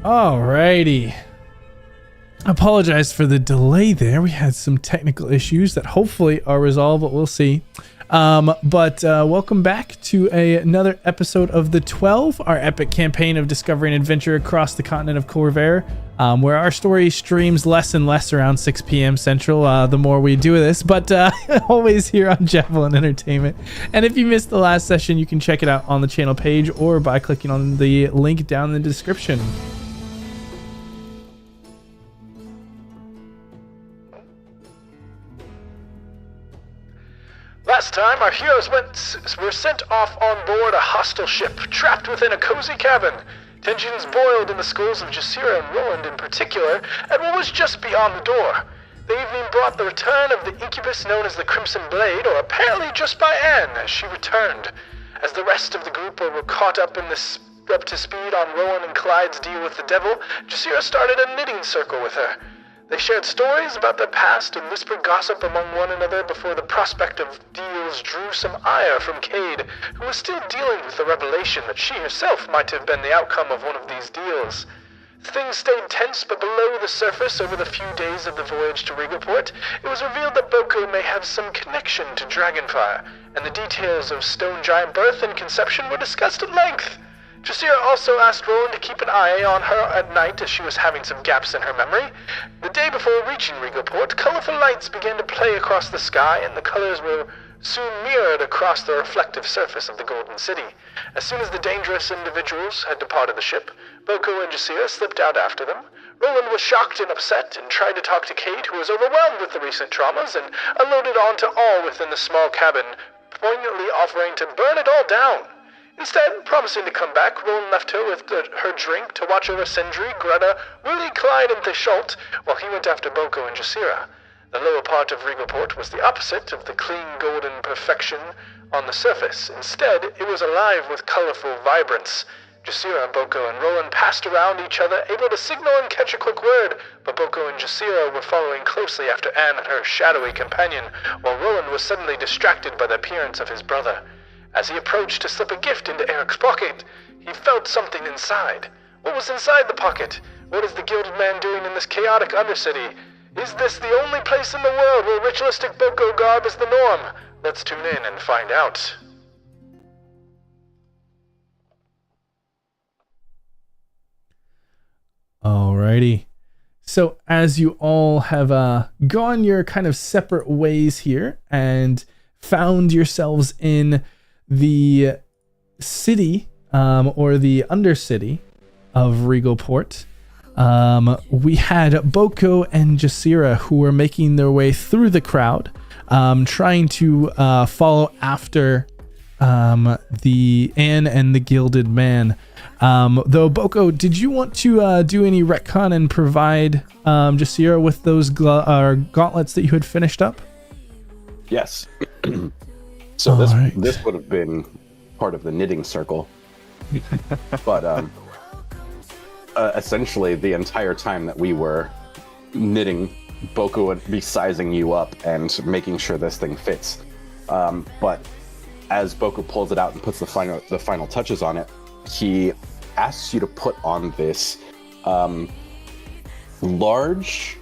Alrighty. Apologize for the delay there. We had some technical issues that hopefully are resolved, but we'll see. But welcome back to another episode of The 12, our epic campaign of discovery and adventure across the continent of Corvair, where our story streams less and less around 6 p.m. Central the more we do this, but always here on Javelin Entertainment. And if you missed the last session, you can check it out on the channel page or by clicking on the link down in the description. Last time, our heroes were sent off on board a hostile ship, trapped within a cozy cabin. Tensions boiled in the skulls of Jasira and Roland in particular, at what was just beyond the door. The evening brought the return of the incubus known as the Crimson Blade, or apparently just by Anne, as she returned. As the rest of the group were caught up to speed on Roland and Clyde's deal with the devil, Jasira started a knitting circle with her. They shared stories about their past and whispered gossip among one another before the prospect of deals drew some ire from Cade, who was still dealing with the revelation that she herself might have been the outcome of one of these deals. Things stayed tense, but below the surface over the few days of the voyage to Regalport, it was revealed that Boko may have some connection to Dragonfire, and the details of Stone Giant birth and conception were discussed at length. Jasira also asked Roland to keep an eye on her at night as she was having some gaps in her memory. The day before reaching Regalport, colorful lights began to play across the sky, and the colors were soon mirrored across the reflective surface of the Golden City. As soon as the dangerous individuals had departed the ship, Boko and Jasira slipped out after them. Roland was shocked and upset and tried to talk to Cade, who was overwhelmed with the recent traumas and unloaded onto all within the small cabin, poignantly offering to burn it all down. Instead, promising to come back, Roland left her with her drink to watch over Sindri, Greta, Willie, Clyde, and Theschault, while he went after Boko and Jasira. The lower part of Regalport was the opposite of the clean golden perfection on the surface. Instead, it was alive with colorful vibrance. Jasira, Boko, and Roland passed around each other, able to signal and catch a quick word, but Boko and Jasira were following closely after Anne and her shadowy companion, while Roland was suddenly distracted by the appearance of his brother. As he approached to slip a gift into Eirik's pocket, he felt something inside. What was inside the pocket? What is the Gilded Man doing in this chaotic undercity? Is this the only place in the world where ritualistic Boko garb is the norm? Let's tune in and find out. Alrighty. So as you all have gone your kind of separate ways here and found yourselves in the city or the undercity of Regalport, we had Boko and Jasira who were making their way through the crowd, trying to follow after the Anne and the Gilded Man. Though, Boko, did you want to do any retcon and provide Jasira with those gauntlets that you had finished up? Yes. So this would have been part of the knitting circle, but essentially the entire time that we were knitting, Boko would be sizing you up and making sure this thing fits. But as Boko pulls it out and puts the final touches on it, he asks you to put on this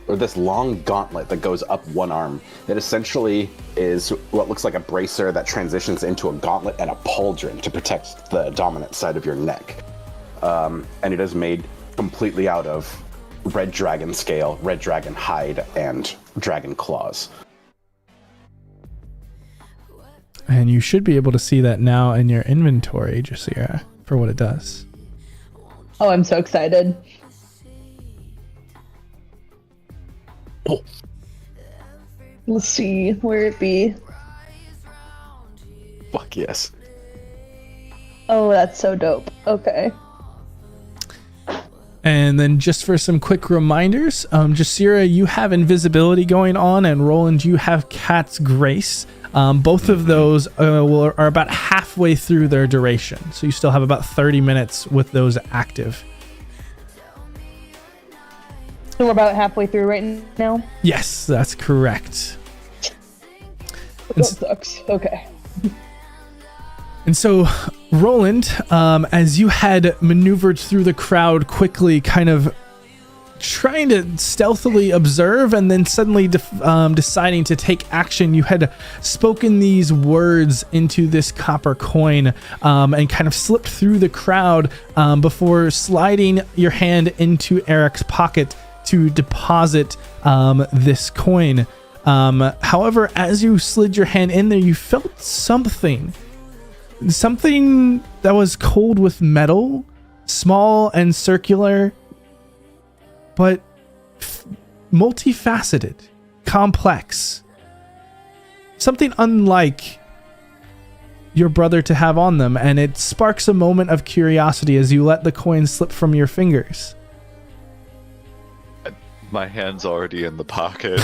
this long gauntlet that goes up one arm. It essentially is what looks like a bracer that transitions into a gauntlet and a pauldron to protect the dominant side of your neck. And it is made completely out of red dragon scale, red dragon hide, and dragon claws. And you should be able to see that now in your inventory, Jasira, for what it does. Oh, I'm so excited. Oh. Let's see where it be. Fuck yes. Oh, that's so dope. Okay. And then just for some quick reminders, Jasira, you have invisibility going on, and Roland, you have Cat's Grace. Both of those are about halfway through their duration, so you still have about 30 minutes with those active. So we're about halfway through right now? Yes, that's correct. That sucks. Okay. And so Roland, as you had maneuvered through the crowd quickly, kind of trying to stealthily observe and then suddenly deciding to take action, you had spoken these words into this copper coin and kind of slipped through the crowd before sliding your hand into Eirik's pocket to deposit this coin. However, as you slid your hand in there, you felt something that was cold with metal, small and circular, but multifaceted, complex. Something unlike your brother to have on them, and it sparks a moment of curiosity as you let the coin slip from your fingers. My hand's already in the pocket.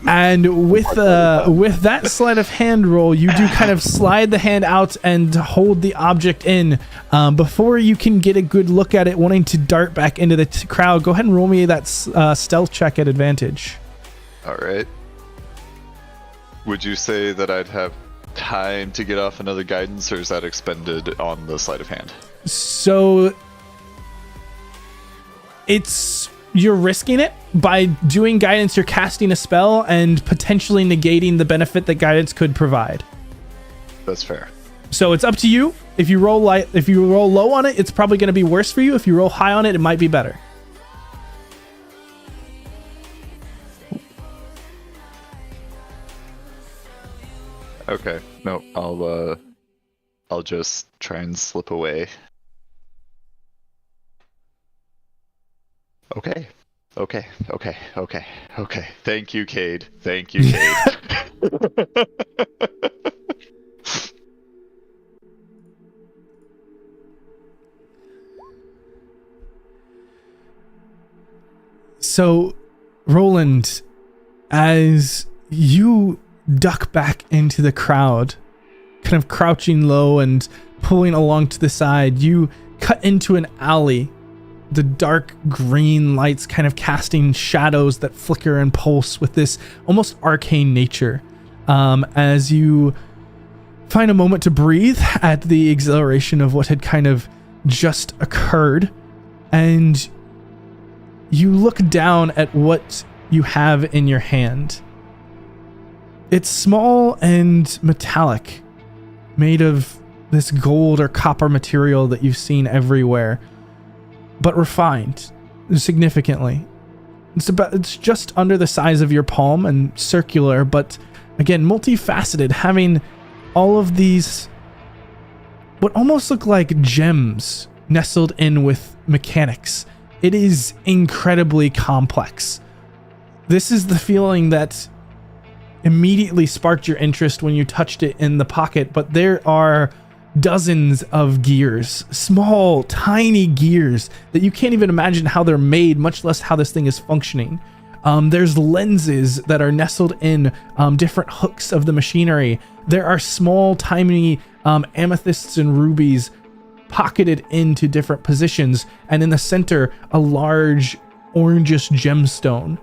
And with that sleight of hand roll, you do kind of slide the hand out and hold the object in. Before you can get a good look at it, wanting to dart back into the crowd, go ahead and roll me that stealth check at advantage. All right. Would you say that I'd have time to get off another guidance, or is that expended on the sleight of hand? So you're risking it by doing guidance. You're casting a spell and potentially negating the benefit that guidance could provide. That's fair. So it's up to you. If you roll low on it, it's probably going to be worse for you. If you roll high on it, it might be better. Okay. No, I'll just try and slip away. Okay. Thank you, Cade. So, Roland, as you duck back into the crowd, kind of crouching low and pulling along to the side, you cut into an alley. The dark green lights kind of casting shadows that flicker and pulse with this almost arcane nature. As you find a moment to breathe at the exhilaration of what had kind of just occurred, and you look down at what you have in your hand. It's small and metallic, made of this gold or copper material that you've seen everywhere, but refined significantly. It's just under the size of your palm and circular, but again, multifaceted, having all of these what almost look like gems nestled in with mechanics. It is incredibly complex. This is the feeling that immediately sparked your interest when you touched it in the pocket, but there are dozens of gears, small, tiny gears that you can't even imagine how they're made, much less how this thing is functioning. There's lenses that are nestled in different hooks of the machinery. There are small, tiny amethysts and rubies pocketed into different positions, and in the center, a large orangish gemstone.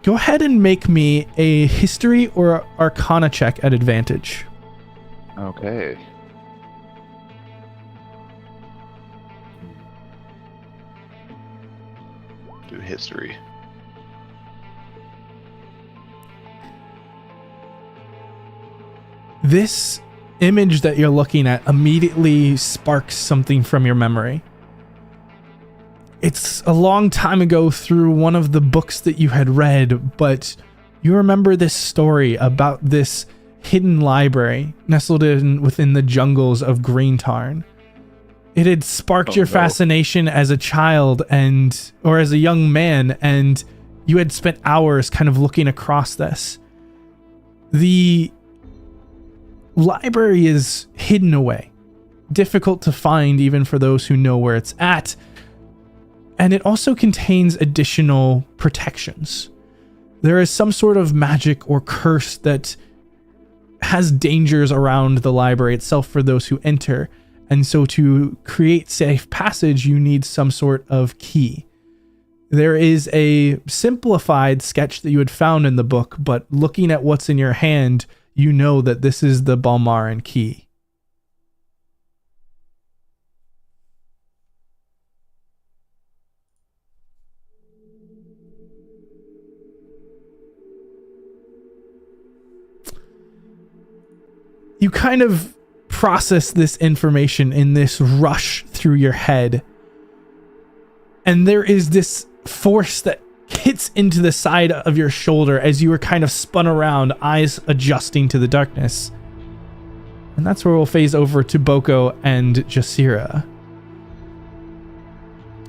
Go ahead and make me a history or arcana check at advantage. Okay. Do history. This image that you're looking at immediately sparks something from your memory. It's a long time ago through one of the books that you had read, but you remember this story about this hidden library nestled within the jungles of Green Tarn. It had sparked your fascination as a child or as a young man, and you had spent hours kind of looking across this. The library is hidden away, difficult to find even for those who know where it's at, and it also contains additional protections. There is some sort of magic or curse that has dangers around the library itself for those who enter, and so to create safe passage, you need some sort of key. There is a simplified sketch that you had found in the book, but looking at what's in your hand, you know that this is the Balmarin key. You kind of process this information in this rush through your head. And there is this force that hits into the side of your shoulder as you are kind of spun around, eyes adjusting to the darkness. And that's where we'll phase over to Boko and Jasira.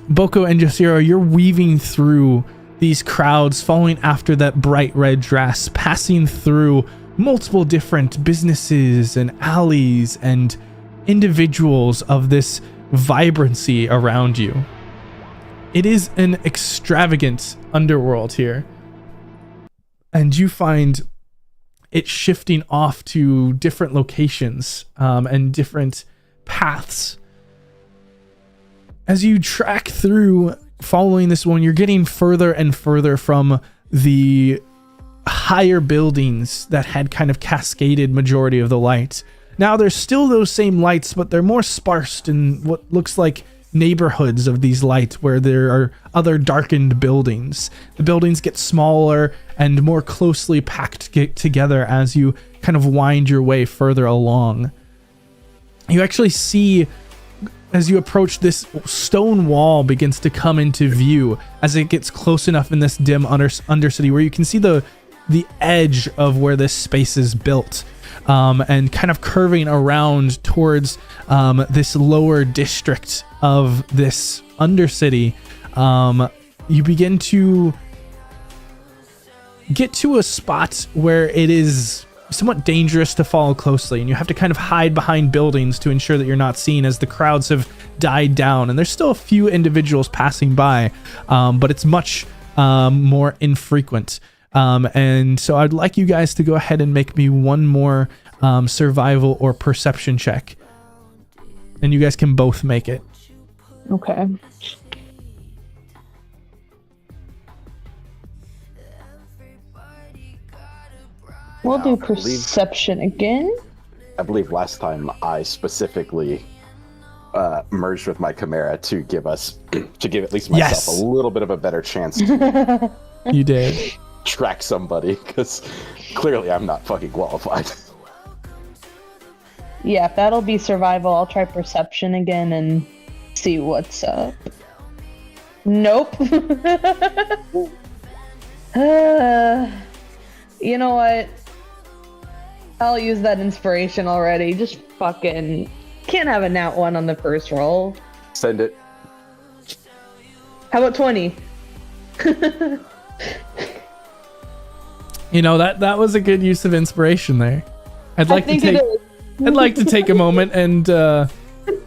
Boko and Jasira, you're weaving through these crowds, following after that bright red dress, passing through multiple different businesses and alleys and individuals of this vibrancy around you. It is an extravagant underworld here, and you find it shifting off to different locations and different paths. As you track through following this one, you're getting further and further from the higher buildings that had kind of cascaded majority of the light. Now there's still those same lights, but they're more sparsed in what looks like neighborhoods of these lights where there are other darkened buildings. The buildings get smaller and more closely packed together as you kind of wind your way further along. You actually see, as you approach, this stone wall begins to come into view as it gets close enough in this dim undercity where you can see the edge of where this space is built, and kind of curving around towards this lower district of this undercity. You begin to get to a spot where it is somewhat dangerous to follow closely, and you have to kind of hide behind buildings to ensure that you're not seen as the crowds have died down, and there's still a few individuals passing by, but it's much more infrequent. And so I'd like you guys to go ahead and make me one more survival or perception check, and you guys can both make it. Okay. We'll do perception again. I believe last time I specifically merged with my Chimera to give at least myself a little bit of a better chance to You did. track somebody, because clearly I'm not fucking qualified. Yeah, if that'll be survival, I'll try perception again and see what's up. Nope. You know what? I'll use that inspiration already. Just fucking can't have a nat 1 on the first roll. Send it. How about 20? You know, that was a good use of inspiration there. I'd like to take a moment and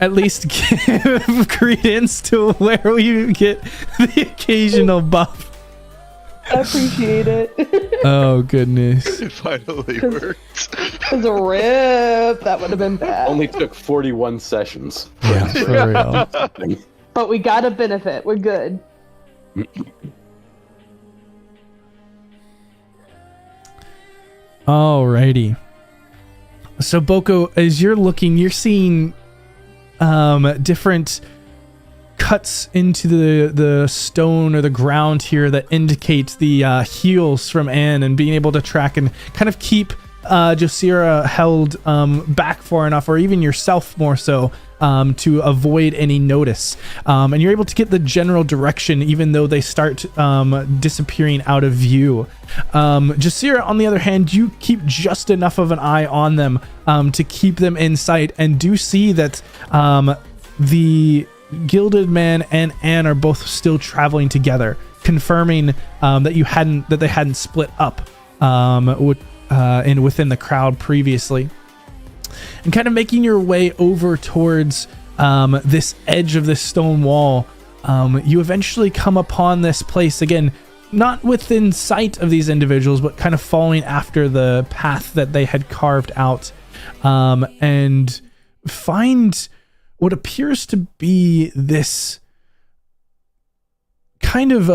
at least give credence to where you get the occasional buff. I appreciate it. Oh goodness. It finally worked. Cause a rip, that would have been bad. Only took 41 sessions. Yeah, for real. But we got a benefit. We're good. Alrighty. So Boko, as you're looking, you're seeing different cuts into the stone or the ground here that indicate the heels from Anne, and being able to track and kind of keep Jasira held back far enough, or even yourself more so, to avoid any notice. And you're able to get the general direction even though they start disappearing out of view. Jasira, on the other hand, you keep just enough of an eye on them to keep them in sight, and do see that the Gilded Man and Anne are both still traveling together, confirming that they hadn't split up within the crowd previously. And kind of making your way over towards this edge of this stone wall, you eventually come upon this place again, not within sight of these individuals, but kind of following after the path that they had carved out, and find what appears to be this kind of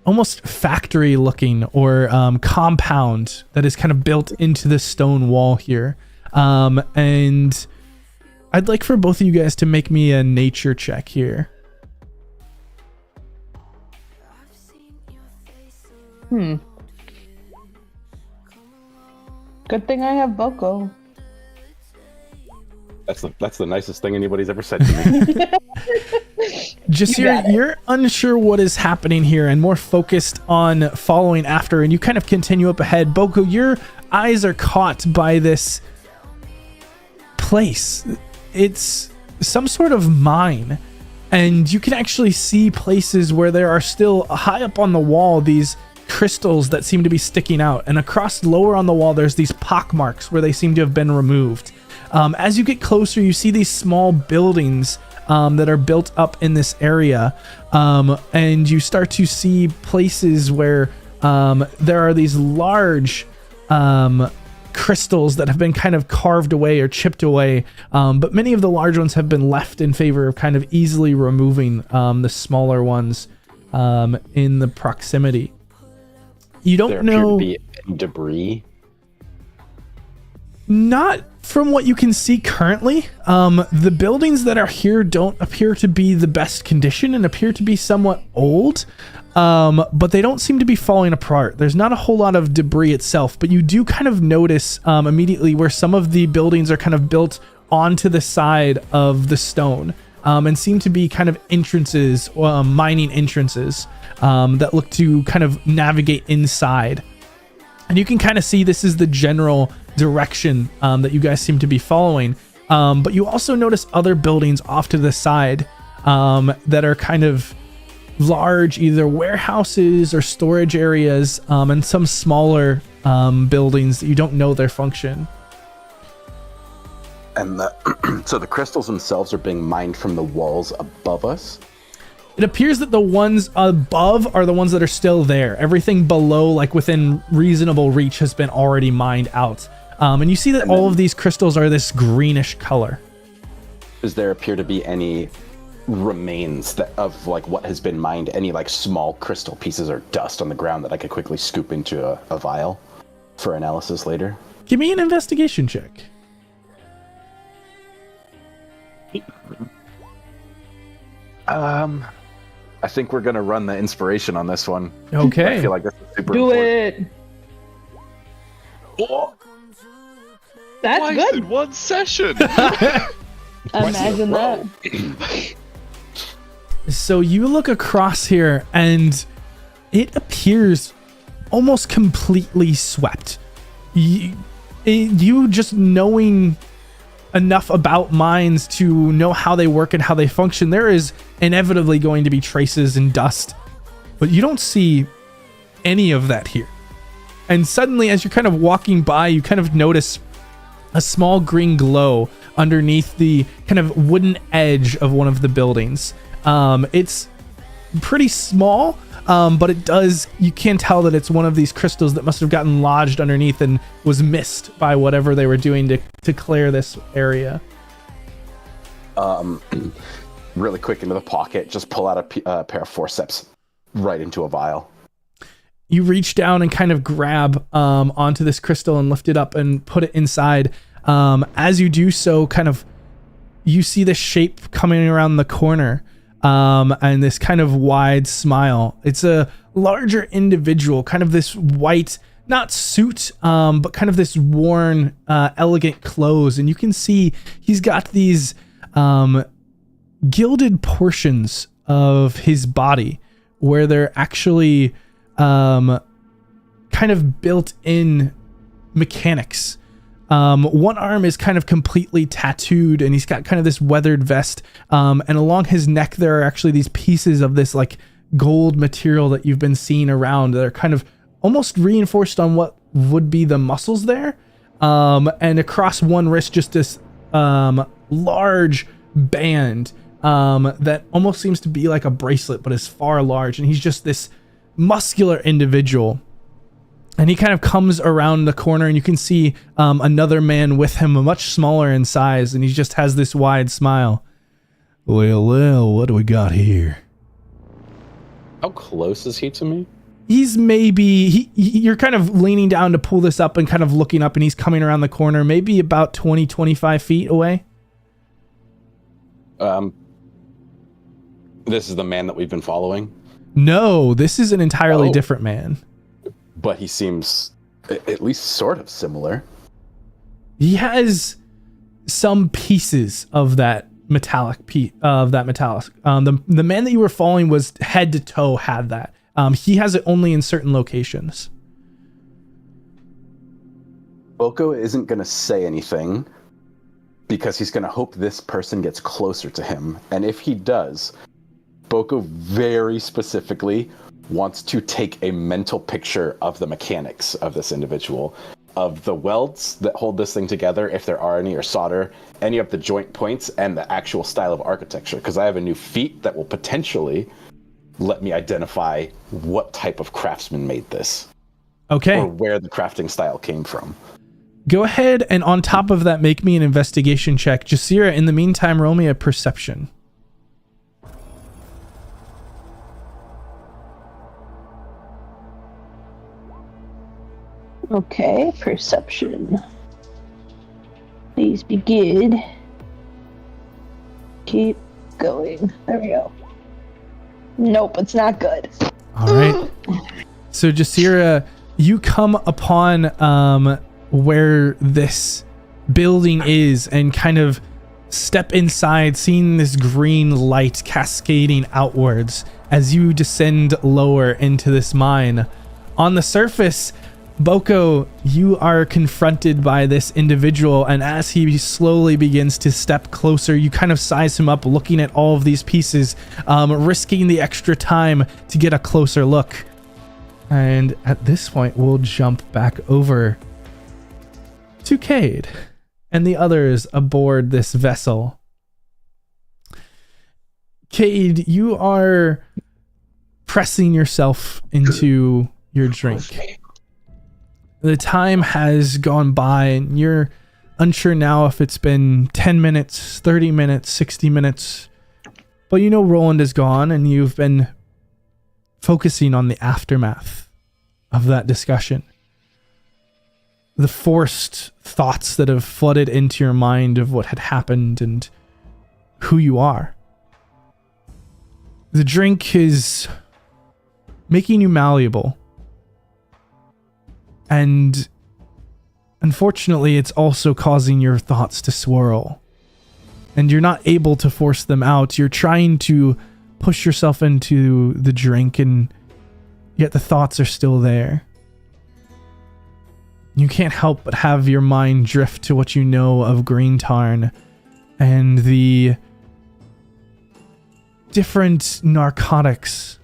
almost factory looking or compound that is kind of built into the stone wall here. And I'd like for both of you guys to make me a nature check here. Good thing I have Boko. That's the nicest thing anybody's ever said to me. Jasira, you're unsure what is happening here and more focused on following after, and you kind of continue up ahead. Boko, your eyes are caught by this place. It's some sort of mine, and you can actually see places where there are still high up on the wall these crystals that seem to be sticking out, and across lower on the wall there's these pock marks where they seem to have been removed. As you get closer, you see these small buildings that are built up in this area, and you start to see places where there are these large crystals that have been kind of carved away or chipped away, but many of the large ones have been left in favor of kind of easily removing the smaller ones in the proximity. You don't know. There appear to be debris. Not from what you can see currently. The buildings that are here don't appear to be the best condition and appear to be somewhat old, but they don't seem to be falling apart. There's not a whole lot of debris itself, but you do kind of notice immediately where some of the buildings are kind of built onto the side of the stone, and seem to be kind of entrances, mining entrances, that look to kind of navigate inside. And you can kind of see this is the general direction that you guys seem to be following. But you also notice other buildings off to the side that are kind of large, either warehouses or storage areas, and some smaller buildings that you don't know their function. And so the crystals themselves are being mined from the walls above us? It appears that the ones above are the ones that are still there. Everything below, like within reasonable reach, has been already mined out. And you see that all of these crystals are this greenish color. Does there appear to be any remains of like what has been mined? Any like small crystal pieces or dust on the ground that I could quickly scoop into a vial for analysis later? Give me an investigation check. I think we're gonna run the inspiration on this one. Okay. I feel like this is super Do important. it. Oh, That's Twice good. in one session. Imagine that. So you look across here and it appears almost completely swept. You just knowing enough about mines to know how they work and how they function, there is inevitably going to be traces and dust, but you don't see any of that here. And suddenly, as you're kind of walking by, you kind of notice a small green glow underneath the kind of wooden edge of one of the buildings. It's pretty small, but you can tell that it's one of these crystals that must have gotten lodged underneath and was missed by whatever they were doing to clear this area. Really quick into the pocket, just pull out a pair of forceps right into a vial. You reach down and kind of grab onto this crystal and lift it up and put it inside. As you do so, kind of you see this shape coming around the corner, and this kind of wide smile. It's a larger individual, kind of this white, not suit, but kind of this worn, elegant clothes. And you can see he's got these gilded portions of his body where they're actually kind of built-in mechanics. One arm is kind of completely tattooed, and he's got kind of this weathered vest, and along his neck there are actually these pieces of this like gold material that you've been seeing around that are kind of almost reinforced on what would be the muscles there, and across one wrist just this large band that almost seems to be like a bracelet but is far large, and he's just this muscular individual. And he kind of comes around the corner, and you can see another man with him, much smaller in size, and he just has this wide smile. Well, what do we got here? How close is he to me? He's maybe you're kind of leaning down to pull this up and kind of looking up, and he's coming around the corner, maybe about 20-25 feet away. This is the man that we've been following? No, this is an entirely different man. But he seems at least sort of similar. He has some pieces of that metallic the man that you were following was head to toe had that. He has it only in certain locations. Boko isn't going to say anything because he's going to hope this person gets closer to him. And if he does, Boko very specifically wants to take a mental picture of the mechanics of this individual, of the welds that hold this thing together, if there are any, or solder, any of the joint points, and the actual style of architecture. Because I have a new feat that will potentially let me identify what type of craftsman made this. Okay. Or where the crafting style came from. Go ahead, and on top of that, make me an investigation check. Jasira, in the meantime, roll me a perception. Okay, perception. Please be good. Keep going. There we go. Nope, it's not good. All right. So, Jasira, you come upon where this building is and kind of step inside, seeing this green light cascading outwards as you descend lower into this mine. On the surface, Boko, you are confronted by this individual, and as he slowly begins to step closer, you kind of size him up, looking at all of these pieces, risking the extra time to get a closer look. And at this point, we'll jump back over to Cade and the others aboard this vessel. Cade, you are pressing yourself into your drink. The time has gone by, and you're unsure now if it's been 10 minutes, 30 minutes, 60 minutes. But you know Roland is gone, and you've been focusing on the aftermath of that discussion. The forced thoughts that have flooded into your mind of what had happened and who you are. The drink is making you malleable. And unfortunately, it's also causing your thoughts to swirl. And you're not able to force them out. You're trying to push yourself into the drink, and yet the thoughts are still there. You can't help but have your mind drift to what you know of Green Tarn and the different narcotics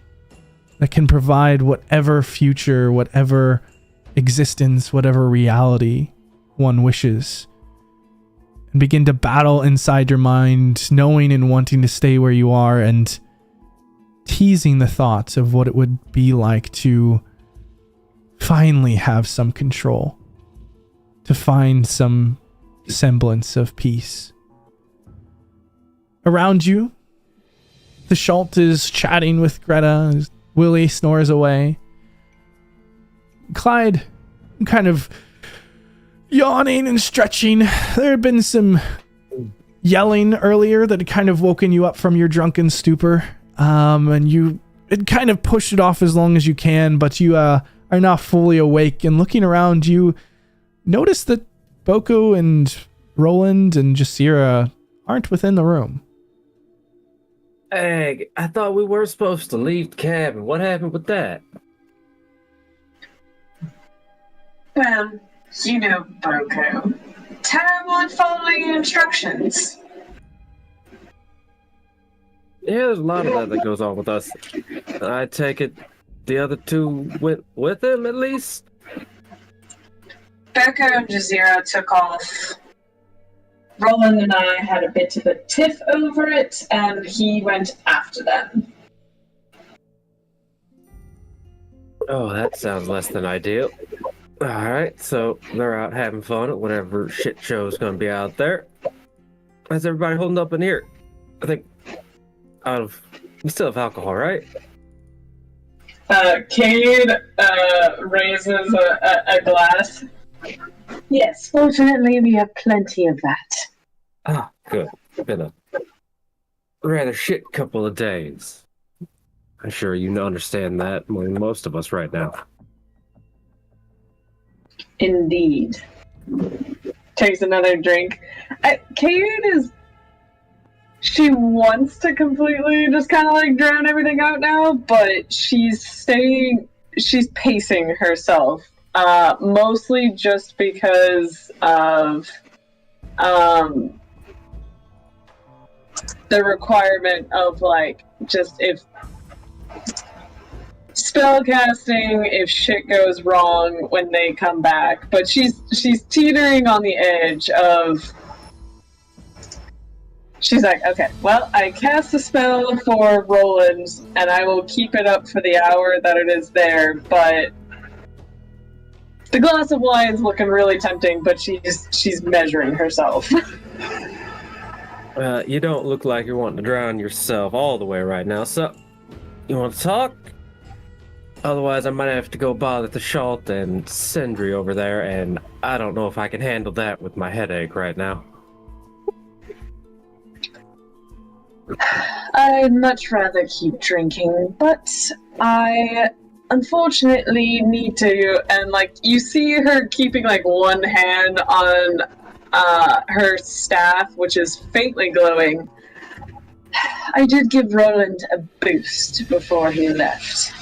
that can provide whatever future, whatever existence, whatever reality one wishes, and begin to battle inside your mind, knowing and wanting to stay where you are, and teasing the thoughts of what it would be like to finally have some control, to find some semblance of peace. Around you, Theschault is chatting with Greta. Willie snores away. Clyde, kind of yawning and stretching. There had been some yelling earlier that had kind of woken you up from your drunken stupor. And you had kind of pushed it off as long as you can, but you are now fully awake, and looking around, you notice that Boko and Roland and Jasira aren't within the room. Hey, I thought we were supposed to leave the cabin. What happened with that? Well, you know Boko. Terrible at following instructions. Yeah, there's a lot of that goes on with us. I take it the other two went with him, at least? Boko and Jasira took off. Roland and I had a bit of a tiff over it, and he went after them. Oh, that sounds less than ideal. Alright, so they're out having fun at whatever shit show's gonna be out there. How's everybody holding up in here? I think we still have alcohol, right? Cade raises a glass. Yes, fortunately we have plenty of that. Ah, good. Been a rather shit couple of days. I'm sure you understand that more than most of us right now. Indeed. Takes another drink. Cade is... She wants to completely just kind of like drown everything out now, but she's pacing herself. Mostly just because of the requirement of like just if spellcasting if shit goes wrong when they come back. But she's teetering on the edge of she's like, okay, well, I cast a spell for Roland and I will keep it up for the hour that it is there, but the glass of wine's looking really tempting, but she's measuring herself. You don't look like you're wanting to drown yourself all the way right now, so you want to talk? Otherwise, I might have to go bother Theschault and Sindri over there, and I don't know if I can handle that with my headache right now. I'd much rather keep drinking, but I unfortunately need to, and like you see her keeping like one hand on her staff, which is faintly glowing. I did give Roland a boost before he left,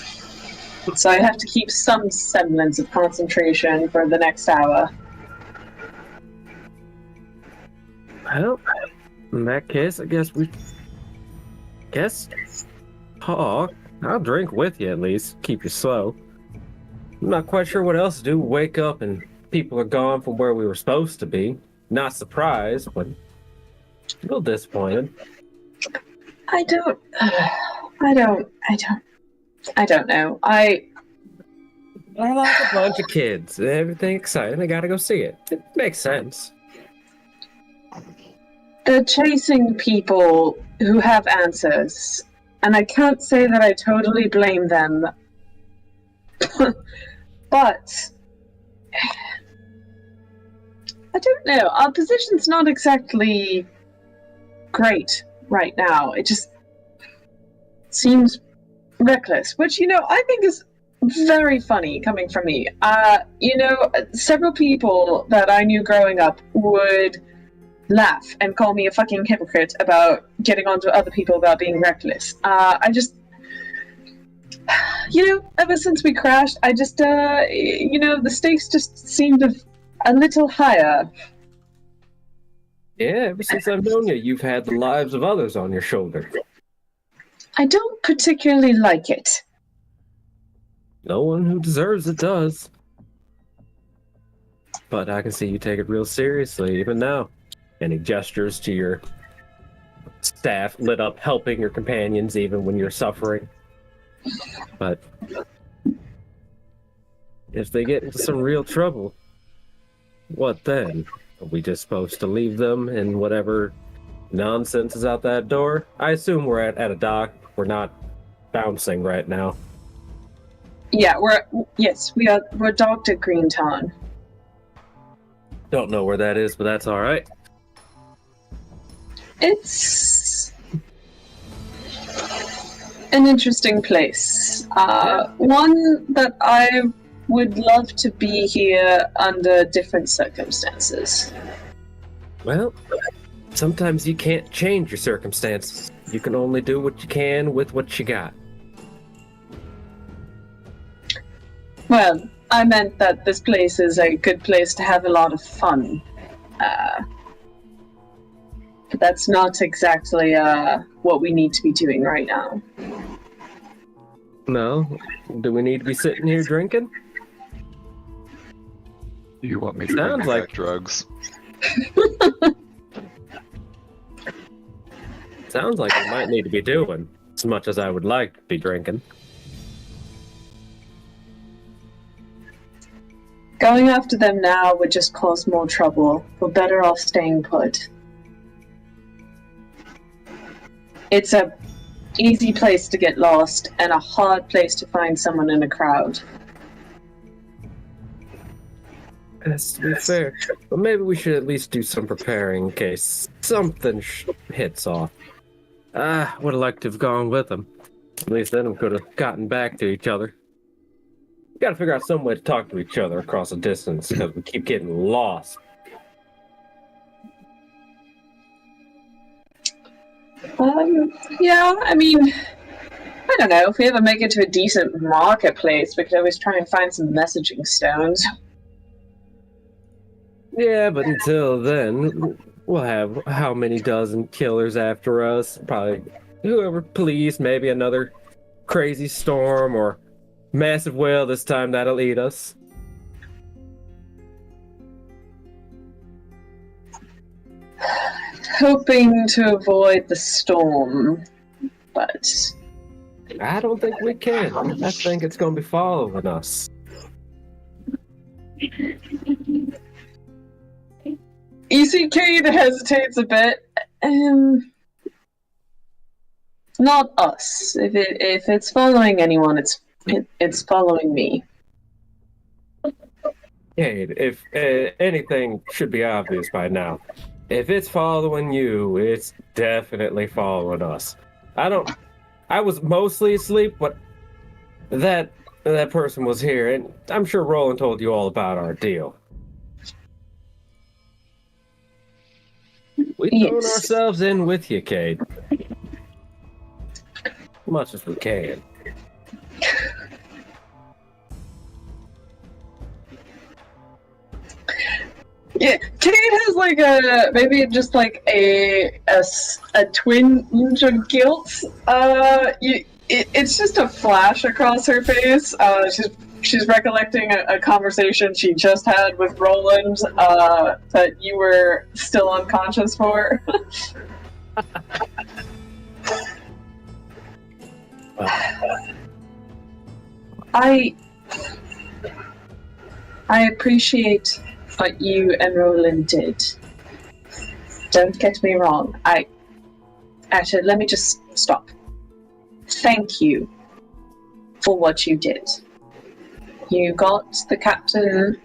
so I have to keep some semblance of concentration for the next hour. Well, in that case, I guess talk. I'll drink with you at least. Keep you slow. I'm not quite sure what else to do. Wake up and people are gone from where we were supposed to be. Not surprised, but a little disappointed. I don't know. They're like a bunch of kids. Everything exciting. They gotta go see it. It makes sense. They're chasing people who have answers, and I can't say that I totally blame them. But I don't know. Our position's not exactly great right now. It just seems reckless, which, I think is very funny coming from me. Several people that I knew growing up would laugh and call me a fucking hypocrite about getting onto other people about being reckless. Ever since we crashed, I just, the stakes just seemed a little higher. Yeah, ever since I've known you, you've had the lives of others on your shoulder. I don't particularly like it. No one who deserves it does. But I can see you take it real seriously, even now. Any gestures to your staff lit up helping your companions even when you're suffering. But if they get into some real trouble, what then? Are we just supposed to leave them in whatever nonsense is out that door? I assume we're at a dock. We're not bouncing right now. Yeah, we're docked at Greentown. Don't know where that is, but that's all right. It's an interesting place. One that I would love to be here under different circumstances. Well, sometimes you can't change your circumstances. You can only do what you can with what you got. Well, I meant that this place is a good place to have a lot of fun. But that's not exactly what we need to be doing right now. No? Do we need to be sitting here drinking? You want me to Sounds bring like back drugs? Sounds like we might need to be doing as much as I would like to be drinking. Going after them now would just cause more trouble. We're better off staying put. It's a easy place to get lost and a hard place to find someone in a crowd. That's to be fair. But maybe we should at least do some preparing in case something hits off. Would have liked to have gone with them. At least then we could have gotten back to each other. We gotta figure out some way to talk to each other across a distance because we keep getting lost. Yeah, I mean, I don't know. If we ever make it to a decent marketplace, we could always try and find some messaging stones. Yeah, but until then, we'll have how many dozen killers after us? Probably whoever, police, maybe another crazy storm or massive whale this time that'll eat us. Hoping to avoid the storm, but I don't think we can. I think it's going to be following us. you see Cade hesitates a bit. Not us. If it's following anyone, it's following me. Cade, if anything should be obvious by now. If it's following you, it's definitely following us. I was mostly asleep, but that person was here, and I'm sure Roland told you all about our deal. We've thrown ourselves in with you, Cade. As much as we can. Yeah, Cade has like a twinge of guilt. It's just a flash across her face. She's recollecting a conversation she just had with Roland that you were still unconscious for. I appreciate what you and Roland did. Don't get me wrong. Actually, let me just stop. Thank you for what you did. You got the captain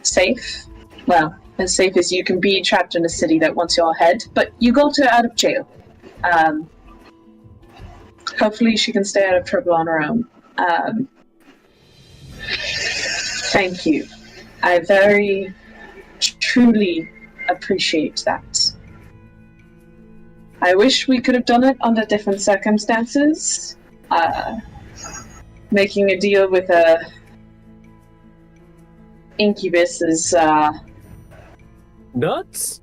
safe. Well, as safe as you can be trapped in a city that wants your head, but you got her out of jail. Hopefully she can stay out of trouble on her own. Thank you. I very truly appreciate that. I wish we could have done it under different circumstances. Making a deal with a incubus is nuts?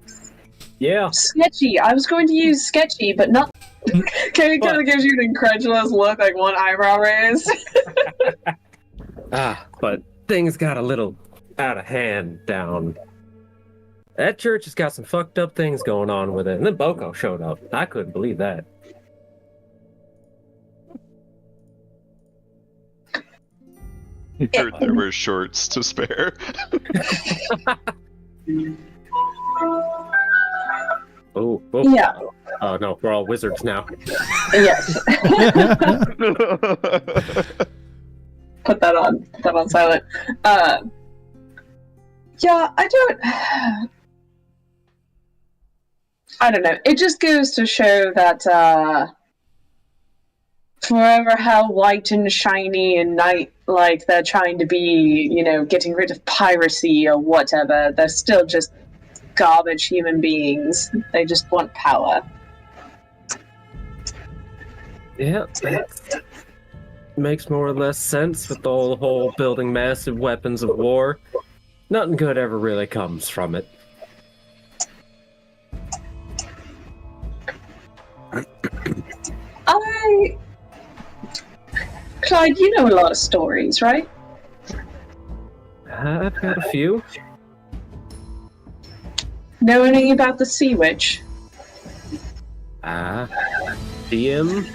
Yeah. Sketchy. I was going to use sketchy, but not. Cade kind of gives you an incredulous look, like one eyebrow raised. But things got a little out of hand down. That church has got some fucked up things going on with it. And then Boko showed up. I couldn't believe that. He heard there were shorts to spare. Oh. Yeah. Oh no, we're all wizards now. Yes. Put that on silent. Yeah, I don't know. It just goes to show that forever how white and shiny and knight-like they're trying to be, getting rid of piracy or whatever, they're still just garbage human beings. They just want power. Yeah, that makes more or less sense with the whole building massive weapons of war. Nothing good ever really comes from it. Clyde, you know a lot of stories, right? I've got a few. Know anything about the Sea Witch? DM?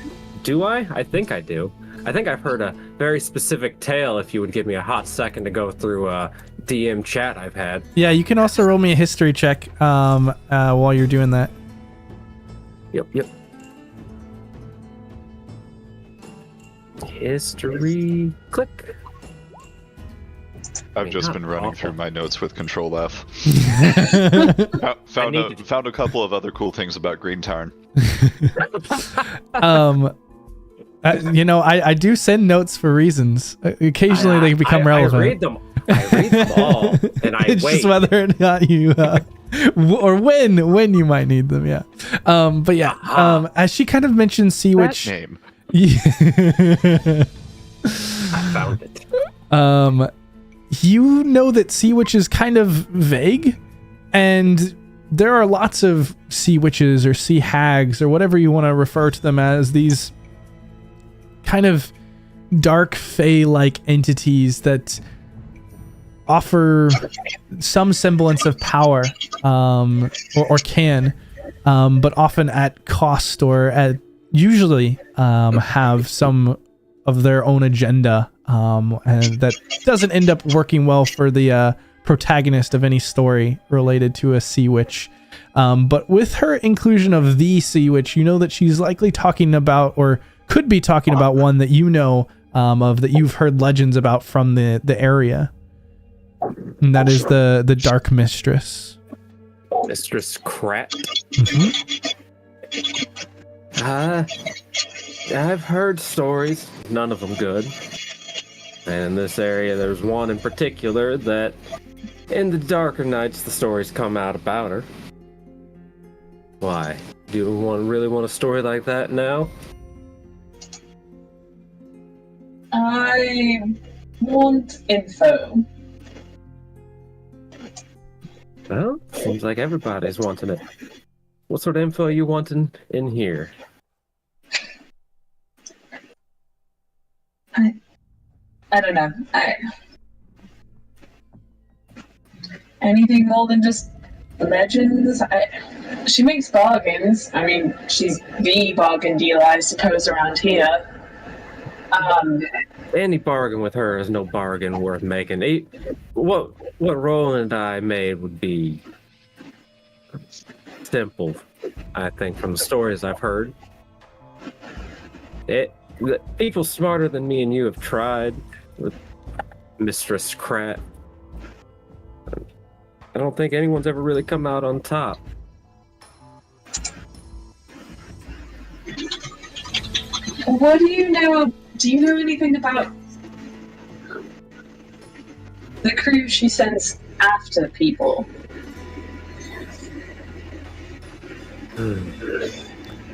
Do I? I think I do. I think I've heard a very specific tale if you would give me a hot second to go through DM chat I've had. Yeah, you can also roll me a history check while you're doing that. Yep. history. Click. I've just been running through my notes with Control F. Found a couple of other cool things about Green Tarn. I do send notes for reasons. Occasionally they become relevant. I read them all, and I it's wait. just whether or not you, or when you might need them. Yeah. But yeah. As she kind of mentions Sea Witch. Name. I found it. You know that Sea Witch is kind of vague, and there are lots of Sea Witches or Sea Hags or whatever you want to refer to them as, these kind of dark fae-like entities that offer some semblance of power, or can, but often at cost, or usually have some of their own agenda, and that doesn't end up working well for the protagonist of any story related to a Sea Witch. But with her inclusion of the Sea Witch, you know that she's likely talking about, or could be talking about, one that you know of, that you've heard legends about from the area. And that is the Dark Mistress. Mistress Krat. I've heard stories, none of them good. And in this area, there's one in particular that, in the darker nights, the stories come out about her. Why? Do you really want a story like that now? I want info. Well, seems like everybody's wanting it. What sort of info are you wanting in here? I don't know. Anything more than just legends? She makes bargains. I mean, she's the bargain dealer, I suppose, around here. Any bargain with her is no bargain worth making. What Roland and I made would be simple, I think, from the stories I've heard. People smarter than me and you have tried with Mistress Krat. I don't think anyone's ever really come out on top. What do you know? Do you know anything about the crew she sends after people? You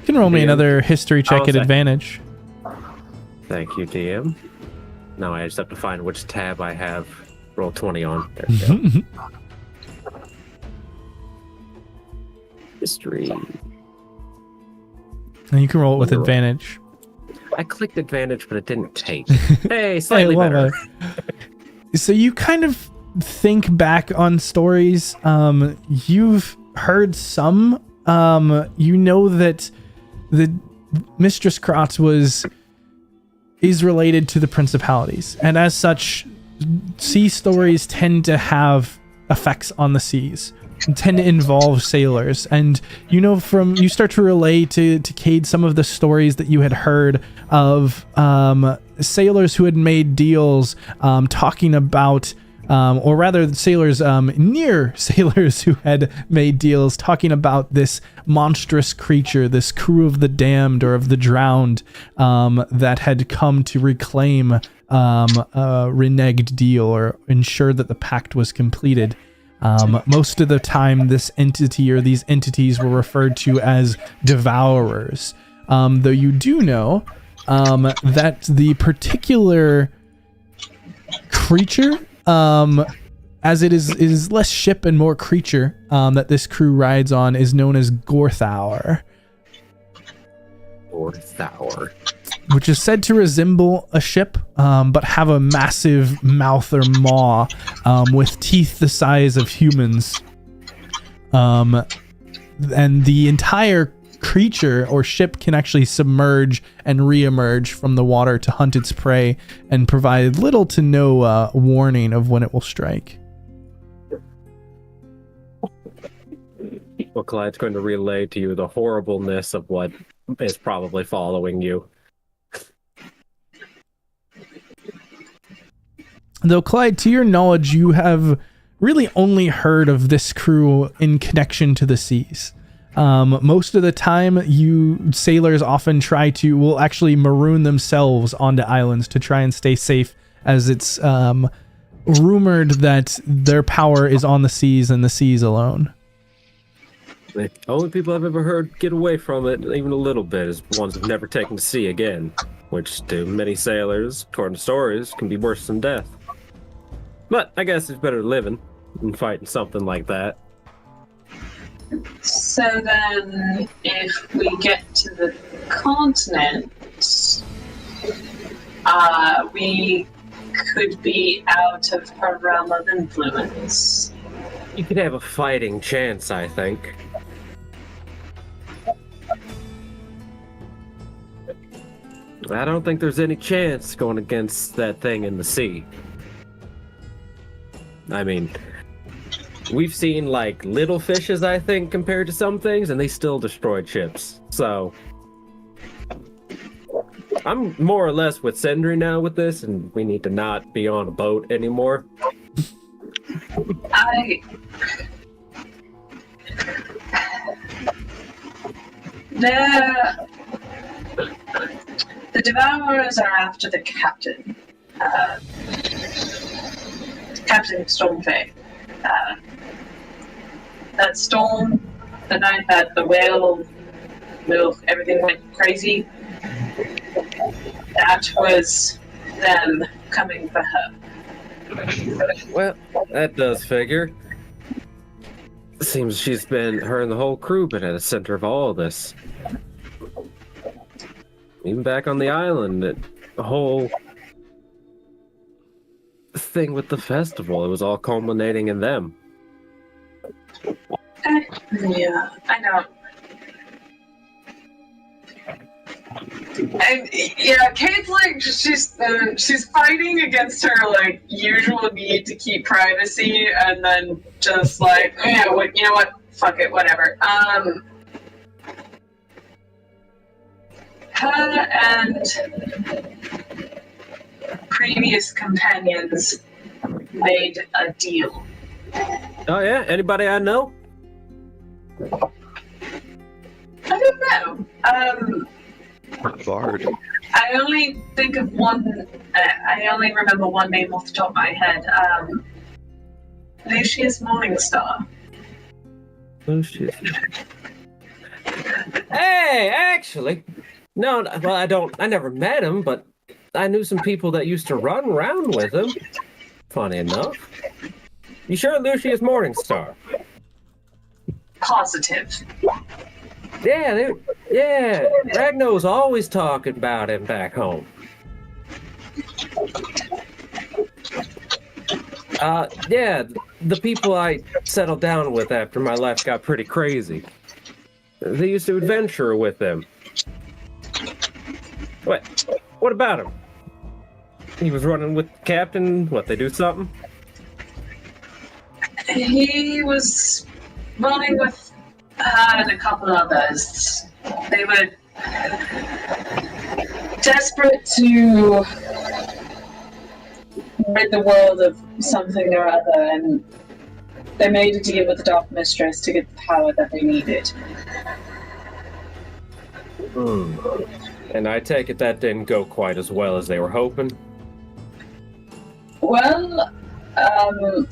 can roll me another history check at advantage. Thank you, DM. Now I just have to find which tab I have roll 20 on. There we go. History. And you can roll it with advantage. I clicked advantage, but it didn't take. Hey, slightly better. So you kind of think back on stories. You've heard some. You know that the Mistress Kratz is related to the principalities, and as such, sea stories tend to have effects on the seas, and tend to involve sailors. And you start to relay to Cade some of the stories that you had heard of sailors who had made deals, talking about, or rather sailors near sailors who had made deals, talking about this monstrous creature, this crew of the damned or of the drowned, that had come to reclaim a reneged deal or ensure that the pact was completed. Most of the time, this entity or these entities were referred to as devourers. Though you do know that the particular creature, as it is less ship and more creature, that this crew rides on, is known as Gorthour. Gorthour. Which is said to resemble a ship, but have a massive mouth or maw, with teeth the size of humans. And the entire creature or ship can actually submerge and re-emerge from the water to hunt its prey and provide little to no warning of when it will strike. Well, Clyde's going to relay to you the horribleness of what is probably following you. Though, Clyde, to your knowledge, you have really only heard of this crew in connection to the seas. Most of the time, you sailors often will actually maroon themselves onto islands to try and stay safe, as it's rumored that their power is on the seas and the seas alone. The only people I've ever heard get away from it, even a little bit, is ones who've never taken to sea again, which to many sailors, according to stories, can be worse than death. But I guess it's better living than fighting something like that. So then, if we get to the continent, we could be out of her realm of influence. You could have a fighting chance, I think. I don't think there's any chance going against that thing in the sea. I mean, we've seen, like, little fishes, I think, compared to some things, and they still destroyed ships. So, I'm more or less with Sindri now with this, and we need to not be on a boat anymore. The Devourers are after the captain. Captain Stormfay. That storm, the night that the whale, everything went crazy, that was them coming for her. Well, that does figure. Seems her and the whole crew been at the center of all of this. Even back on the island, the whole thing with the festival, it was all culminating in them. Yeah, I know. And yeah, Cade's like she's fighting against her like usual need to keep privacy, and then just like you know what, fuck it, whatever. Her and previous companions made a deal. Oh yeah, anybody I know? I don't know. Bard. I only think of one. I only remember one name off the top of my head. Lucius Morningstar. Lucius. Hey, actually, no. Well, I never met him, but I knew some people that used to run around with him. Funny enough. You sure Lucius Morningstar? Positive. Yeah, Ragno's always talking about him back home. Yeah, the people I settled down with after my life got pretty crazy. They used to adventure with him. What about him? He was running with the captain. What, they do something? He was running with her and a couple others. They were desperate to rid the world of something or other, and they made a deal with the Dark Mistress to get the power that they needed. And I take it that didn't go quite as well as they were hoping? Well,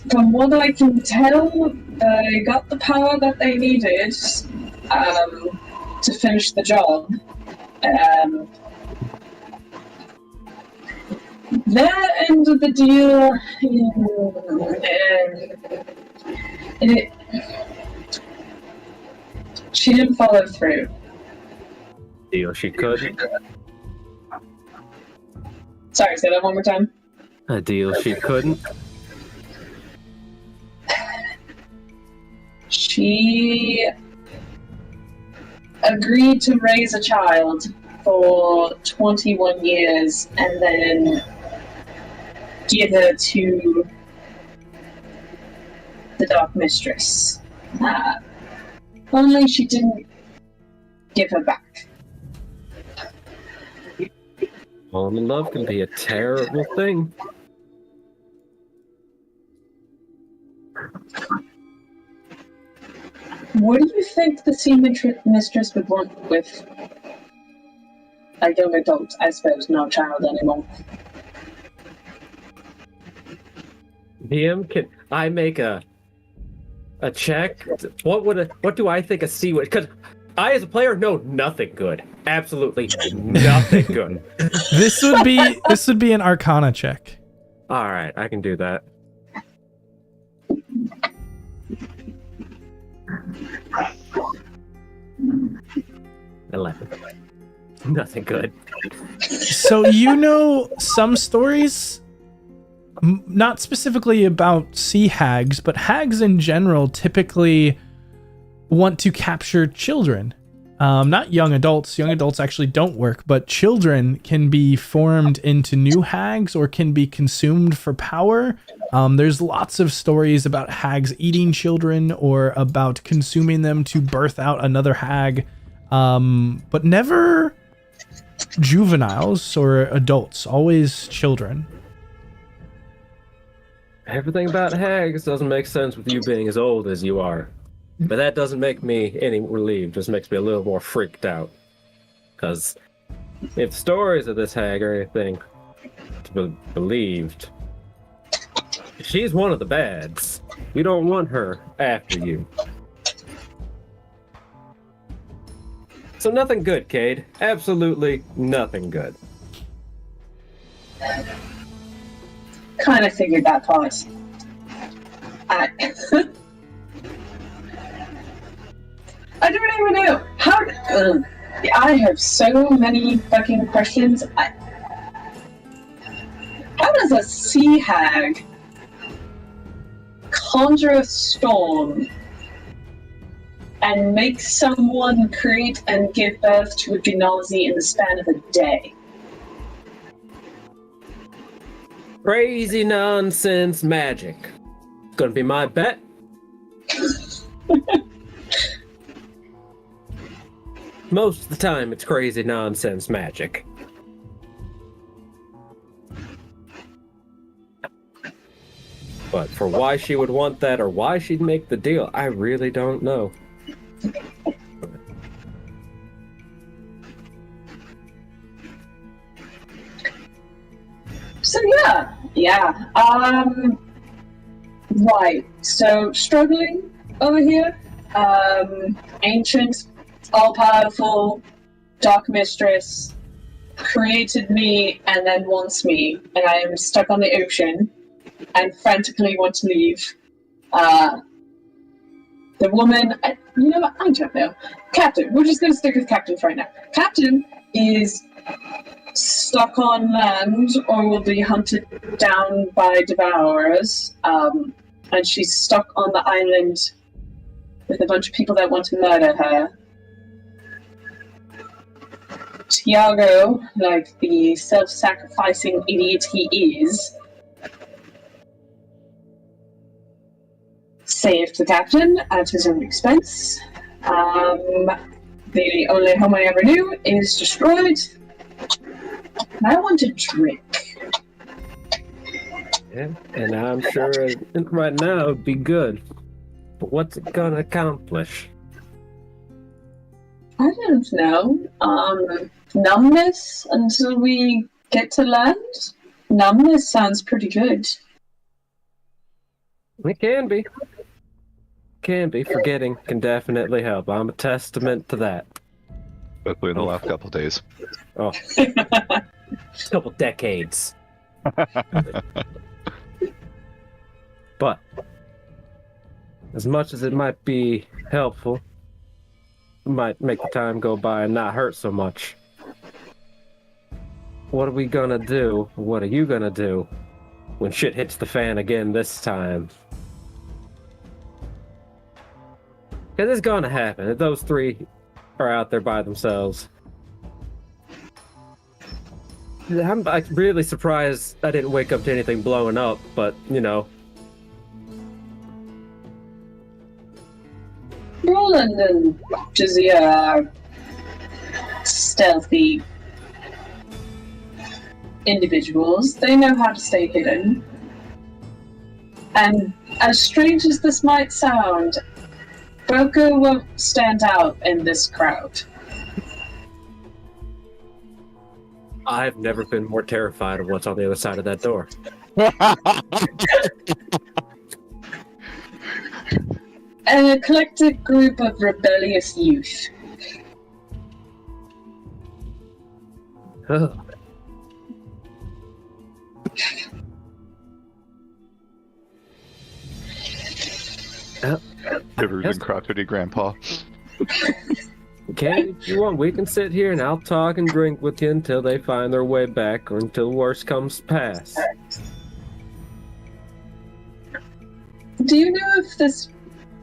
from what I can tell, they got the power that they needed to finish the job. Their end of the deal, she didn't follow through. Deal she couldn't? Sorry, say that one more time. A deal she couldn't? She agreed to raise a child for 21 years and then give her to the Dark Mistress. Only she didn't give her back. Falling in love can be a terrible thing. think the sea mistress would want with a young adult, I suppose, not a child anymore. DM, can I make a check? What do I think a sea would? Because I, as a player, know nothing good. Absolutely nothing good. This would be an Arcana check. All right, I can do that. 11. Nothing good. So you know some stories, not specifically about sea hags, but hags in general typically want to capture children. Not young adults. Young adults actually don't work, but children can be formed into new hags or can be consumed for power. There's lots of stories about hags eating children or about consuming them to birth out another hag, but never juveniles or adults, always children. Everything about hags doesn't make sense with you being as old as you are. But that doesn't make me any relieved, just makes me a little more freaked out. Because if stories of this hag are anything to be believed, she's one of the bads. You don't want her after you. So nothing good, Cade. Absolutely nothing good. Kind of figured that part. I don't even know how. I have so many fucking questions. How does a sea hag conjure a storm and make someone create and give birth to a Genasi in the span of a day? Crazy nonsense magic. Gonna be my bet. Most of the time, it's crazy nonsense magic. But for why she would want that or why she'd make the deal, I really don't know. So yeah. Right. So struggling over here. Ancient, all-powerful, dark mistress created me and then wants me, and I am stuck on the ocean and frantically want to leave. The woman, you know what? I don't know. Captain. We're just going to stick with Captain for right now. Captain is stuck on land or will be hunted down by devourers, and she's stuck on the island with a bunch of people that want to murder her. Tiago, like the self-sacrificing idiot he is, saved the captain at his own expense. The only home I ever knew is destroyed. I want a drink. Yeah, and I'm sure right now it would be good. But what's it gonna accomplish? I don't know. Numbness until we get to land? Numbness sounds pretty good. It can be. Forgetting can definitely help. I'm a testament to that. Especially in the last couple days. Oh. A couple decades. But as much as it might be helpful, it might make the time go by and not hurt so much. What are we gonna do? What are you gonna do when shit hits the fan again this time? Because it's gonna happen if those three are out there by themselves. I'm really surprised I didn't wake up to anything blowing up, but, you know. Roland and Jasira are stealthy individuals. They know how to stay hidden. And as strange as this might sound, Boko won't stand out in this crowd. I've never been more terrified of what's on the other side of that door. An eclectic group of rebellious youth. Ugh. Shivers and crotchety grandpa. Okay, if you want, we can sit here and I'll talk and drink with you until they find their way back or until worse comes past. Do you know if this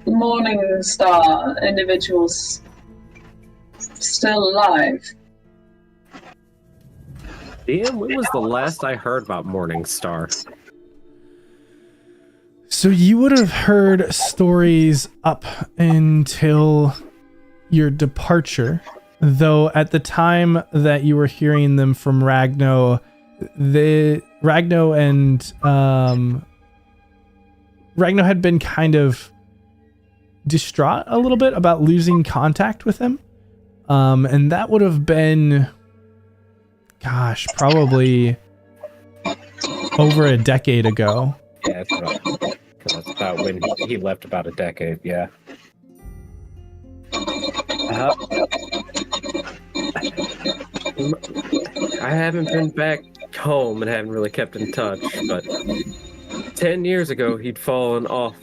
Morning Star individual's still alive? DM, when was the last I heard about Morning Star? So you would have heard stories up until your departure, though at the time that you were hearing them from Ragno, Ragno had been kind of distraught a little bit about losing contact with him. And that would have been, gosh, probably over a decade ago. Yeah, that's about when he left, about a decade, yeah. I haven't been back home and haven't really kept in touch, but 10 years ago he'd fallen off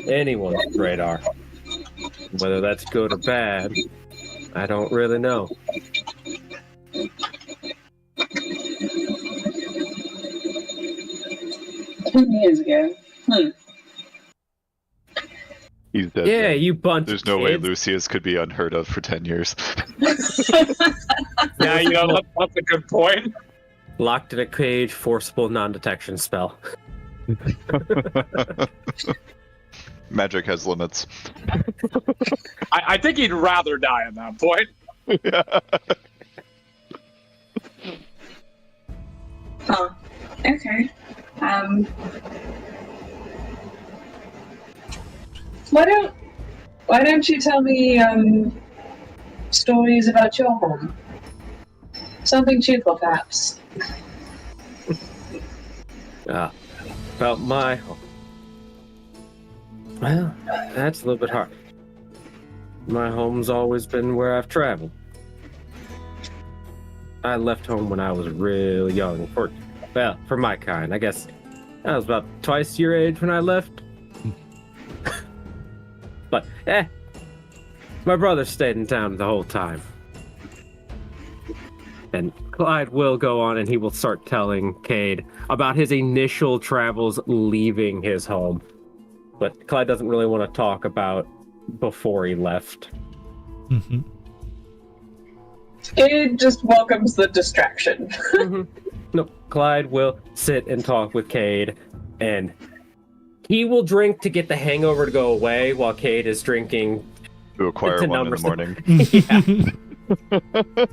anyone's radar. Whether that's good or bad, I don't really know. 10 years ago. He's dead. Yeah, now. you bunch There's of no way kids. Lucius could be unheard of for 10 years. Yeah, you know, that's a good point. Locked in a cage, forcible non-detection spell. Magic has limits. I think he'd rather die at that point. Yeah. Huh. Okay. Why don't you tell me stories about your home? Something cheerful, perhaps. About my home. Well, that's a little bit hard. My home's always been where I've traveled. I left home when I was real young. For my kind, I guess. I was about twice your age when I left. But, my brother stayed in town the whole time. And Clyde will go on and he will start telling Cade about his initial travels leaving his home. But Clyde doesn't really want to talk about before he left. Mm-hmm. It just welcomes the distraction. No, Clyde will sit and talk with Cade, and he will drink to get the hangover to go away while Cade is drinking To acquire to one in the numbers. morning. Yeah.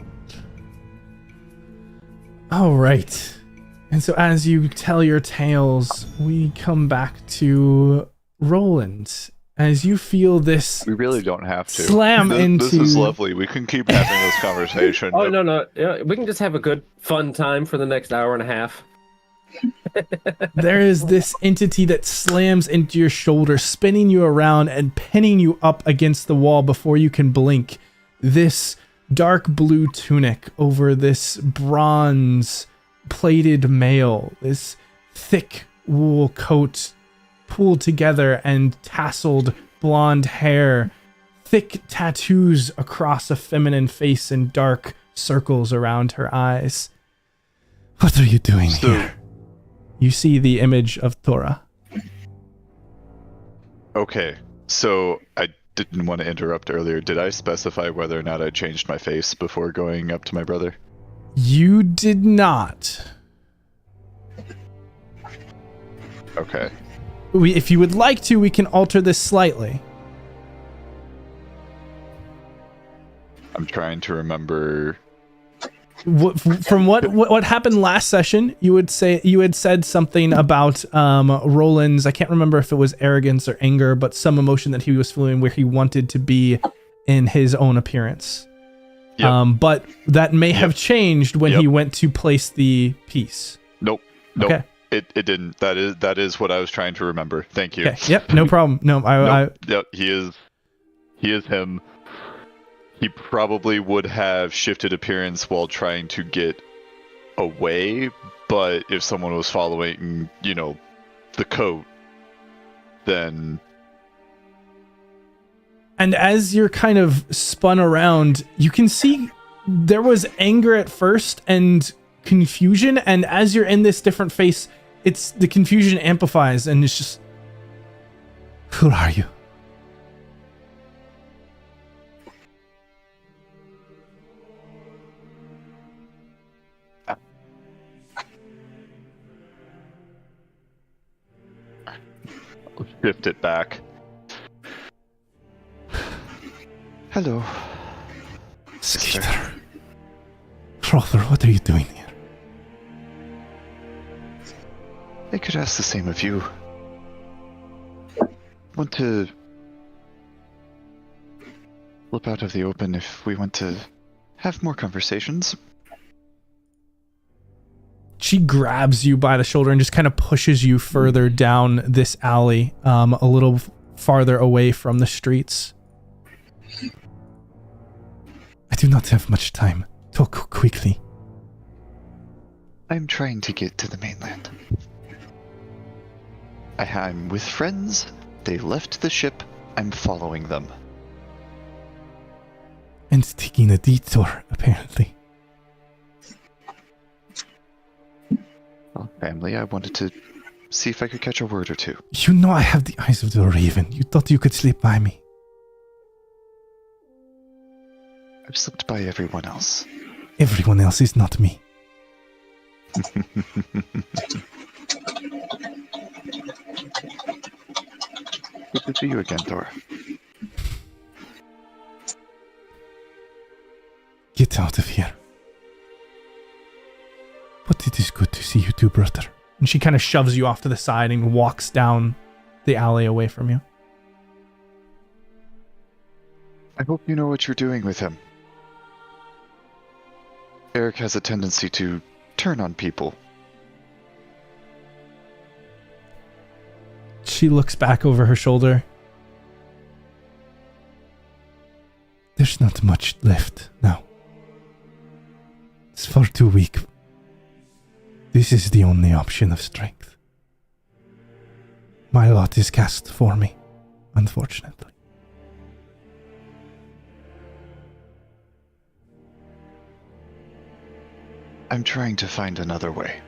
All right. And so as you tell your tales, we come back to Roland. As you feel this We really don't have to. Slam This is into- lovely. We can keep having this conversation. Oh, no. Yeah, we can just have a good, fun time for the next hour and a half. there is this entity that slams into your shoulder, spinning you around and pinning you up against the wall before you can blink. This dark blue tunic over this bronze plated mail, this thick wool coat pulled together and tasseled blonde hair, thick tattoos across a feminine face and dark circles around her eyes. What are you doing here? You see the image of Thora. Okay, so I didn't want to interrupt earlier. Did I specify whether or not I changed my face before going up to my brother? You did not. Okay. If you would like to, we can alter this slightly. I'm trying to remember From what happened last session, you had said something about Roland's, I can't remember if it was arrogance or anger, but some emotion that he was feeling where he wanted to be in his own appearance. Yep. But that may have changed when he went to place the piece. Nope. Okay. It didn't. That is what I was trying to remember. Thank you. Okay. Yep. No problem. No. Yep. He is him. He probably would have shifted appearance while trying to get away, but if someone was following, the coat, then... And as you're kind of spun around, you can see there was anger at first and confusion, and as you're in this different face, the confusion amplifies, and it's just... Who are you? Shift it back. Hello. Skeeter. Brother, what are you doing here? I could ask the same of you. Want to slip out of the open if we want to have more conversations? She grabs you by the shoulder and just kind of pushes you further down this alley, a little farther away from the streets. I do not have much time. Talk quickly. I'm trying to get to the mainland. I'm with friends. They left the ship. I'm following them. And taking a detour, apparently. Family, I wanted to see if I could catch a word or two. You know I have the eyes of the raven. You thought you could slip by me. I've slipped by everyone else. Everyone else is not me. Good to see you again, Thor. Get out of here. But it is good to see you too, brother. And she kind of shoves you off to the side and walks down the alley away from you. I hope you know what you're doing with him. Eirik has a tendency to turn on people. She looks back over her shoulder. There's not much left now. It's far too weak. This is the only option of strength. My lot is cast for me, unfortunately. I'm trying to find another way.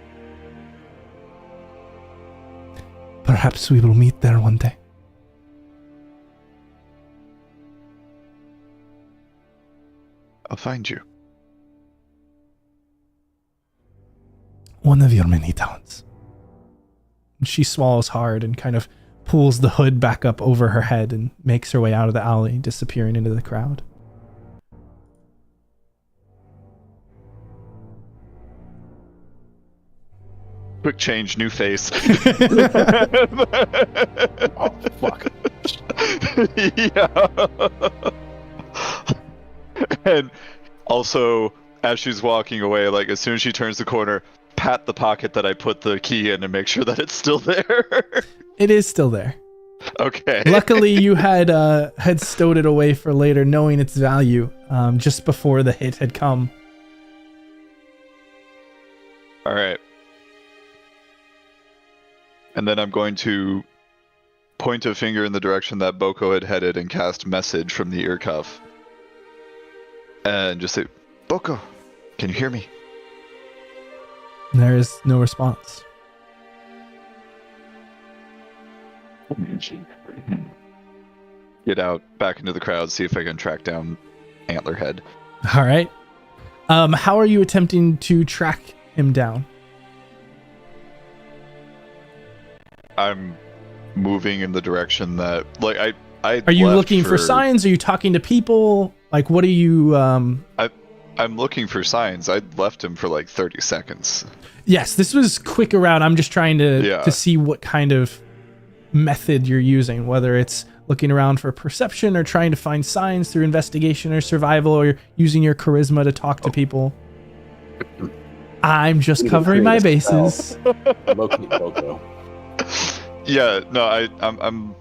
Perhaps we will meet there one day. I'll find you. One of your many talents. She swallows hard and kind of pulls the hood back up over her head and makes her way out of the alley, disappearing into the crowd. Quick change, new face. Oh, fuck. Yeah. And also, as she's walking away, like as soon as she turns the corner, pat the pocket that I put the key in and make sure that it's still there. It is still there. Okay. Luckily, you had stowed it away for later, knowing its value, just before the hit had come. All right. And then I'm going to point a finger in the direction that Boko had headed and cast message from the ear cuff. And just say, Boko, can you hear me? There is no response. Get out, back into the crowd, see if I can track down Antlerhead. All right. How are you attempting to track him down? I'm moving in the direction that, like, I Are you left looking for signs? Are you talking to people? Like, what are you? I'm looking for signs. I left him for like 30 seconds. Yes, this was quick around. I'm just trying to see what kind of method you're using, whether it's looking around for perception or trying to find signs through investigation or survival, or using your charisma to talk to people. I'm just covering my bases. Boko. Yeah, no, I'm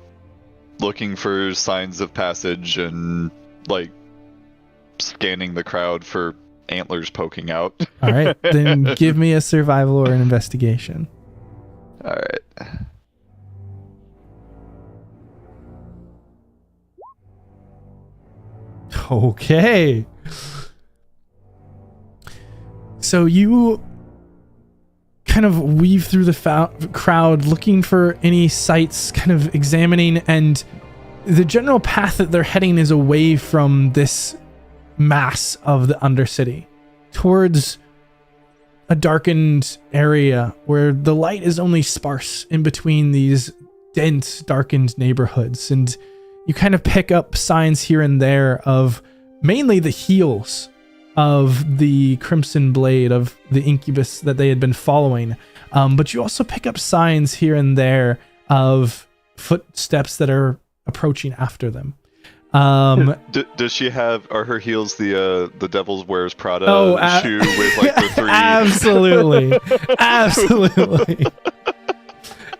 looking for signs of passage and like scanning the crowd for antlers poking out. All right, then give me a survival or an investigation. All right. Okay. So you kind of weave through the crowd looking for any sights, kind of examining, and the general path that they're heading is away from this mass of the undercity towards a darkened area where the light is only sparse in between these dense, darkened neighborhoods. And you kind of pick up signs here and there of mainly the heels of the Crimson Blade, of the incubus that they had been following. But you also pick up signs here and there of footsteps that are approaching after them. Does she have, are her heels the Devil's Wears Prada shoe with like the three? Absolutely. Absolutely.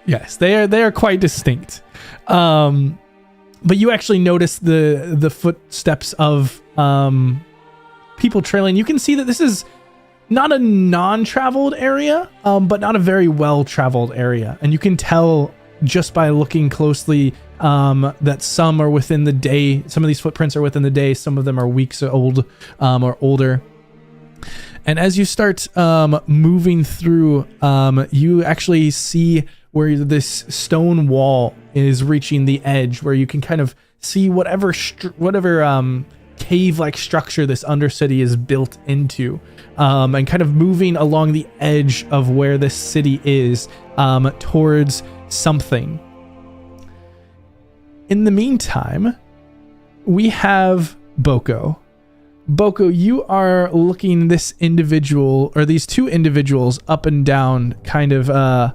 Yes, they are quite distinct. But you actually notice the footsteps of people trailing. You can see that this is not a non-traveled area, but not a very well-traveled area. And you can tell just by looking closely that some are within the day. Some of these footprints are within the day. Some of them are weeks old or older. And as you start moving through, you actually see where this stone wall is reaching the edge, where you can kind of see whatever cave-like structure this undercity is built into, and kind of moving along the edge of where this city is towards something. In the meantime, we have Boko. Boko, you are looking this individual, or these two individuals, up and down, kind of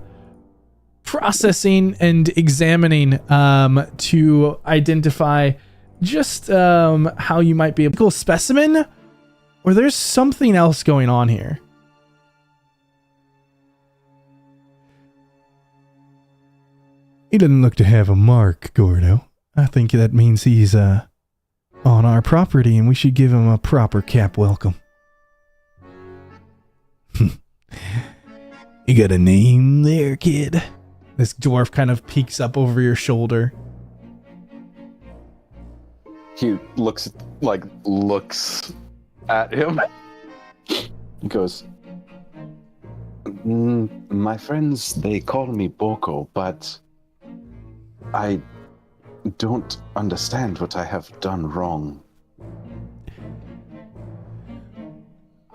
processing and examining to identify just how you might be a cool specimen, or there's something else going on here. He doesn't look to have a mark, Gordo. I think that means he's on our property, and we should give him a proper cap welcome. You got a name there, kid? This dwarf kind of peeks up over your shoulder. He looks at him. He goes, my friends, they call me Boko, but I don't understand what I have done wrong.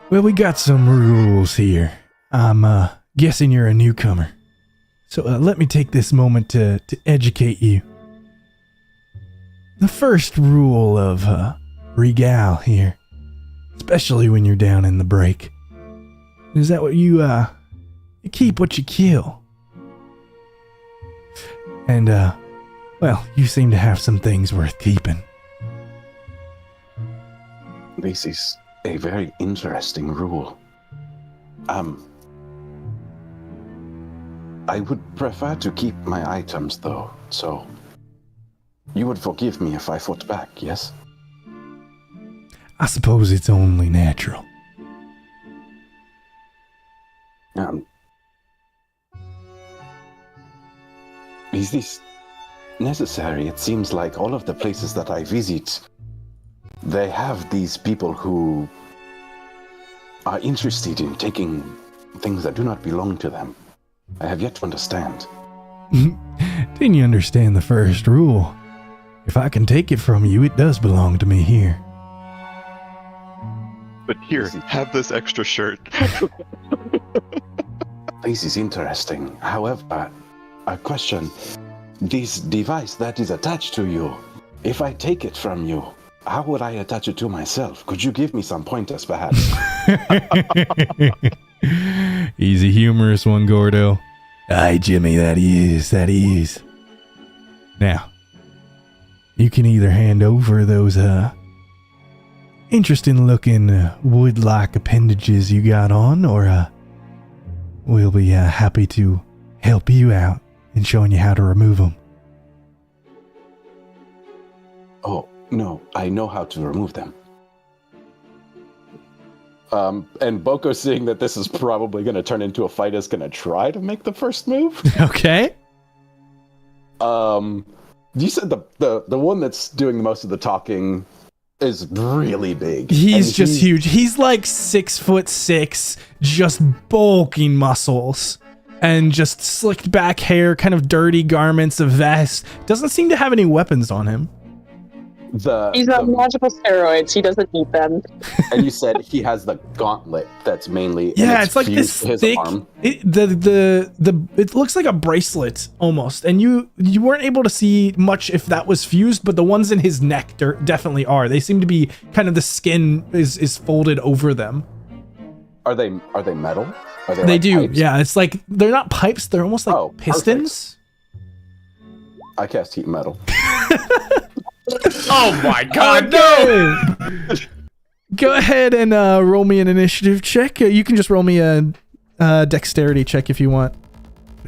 Well, we got some rules here. I'm guessing you're a newcomer. So let me take this moment to educate you. The first rule of Regal here, especially when you're down in the break, is that what you keep what you kill. And well, you seem to have some things worth keeping. This is a very interesting rule. I would prefer to keep my items, though, so you would forgive me if I fought back, yes? I suppose it's only natural. Is this necessary? It seems like all of the places that I visit, they have these people who are interested in taking things that do not belong to them. I have yet to understand. Didn't you understand the first rule? If I can take it from you, it does belong to me here. But here, have this extra shirt. This is interesting. However, a question. This device that is attached to you, if I take it from you, How would I attach it to myself? Could you give me some pointers, perhaps? He's a humorous one, Gordo. Aye, Jimmy, that he is. Now, you can either hand over those, interesting looking wood-like appendages you got on, or, we'll be, happy to help you out in showing you how to remove them. Oh, no, I know how to remove them. And Boko, seeing that this is probably going to turn into a fight, is going to try to make the first move. Okay. You said the one that's doing most of the talking is really big. He's huge. He's like 6'6", just bulking muscles. And just slicked back hair, kind of dirty garments, a vest. Doesn't seem to have any weapons on him. He's on magical steroids. He doesn't need them. And you said he has the gauntlet that's mainly it's like this thick. Arm. It looks like a bracelet almost, and you weren't able to see much if that was fused, but the ones in his neck definitely are. They seem to be kind of the skin is folded over them. Are they metal? Are They like do, pipes? yeah. It's like they're not pipes; they're almost like pistons. Perfect. I cast heat metal. Oh my god, no! Go ahead and roll me an initiative check. You can just roll me a dexterity check if you want.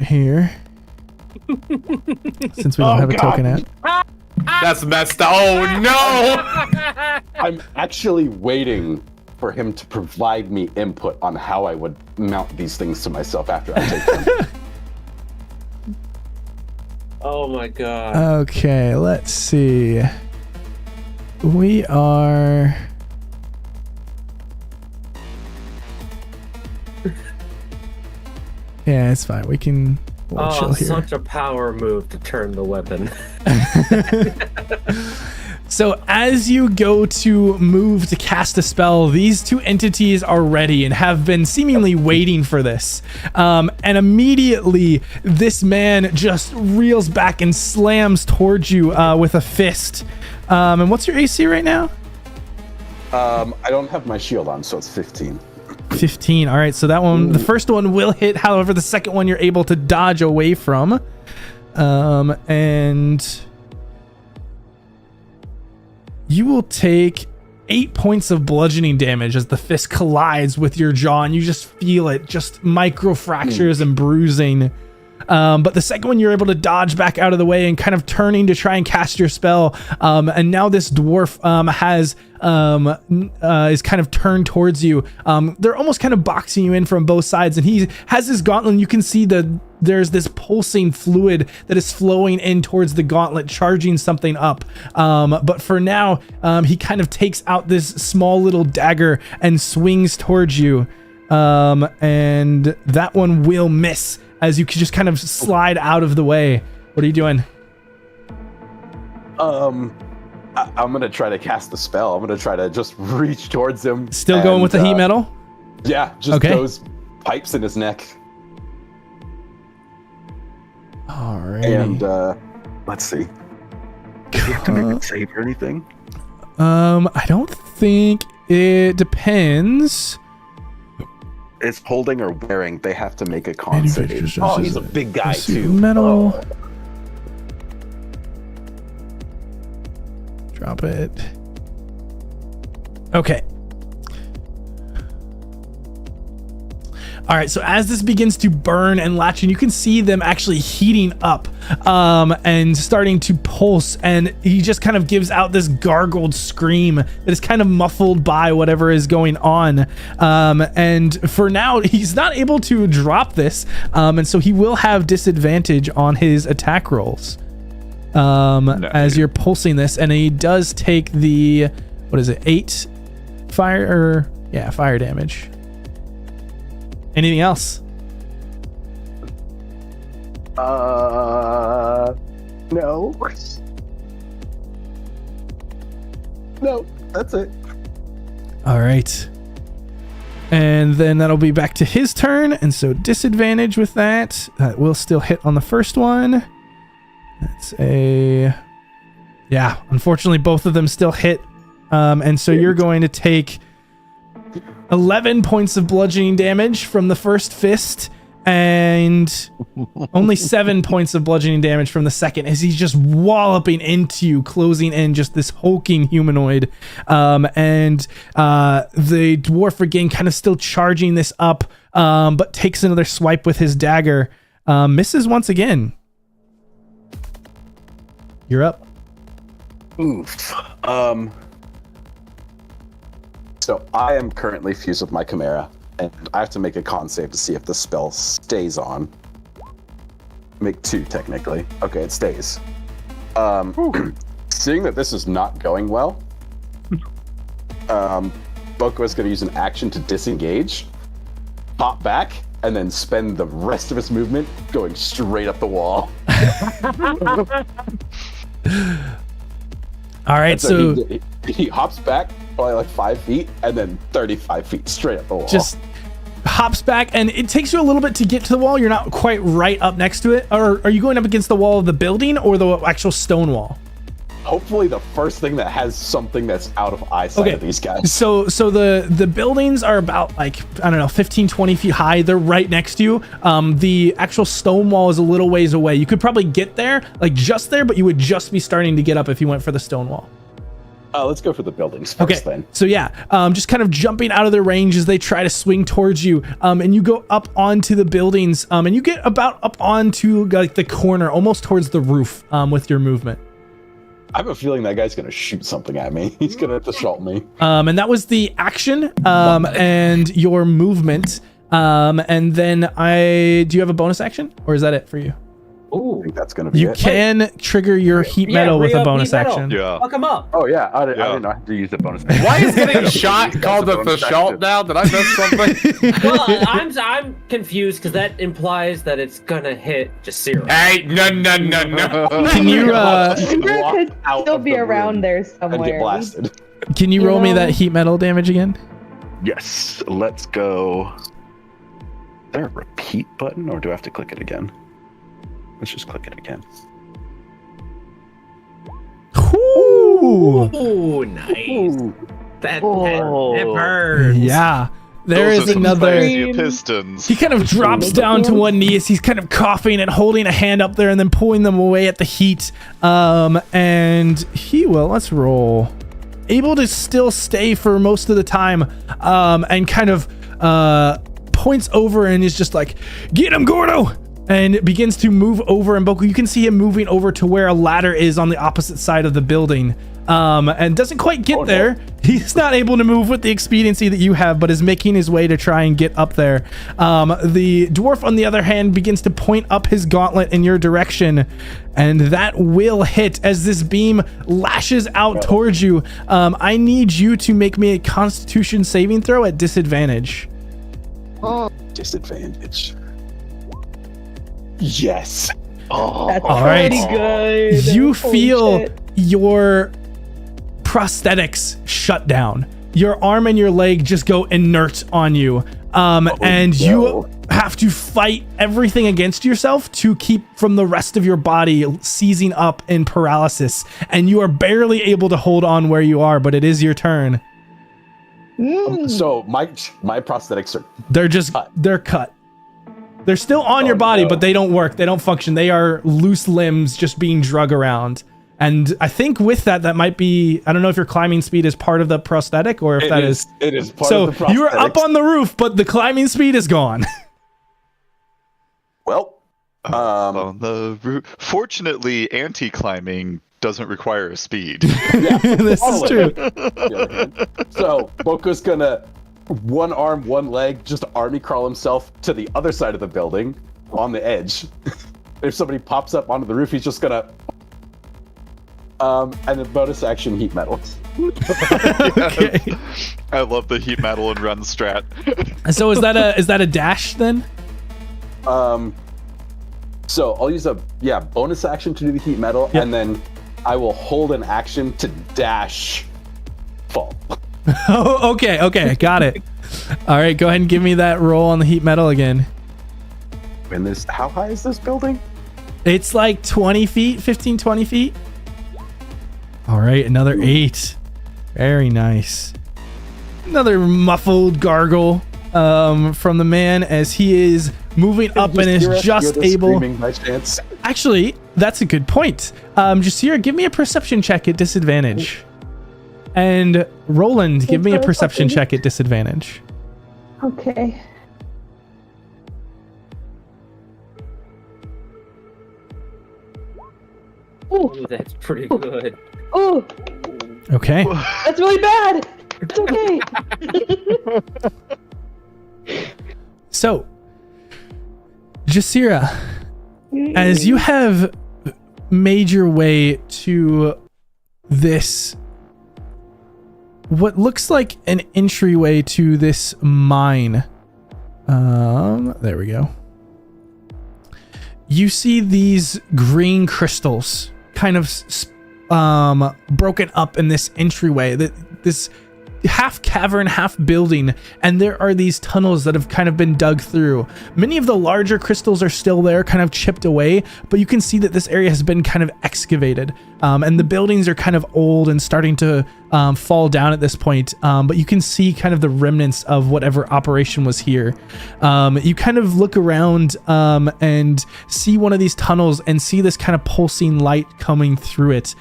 Here, since we don't have a token out. That's messed up. Oh no! I'm actually waiting for him to provide me input on how I would mount these things to myself after I take them. Oh my god. Okay, let's see. We are... Yeah, it's fine. We can... We'll chill here. Such a power move to turn the weapon. So as you go to move to cast a spell, these two entities are ready and have been seemingly waiting for this. And immediately, this man just reels back and slams towards you with a fist. And what's your AC right now? I don't have my shield on, so it's 15. 15. All right, so that one, the first one will hit. However, the second one you're able to dodge away from. And you will take 8 points of bludgeoning damage as the fist collides with your jaw, and you just feel it, just micro fractures and bruising. But the second one, you're able to dodge back out of the way and kind of turning to try and cast your spell. And now this dwarf is kind of turned towards you. They're almost kind of boxing you in from both sides, and he has his gauntlet, and you can see there's this pulsing fluid that is flowing in towards the gauntlet, charging something up. But for now, he kind of takes out this small little dagger and swings towards you. And that one will miss as you can just kind of slide out of the way. What are you doing? I'm gonna try to cast the spell. I'm gonna try to just reach towards him. Still going with the heat metal? Yeah, just those pipes in his neck. All right. And let's see. Do you have to make a save or anything? I don't think it depends. It's holding or wearing. They have to make a con save. Oh, he's a big guy too. Metal. Oh. Drop it. Okay. All right, so as this begins to burn and latch, and you can see them actually heating up and starting to pulse, and he just kind of gives out this gargled scream that is kind of muffled by whatever is going on. And for now, he's not able to drop this, and so he will have disadvantage on his attack rolls as you're pulsing this, and he does take the, what is it, 8 fire damage. Anything else? No. No, that's it. All right. And then that'll be back to his turn, and so disadvantage with that. That will still hit on the first one. That's a... Yeah, unfortunately both of them still hit And so you're going to take 11 points of bludgeoning damage from the first fist, and only 7 points of bludgeoning damage from the second, as he's just walloping into you, closing in just this hulking humanoid. And the dwarf again kind of still charging this up, but takes another swipe with his dagger. Misses once again. You're up. Oof. So I am currently fused with my Chimera, and I have to make a con save to see if the spell stays on. Make 2 technically. Okay, it stays. Seeing that this is not going well, Boko is going to use an action to disengage, pop back, and then spend the rest of his movement going straight up the wall. All right, so he hops back probably like 5 feet and then 35 feet straight up the wall. Just hops back, and it takes you a little bit to get to the wall. You're not quite right up next to it. Or are you going up against the wall of the building or the actual stone wall? Hopefully the first thing that has something that's out of eyesight of these guys. So the buildings are about, like, I don't know, 15, 20 feet high. They're right next to you. The actual stone wall is a little ways away. You could probably get there, like just there, but you would just be starting to get up if you went for the stone wall. Let's go for the buildings first then. So yeah, just kind of jumping out of their range as they try to swing towards you. And you go up onto the buildings, and you get about up onto like the corner, almost towards the roof, with your movement. I have a feeling that guy's going to shoot something at me. He's going to Theschault me. And that was the action, and your movement. And then do you have a bonus action, or is that it for you? Ooh, I think that's going to be it. You can trigger your heat metal with a bonus action. Yeah. Fuck him up. Oh yeah, I didn't know how to use the bonus action. Why is getting shot called the Theschault now? Did I miss something? Well, I'm confused because that implies that it's gonna hit Jasira. Hey, no. Can you Sindri could still be around there somewhere. And get blasted. Can you roll me that heat metal damage again? Yes, let's go. Is there a repeat button, or do I have to click it again? Let's just click it again. Ooh, nice. That burns. Yeah. There Those is are some another. crazy pistons. He kind of drops down to one knee as he's kind of coughing and holding a hand up there and then pulling them away at the heat. And he will. Let's roll. Able to still stay for most of the time. And kind of points over and is just like, "Get him, Gordo!" And begins to move over. And Boko, you can see him moving over to where a ladder is on the opposite side of the building. And doesn't quite get there. He's not able to move with the expediency that you have, but is making his way to try and get up there. The dwarf, on the other hand, begins to point up his gauntlet in your direction, and that will hit as this beam lashes out towards you. I need you to make me a Constitution saving throw at disadvantage. Disadvantage. Yes. That's all right. pretty good. You Holy feel shit. your prosthetics shut down. Your arm and your leg just go inert on you. You have to fight everything against yourself to keep from the rest of your body seizing up in paralysis. And you are barely able to hold on where you are, but it is your turn. So my prosthetics are They're cut. They're still on your body, but they don't work. They don't function. They are loose limbs just being drug around. And I think with that might be, I don't know if your climbing speed is part of the prosthetic or if it is part of the prosthetic. So you are up on the roof, but the climbing speed is gone. Well, on the roof. Fortunately, anti-climbing doesn't require a speed. This is true. So Boko's gonna one arm, one leg, just army crawl himself to the other side of the building on the edge. If somebody pops up onto the roof, he's just gonna and then bonus action heat metal. Okay. I love the heat metal and run strat. So is that a dash then? So I'll use a bonus action to do the heat metal, and then I will hold an action to dash fall. Oh, okay, got it. All right, go ahead and give me that roll on the heat metal again. And how high is this building? It's like 20 feet, 15, 20 feet. All right, another 8. Very nice. Another muffled gargle from the man as he is moving up and is just able. By chance. Actually, that's a good point. Jasira, give me a perception check at disadvantage. And Roland, give me a perception check at disadvantage. Okay. Ooh, that's pretty good. Ooh, Okay. that's really bad. It's okay. So, Jasira, as you have made your way to this, what looks like an entryway to this mine, there we go. You see these green crystals kind of broken up in this entryway, this half cavern, half building, and there are these tunnels that have kind of been dug through. Many of the larger crystals are still there, kind of chipped away, but you can see that this area has been kind of excavated, and the buildings are kind of old and starting to fall down at this point, but you can see kind of the remnants of whatever operation was here. You kind of look around and see one of these tunnels and see this kind of pulsing light coming through it.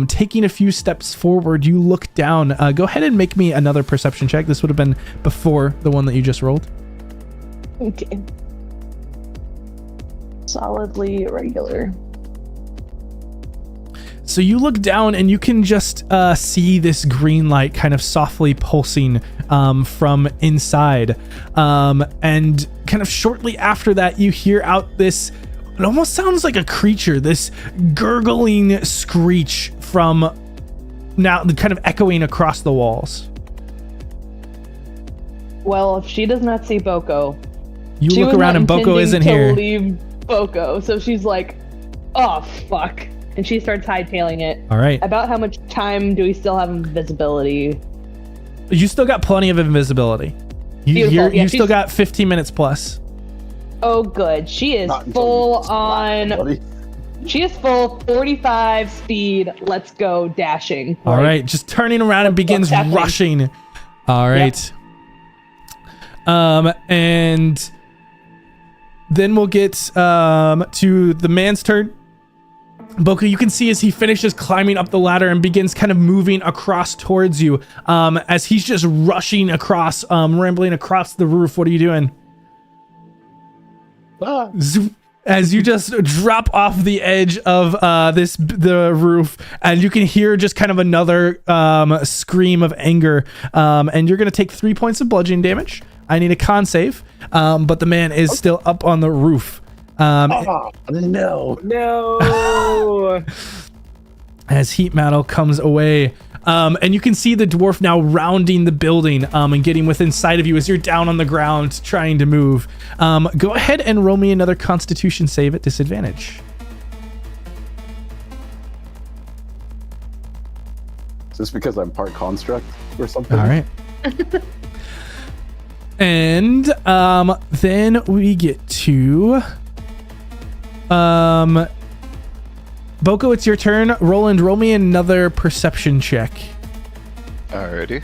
Taking a few steps forward, you look down. Go ahead and make me another perception check. This would have been before the one that you just rolled. Okay. Solidly regular. So you look down and you can just see this green light kind of softly pulsing from inside. And kind of shortly after that, you hear out this, it almost sounds like a creature, this gurgling screech from now kind of echoing across the walls. Well, if she does not see Boko, You she look was around not and Boko intending isn't to here. Leave Boko, so she's like, "Oh fuck!" and she starts hightailing it. All right. About how much time do we still have invisibility? You still got plenty of invisibility. Beautiful. Yeah, you still got 15 minutes plus. Oh, good. She is Not until full you on. buddy. She is full 45 speed. Let's go dashing. All right, just turning around and begins happening? rushing. All right. And then we'll get to the man's turn. Boko, you can see as he finishes climbing up the ladder and begins kind of moving across towards you, as he's just rushing across, rambling across the roof. What are you doing? Zoop. As you just drop off the edge of the roof, and you can hear just kind of another scream of anger, and you're gonna take 3 points of bludgeoning damage. I need a con save, but the man is still up on the roof. No. As heat metal comes away, and you can see the dwarf now rounding the building and getting within sight of you as you're down on the ground trying to move. Go ahead and roll me another Constitution save at disadvantage. Is this because I'm part construct or something? All right. And then we get to Boko, it's your turn. Roland, roll me another perception check. Alrighty.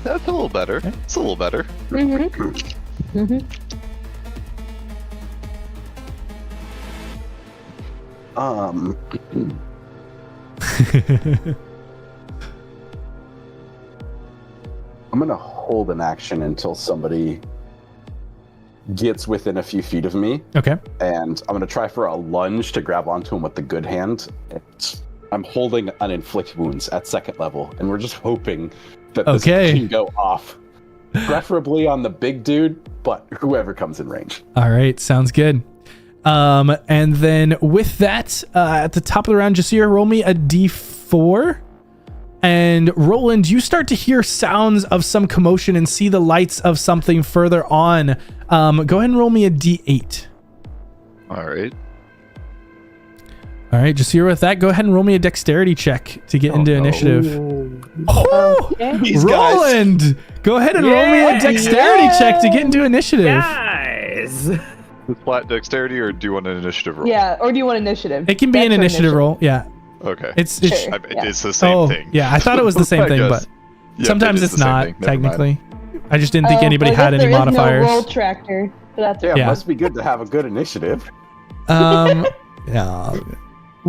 That's a little better. Okay. It's a little better. I'm gonna hold an action until somebody gets within a few feet of me, Okay. and I'm gonna try for a lunge to grab onto him with the good hand. I'm holding an inflict wounds at second level, and we're just hoping that this can go off. Preferably on the big dude, but whoever comes in range. All right, sounds good. And then with that, at the top of the round, Jasira, roll me a d4. And Roland, you start to hear sounds of some commotion and see the lights of something further on. Go ahead and roll me a d8. Alright. All right, Jasira, with that, go ahead and roll me a dexterity check to get into initiative. These Roland! Go ahead and roll me a dexterity check to get into initiative. Guys! this flat dexterity, or do you want an initiative roll? Yeah, or do you want initiative? It can be an initiative roll. Yeah. Okay. It's Sure. It's the same thing. Yeah, I thought it was the same I thing, guess. but Yep, sometimes it is it's the same not thing. Never mind. technically. I just didn't think anybody Well, I had guess any there is modifiers. No roll tractor. So that's Yeah, Yeah. it must be good to have a good initiative. Yeah,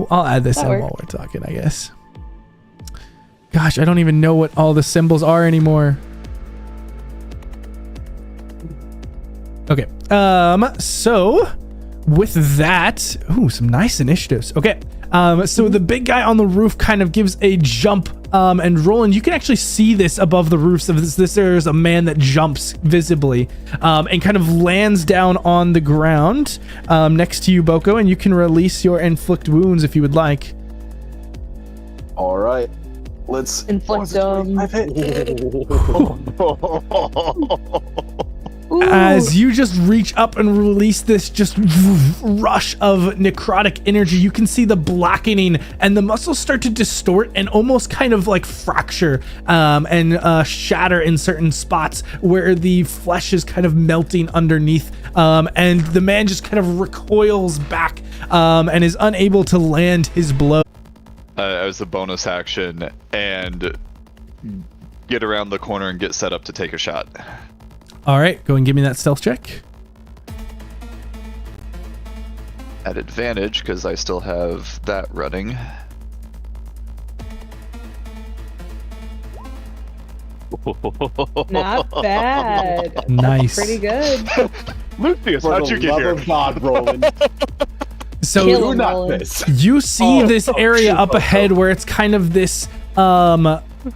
I'll add this That in works. while we're talking, I guess. Gosh, I don't even know what all the symbols are anymore. Okay. So with that, ooh, some nice initiatives. Okay. So the big guy on the roof kind of gives a jump. And Roland, you can actually see this above the roofs of this. There's a man that jumps visibly, and kind of lands down on the ground, next to you, Boko, and you can release your inflict wounds if you would like. All right, let's Inflict them. As you just reach up and release this just rush of necrotic energy, you can see the blackening and the muscles start to distort and almost kind of like fracture, and shatter in certain spots where the flesh is kind of melting underneath, and the man just kind of recoils back, and is unable to land his blow. As a bonus action, and get around the corner and get set up to take a shot. All right, go and give me that stealth check. At advantage, because I still have that running. Not bad. Nice. Pretty good. Lucius, For how'd the you get love here? of God, Roland. So Kill Do him, not Roland. this. you see this area shoot, up ahead where it's kind of this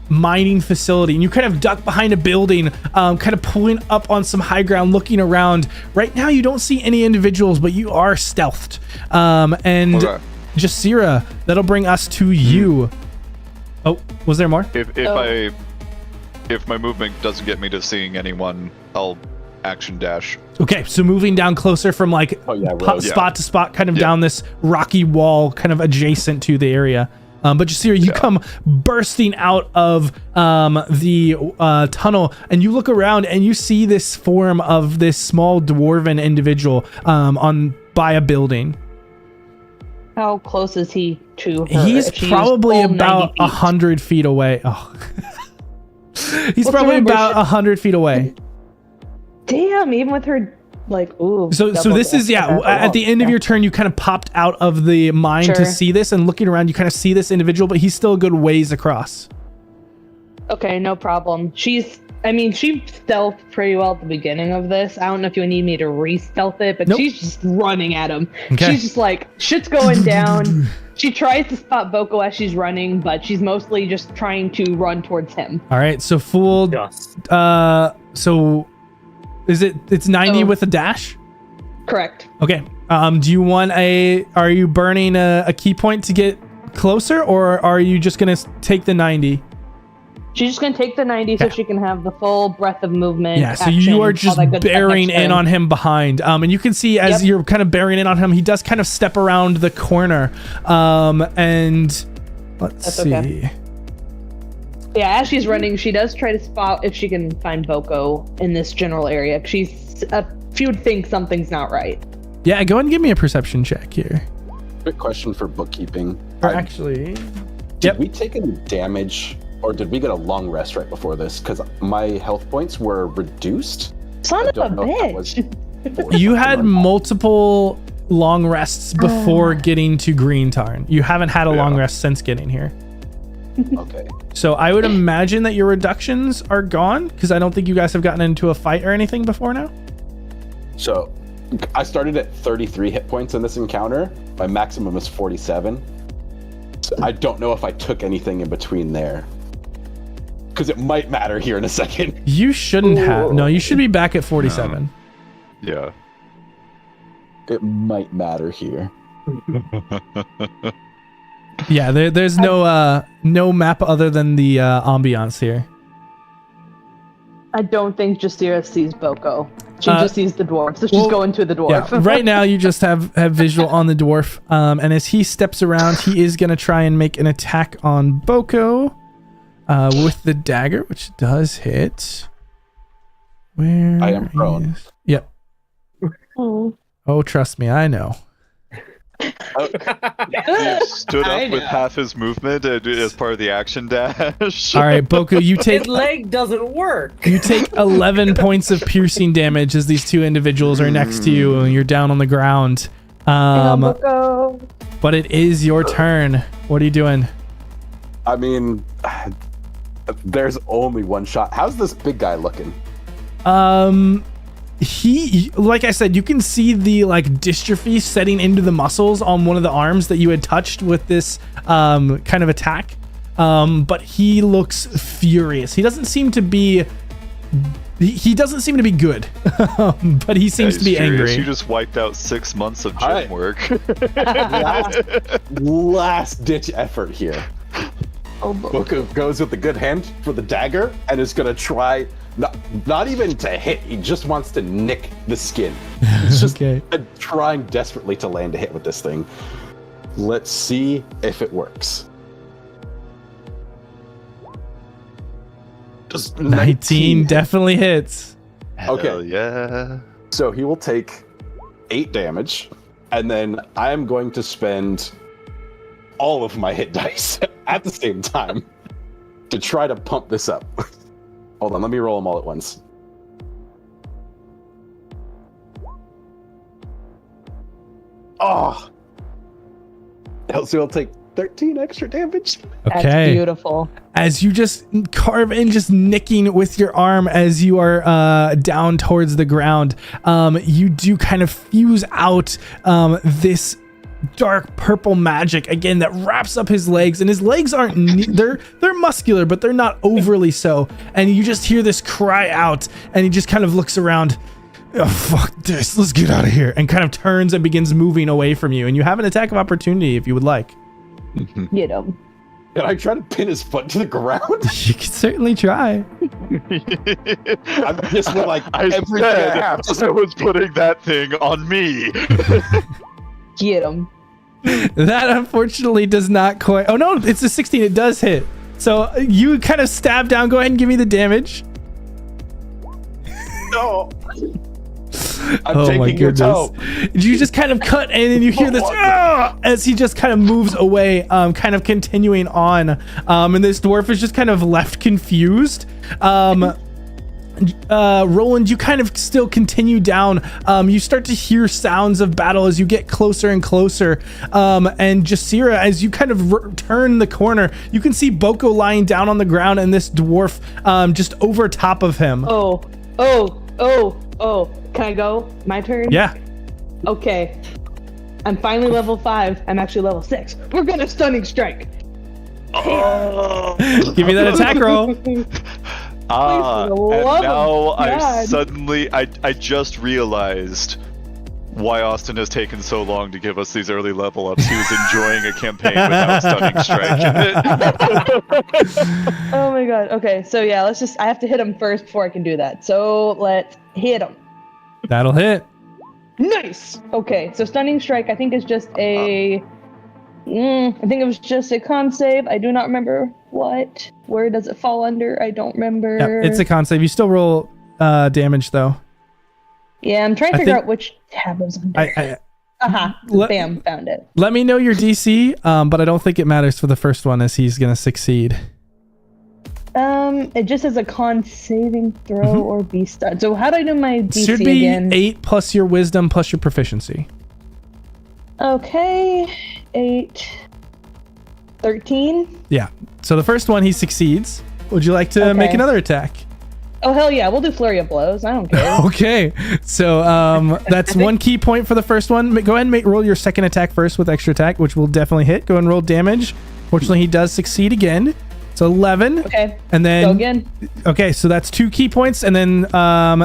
mining facility, and you kind of duck behind a building, kind of pulling up on some high ground, looking around. Right now you don't see any individuals, but you are stealthed. And Okay. Jasira, that'll bring us to you. Oh, was there more? If my movement doesn't get me to seeing anyone, I'll action dash. Okay, so moving down closer from like road. spot to spot, kind of down this rocky wall, kind of adjacent to the area. But Jasira, you come bursting out of the tunnel, and you look around and you see this form of this small dwarven individual by a building. How close is he to her? He's If she's probably full 90 about feet? 100 feet away. Oh. He's Well, probably remember, about 100 feet away. Damn, even with her, like, ooh. So this is, at the end of your turn, you kind of popped out of the mine to Sure. see this, and looking around, you kind of see this individual, but he's still a good ways across. Okay, no problem. She stealthed pretty well at the beginning of this. I don't know if you need me to re-stealth it, but Nope. she's just running at him. Okay. She's just like, shit's going down. She tries to spot Boko as she's running, but she's mostly just trying to run towards him. All right, so fooled. Just So it's 90 with a dash? Correct. Okay. Do you want are you burning a key point to get closer, or are you just going to take the 90? She's just going to take the 90 so she can have the full breadth of movement. Yeah, so action, you are all just that good stuff bearing next in turn. on him behind. And you can see as Yep. you're kind of bearing in on him, he does kind of step around the corner. And let's That's see. okay. Yeah, as she's running, she does try to spot if she can find Boko in this general area. She would think something's not right. Yeah, go ahead and give me a perception check here. Quick question for bookkeeping. Or actually, Did we take any damage, or did we get a long rest right before this? Because my health points were reduced. Son I of a don't know if that was bitch. before you something had or not. multiple long rests before getting to Green Tarn. You haven't had a long rest since getting here. Okay. So I would imagine that your reductions are gone, because I don't think you guys have gotten into a fight or anything before now. So I started at 33 hit points in this encounter. My maximum is 47. So I don't know if I took anything in between there, because it might matter here in a second. You shouldn't have. No, you should be back at 47. Yeah. It might matter here. Yeah, there's no map other than the ambiance here. I don't think Jasira sees Boko. She just sees the dwarf, so she's well, going to the dwarf. Yeah, right now you just have visual on the dwarf, and as he steps around, he is going to try and make an attack on Boko with the dagger, which does hit. Where I am prone. Yep. Oh. Oh, trust me, I know. He stood up with half his movement as part of the action dash. All right, Boko, you take His leg doesn't work. you take 11 points of piercing damage as these two individuals are next to you and you're down on the ground. Boko. But it is your turn. What are you doing? I mean, there's only one shot. How's this big guy looking? He, like I said, you can see the like dystrophy setting into the muscles on one of the arms that you had touched with this kind of attack. But he looks furious. He doesn't seem to be good, but he seems to be angry. You just wiped out 6 months of gym work. Last ditch effort here. Boko goes with the good hand for the dagger and is gonna try not even to hit. He just wants to nick the skin. He's just trying desperately to land a hit with this thing. Let's see if it works. Just 19 definitely hits. Okay. Hell yeah. So he will take 8 damage, and then I am going to spend all of my hit dice at the same time to try to pump this up. Hold on, let me roll them all at once. Oh! So he'll take 13 extra damage. Okay. That's beautiful. As you just carve in, just nicking with your arm as you are down towards the ground, you do kind of fuse out this dark purple magic again that wraps up his legs, and his legs aren't they're muscular, but they're not overly so, and you just hear this cry out, and he just kind of looks around. Oh, fuck this, let's get out of here, and kind of turns and begins moving away from you, and you have an attack of opportunity if you would like. Get him. Can I try to pin his foot to the ground? You can certainly try. I'm just like everything I have. I was putting that thing on me. Get him. That unfortunately does not quite. Oh no, it's a 16. It does hit. So you kind of stab down. Go ahead and give me the damage. No. I'm taking your toe. You just kind of cut in, and you hear this as he just kind of moves away, kind of continuing on. And this dwarf is just kind of left confused. Roland, you kind of still continue down. You start to hear sounds of battle as you get closer and closer. And Jasira, as you kind of turn the corner, you can see Boko lying down on the ground and this dwarf just over top of him. Oh. Can I go? My turn? Yeah. Okay. I'm finally level 5. I'm actually level 6. We're gonna stunning strike. Oh. Give me that attack roll. And now I just realized why Austin has taken so long to give us these early level ups. He was enjoying a campaign without stunning strike in it. Oh my god. Okay, so yeah, I have to hit him first before I can do that. So let's hit him. That'll hit. Nice. Okay, so stunning strike I think is just I think it was just a con save. I do not remember where does it fall under? I don't remember. Yeah, it's a con save. You still roll damage though. Yeah, I'm trying to figure out which tab it was under. Bam, found it. Let me know your DC, but I don't think it matters for the first one as he's gonna succeed. It just says a con saving throw or be stunned. So how do I do my DC Should be again? 8 plus your wisdom plus your proficiency. Okay, 8, 13. Yeah. So the first one he succeeds. Would you like to make another attack? Oh hell yeah, we'll do flurry of blows. I don't care. Okay. So that's 1 key point for the first one. Go ahead and roll your second attack first with extra attack, which will definitely hit. Go and roll damage. Fortunately, he does succeed again. So 11. Okay. And then go again. Okay, so that's 2 key points, and then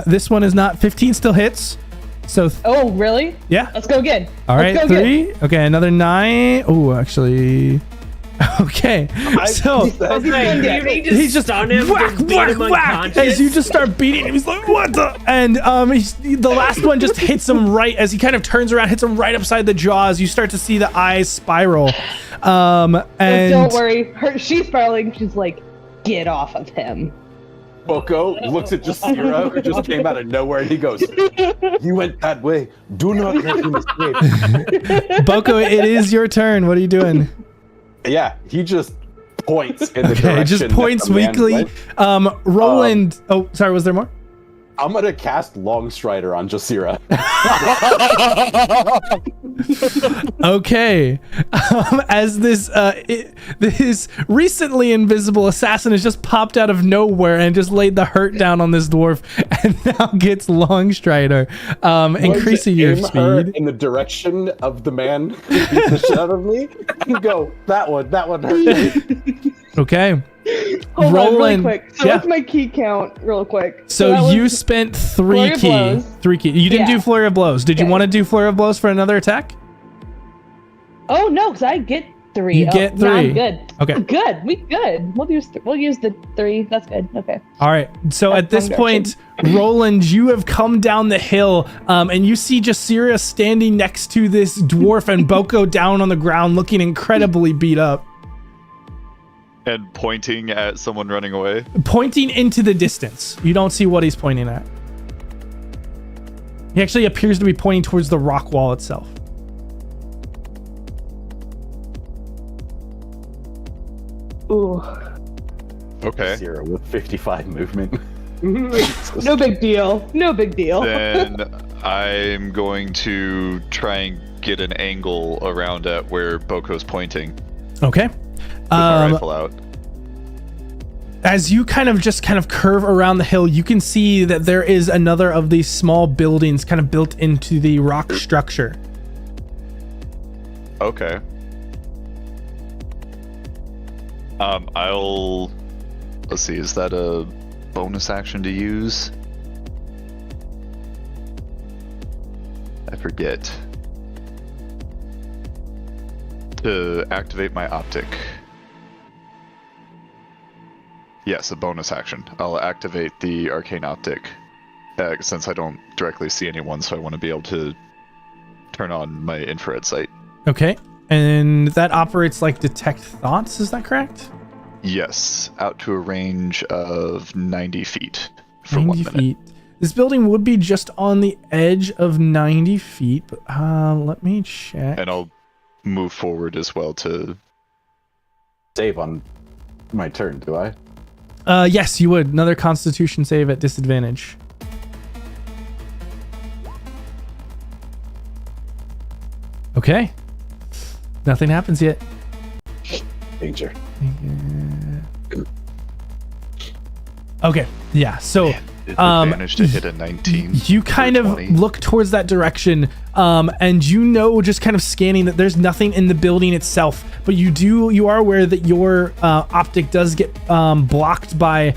this one is not 15. Still hits. So. Oh really? Yeah. Let's go again. All right, 3. Okay, another 9. Oh, actually. Okay, so he's just whack as you just start beating him. He's like, what the? And the last one just hits him right as he kind of turns around, hits him right upside the jaw as you start to see the eyes spiral. And don't worry, she's spiraling. She's like, get off of him. Boko looks at Jasira, who just came out of nowhere, and he goes, "You went that way. Do not let him escape." Boko, it is your turn. What are you doing? Yeah, he just points in the direction. Okay, just points that the man weakly. went. Roland. Oh, sorry. Was there more? I'm gonna cast Longstrider on Jasira. Okay. As this recently invisible assassin has just popped out of nowhere and just laid the hurt down on this dwarf, and now gets Longstrider, increasing your her speed. in the direction of the man who beat the shit out of me, and go, that one hurt me. Okay. Hold on, really Roland. quick. So what's my key count, real quick? So that you was spent Flurry of blows. three key. You didn't Yeah. do Flurry of Blows. Did you Okay. want to do Flurry of Blows for another attack? Oh no, because I get 3. You get No, 3. I'm good. Okay. We're good. We good. We'll use the 3. That's good. Okay. All right. So That's at this one point, Roland, you have come down the hill, and you see Jasira standing next to this dwarf and Boko down on the ground, looking incredibly beat up, And pointing at someone running away. pointing into the distance. You don't see what he's pointing at. He actually appears to be pointing towards the rock wall itself. Ooh. Okay. Jasira with 55 movement. No big deal. No big deal. Then I'm going to try and get an angle around at where Boko's pointing with Okay. my rifle out. As you kind of curve around the hill, you can see that there is another of these small buildings kind of built into the rock structure. Okay. Let's see, is that a bonus action to use? I forget. To activate my optic. Yes, a bonus action. I'll activate the arcane optic. Since I don't directly see anyone, so I want to be able to turn on my infrared sight. Okay. And that operates like detect thoughts, is that correct? Yes, out to a range of 90 feet for 1 90 minute. feet. This building would be just on the edge of 90 feet, but let me check. And I'll move forward as well to... Save on my turn, do I? Yes, you would. Another Constitution save at disadvantage. Okay. Nothing happens yet. Danger. Okay. Yeah. So Advantage to hit a 19. you kind of 20. look towards that direction, and you know, just kind of scanning, that there's nothing in the building itself, but you are aware that your optic does get blocked by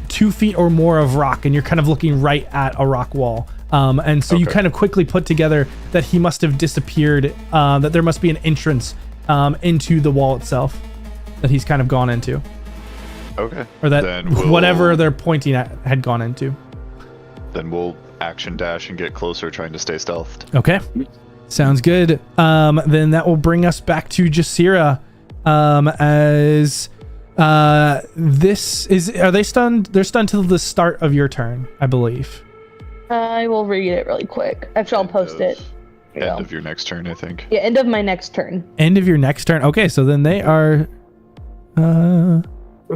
2 feet or more of rock, and you're kind of looking right at a rock wall. And so you Okay. kind of quickly put together that he must have disappeared, that there must be an entrance into the wall itself that he's kind of gone into, Okay. or that Then we'll- whatever they're pointing at had gone into. Then we'll action dash and get closer, trying to stay stealthed. Okay. Sounds good. Then that will bring us back to Jasira. As this is, are they stunned? They're stunned till the start of your turn, I believe. I will read it really quick. Actually, I'll post it. End Yeah. of your next turn, I think. Yeah, end of my next turn. End of your next turn. Okay, so then they are.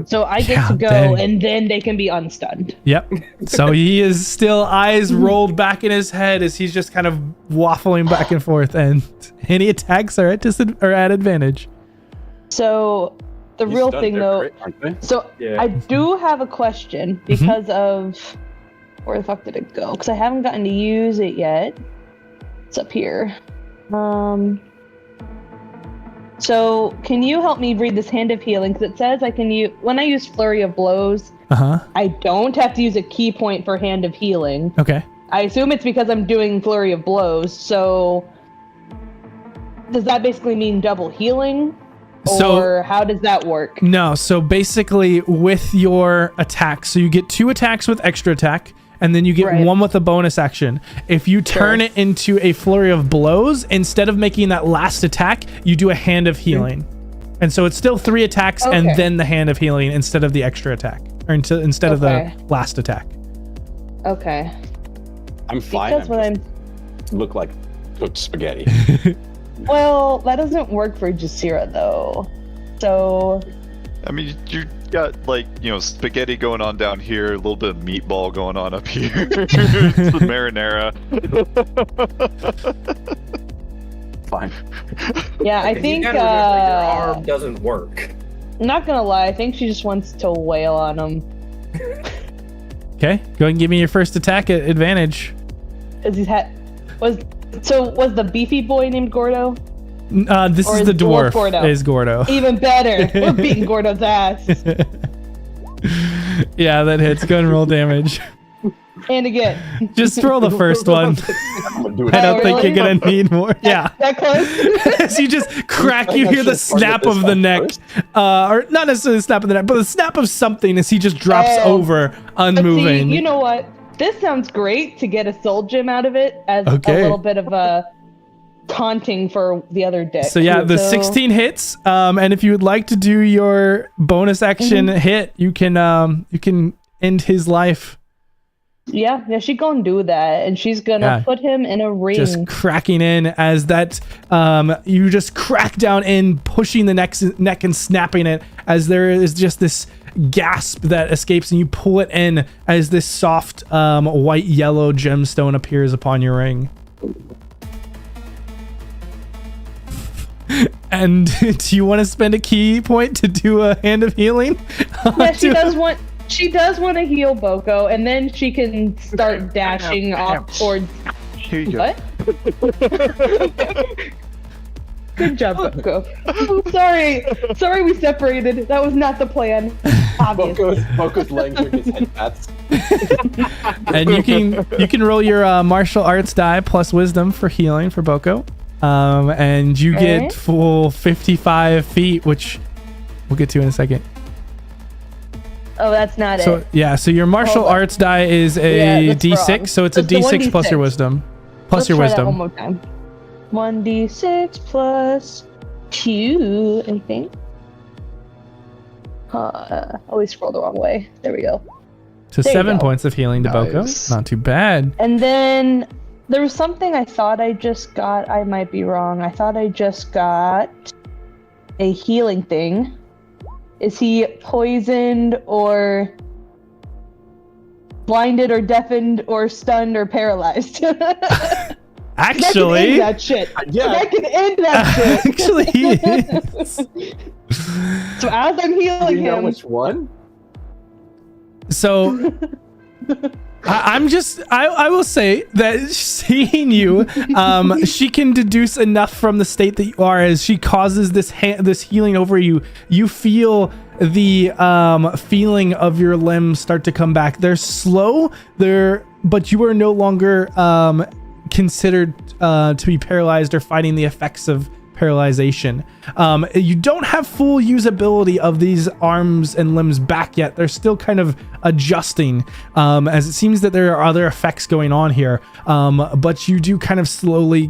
So I get Yeah, to go, dang. and then they can be unstunned. Yep. So he is still eyes rolled back in his head as he's just kind of waffling back and forth, and any attacks are at advantage. So the These real stuns thing, are though. crit, aren't they? So Yeah. I do have a question because of where the fuck did it go? Because I haven't gotten to use it yet. It's up here. So can you help me read this Hand of Healing? Because it says I can use, when I use Flurry of Blows, I don't have to use a key point for Hand of Healing. Okay. I assume it's because I'm doing Flurry of Blows. So does that basically mean double healing? So- Or how does that work? No, so basically with your attack, so you get 2 attacks with extra attack, and then you get Right. 1 with a bonus action. If you turn it into a flurry of blows, instead of making that last attack, you do a hand of healing. And so it's still 3 attacks and Okay. then the hand of healing instead of the extra attack, or instead of Okay. the last attack. Okay. I'm fine. That's what I'm. Look like cooked spaghetti. Well, that doesn't work for Jasira though. So I mean, you got like, spaghetti going on down here, a little bit of meatball going on up here. It's the marinara. Fine. yeah, I Okay, think. you gotta remember your arm doesn't work. Not gonna lie, I think she just wants to wail on him. Okay, go ahead and give me your first attack at advantage. Cause was the beefy boy named Gordo? This Or is is the dwarf. Gordo? Is Gordo? Even better. We're beating Gordo's ass. Yeah, that hits. Go ahead and roll damage. And again. Just roll the first one. I'm gonna do it. I don't Oh, think really? you're gonna need more. Yeah. That close? As you just crack, you I hear the should target snap this of the one neck, first. or not necessarily the snap of the neck, but the snap of something as he just drops Oh. over, But unmoving. see, you know what? This sounds great to get a soul gem out of it as Okay. a little bit of a taunting for the other deck. So yeah, the 16 hits. And if you would like to do your bonus action hit, you can end his life. Yeah, she gonna do that, and she's gonna Yeah. put him in a ring. Just cracking in as that you just crack down in, pushing the neck and snapping it as there is just this gasp that escapes, and you pull it in as this soft white yellow gemstone appears upon your ring. And do you want to spend a key point to do a hand of healing? Yeah, she does want. She does want to heal Boko, and then she can start dashing off towards. Here you What? Good job, Boko. Sorry, we separated. That was not the plan. Obviously. Boko's laying here, his head pats. And you can roll your martial arts die plus wisdom for healing for Boko. And you Okay. get full 55 feet, which we'll get to in a second. Oh, that's not So it. yeah, so your martial Hold on. arts die is Yeah, a that's d6, wrong. so it's a It's the d6 plus 1d6. your wisdom. Plus Let's your try that one wisdom. more time. 1d6 plus 2, I think. Always scroll the wrong way. There we go. So there you 7 go. points of healing to Boko. Nice. Not too bad. And then there was something I thought I just got. I might be wrong. I thought I just got a healing thing. Is he poisoned or blinded or deafened or stunned or paralyzed? I can Actually, end that shit. Yeah. I can end that shit. actually he is. So as I'm Do healing you know him, which one? So I will say that seeing you, she can deduce enough from the state that you are as she causes this healing over you. You feel the feeling of your limbs start to come back. They're slow, but you are no longer considered to be paralyzed or fighting the effects of paralyzation. You don't have full usability of these arms and limbs back yet. They're still kind of adjusting, as it seems that there are other effects going on here. But you do kind of slowly,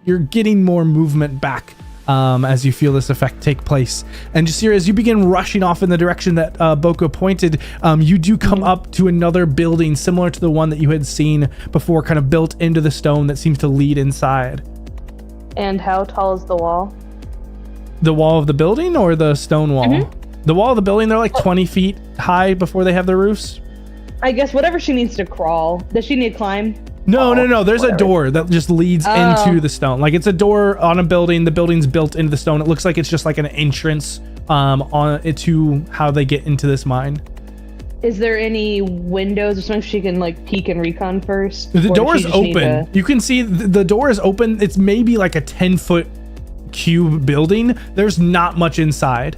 you're getting more movement back as you feel this effect take place. And Jasira, as you begin rushing off in the direction that Boko pointed, you do come up to another building similar to the one that you had seen before, kind of built into the stone that seems to lead inside. and how tall is the wall? The wall of the building or the stone wall? The wall of the building, they're like 20 feet high before they have their roofs. I guess whatever she needs to crawl. Does she need to climb? No. There's whatever. a door that just leads Oh. into the stone. Like it's a door on a building. The building's built into the stone. It looks like it's just like an entrance to how they get into this mine. Is there any windows or something she can like peek and recon first? The Or door does is she just need open. to- You can see the door is open. It's maybe like a 10-foot cube building. There's not much inside.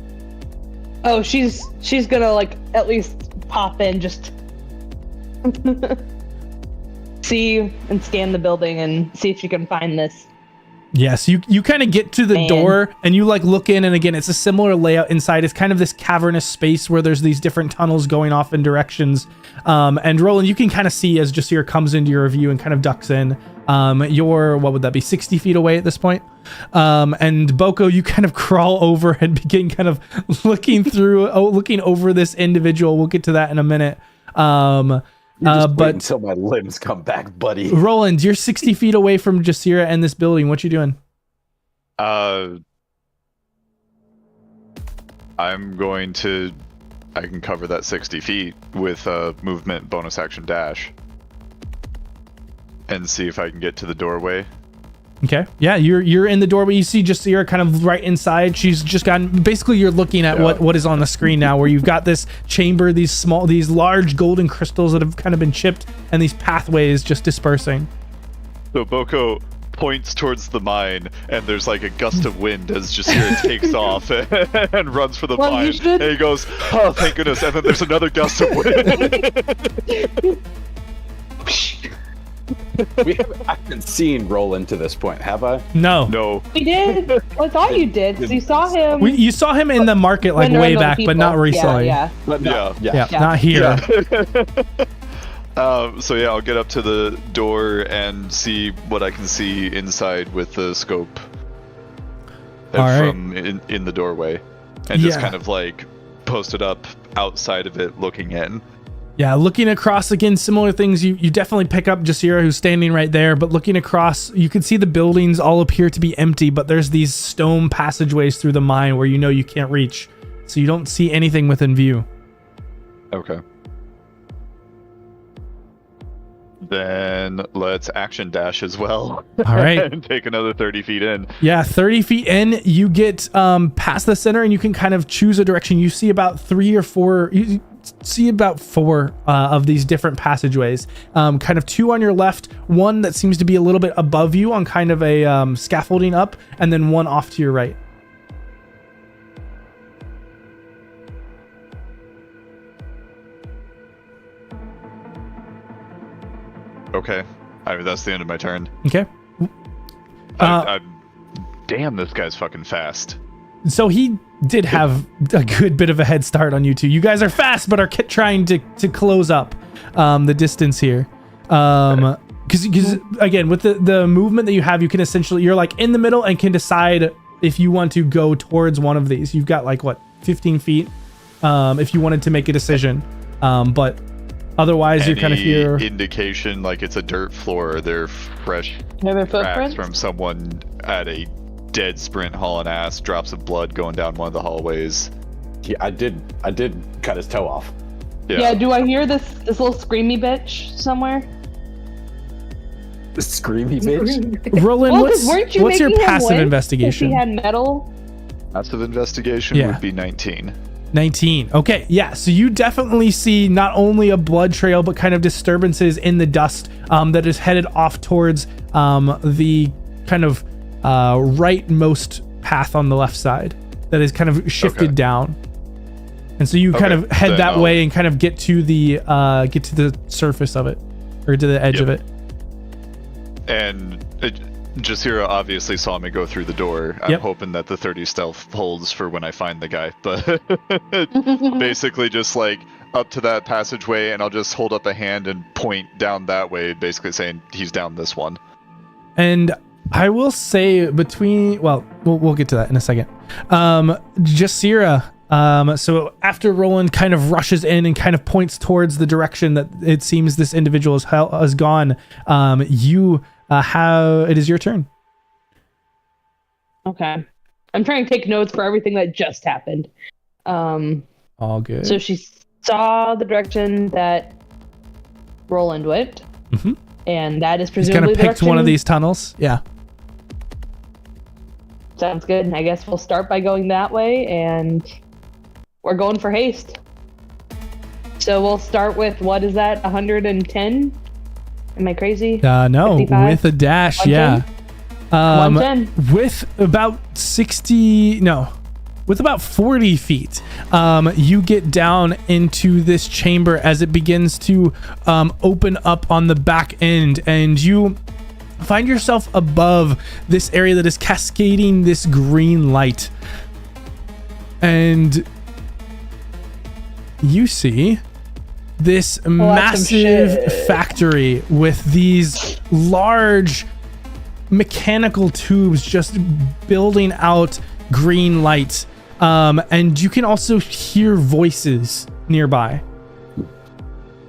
Oh, she's gonna like at least pop in, just see and scan the building and see if she can find this. Yes, you kind of get to the Man. door and you like look in, and again, it's a similar layout inside. It's kind of this cavernous space where there's these different tunnels going off in directions. And Roland, you can kind of see as Jasira comes into your view and kind of ducks in. You're, what would that be, 60 feet away at this point? And Boko, you kind of crawl over and begin kind of looking over this individual. We'll get to that in a minute. But until my limbs come back, buddy. Roland, you're 60 feet away from Jasira and this building. What you doing? I'm going to... I can cover that 60 feet with a movement bonus action dash. And see if I can get to the doorway. Okay. Yeah, you're in the doorway. You see Jasira kind of right inside. She's just gotten... Basically, you're looking at what is on the screen now, where you've got this chamber, these large golden crystals that have kind of been chipped, and these pathways just dispersing. So Boko points towards the mine, and there's like a gust of wind as Jasira takes off and runs for the mine. And he goes, "Oh, thank goodness!" And then there's another gust of wind. I haven't seen Roland to this point, have I? No. We did. Well, I thought you did. So you saw him. You saw him in the market like way back, but not recently. Yeah. Not here. So yeah, I'll get up to the door and see what I can see inside with the scope from in the doorway, and just kind of like post it up outside of it, looking in. Yeah, looking across, again, similar things. You definitely pick up Jasira, who's standing right there, but looking across, you can see the buildings all appear to be empty, but there's these stone passageways through the mine where you can't reach, so you don't see anything within view. Okay. Then let's action dash as well. All right. And take another 30 feet in. Yeah, 30 feet in, you get past the center, and you can kind of choose a direction. You see about 3 or 4... You see about 4 of these different passageways, kind of 2 on your left, one that seems to be a little bit above you on kind of a scaffolding up, and then one off to your right. Okay. I mean, that's the end of my turn. Okay. Damn, this guy's fucking fast. So he did have a good bit of a head start on you two. You guys are fast, but are trying to close up the distance here. Because again, with the movement that you have, you can essentially, you're like in the middle and can decide if you want to go towards one of these. You've got like 15 feet if you wanted to make a decision. But otherwise, you're kind of here. Indication like it's a dirt floor. They're fresh tracks from someone at a dead sprint hauling ass, drops of blood going down one of the hallways. Yeah, I did cut his toe off. Yeah, do I hear this little screamy bitch somewhere? The screamy bitch? Roland, what's your passive investigation? He had metal. Passive investigation would be 19. 19. Okay, yeah, so you definitely see not only a blood trail, but kind of disturbances in the dust that is headed off towards the kind of rightmost path on the left side that is kind of shifted down, and so you kind of head that way and kind of get to the surface of it, or to the edge of it. And Jasira obviously saw me go through the door. I'm hoping that the 30 stealth holds for when I find the guy, but basically just like up to that passageway, and I'll just hold up a hand and point down that way, basically saying he's down this one. And I will say we'll get to that in a second. Jasira, so after Roland kind of rushes in and kind of points towards the direction that it seems this individual has gone, it is your turn. Okay. I'm trying to take notes for everything that just happened. All good. So she saw the direction that Roland went. Mm-hmm. And that is presumably the direction. Kind of picked one of these tunnels. Yeah. Sounds good. I guess we'll start by going that way, and we're going for haste. So we'll start with, what is that, 110? Am I crazy? No, 55? With a dash, 110? Yeah. 110. With about 40 feet, you get down into this chamber as it begins to open up on the back end, and you find yourself above this area that is cascading this green light. And you see this massive factory with these large mechanical tubes just building out green light. And you can also hear voices nearby.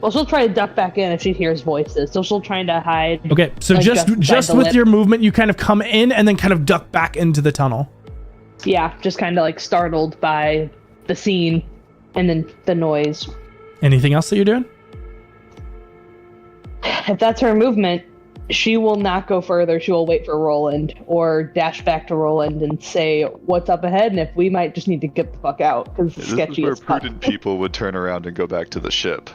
Well, she'll try to duck back in if she hears voices. So she'll try to hide. Okay, so like, just with your movement, you kind of come in and then kind of duck back into the tunnel. Yeah, just kind of like startled by the scene and then the noise. Anything else that you're doing? If that's her movement, she will not go further. She will wait for Roland or dash back to Roland and say, what's up ahead? And if we might just need to get the fuck out because it's sketchy This as is where fuck. prudent people would turn around and go back to the ship.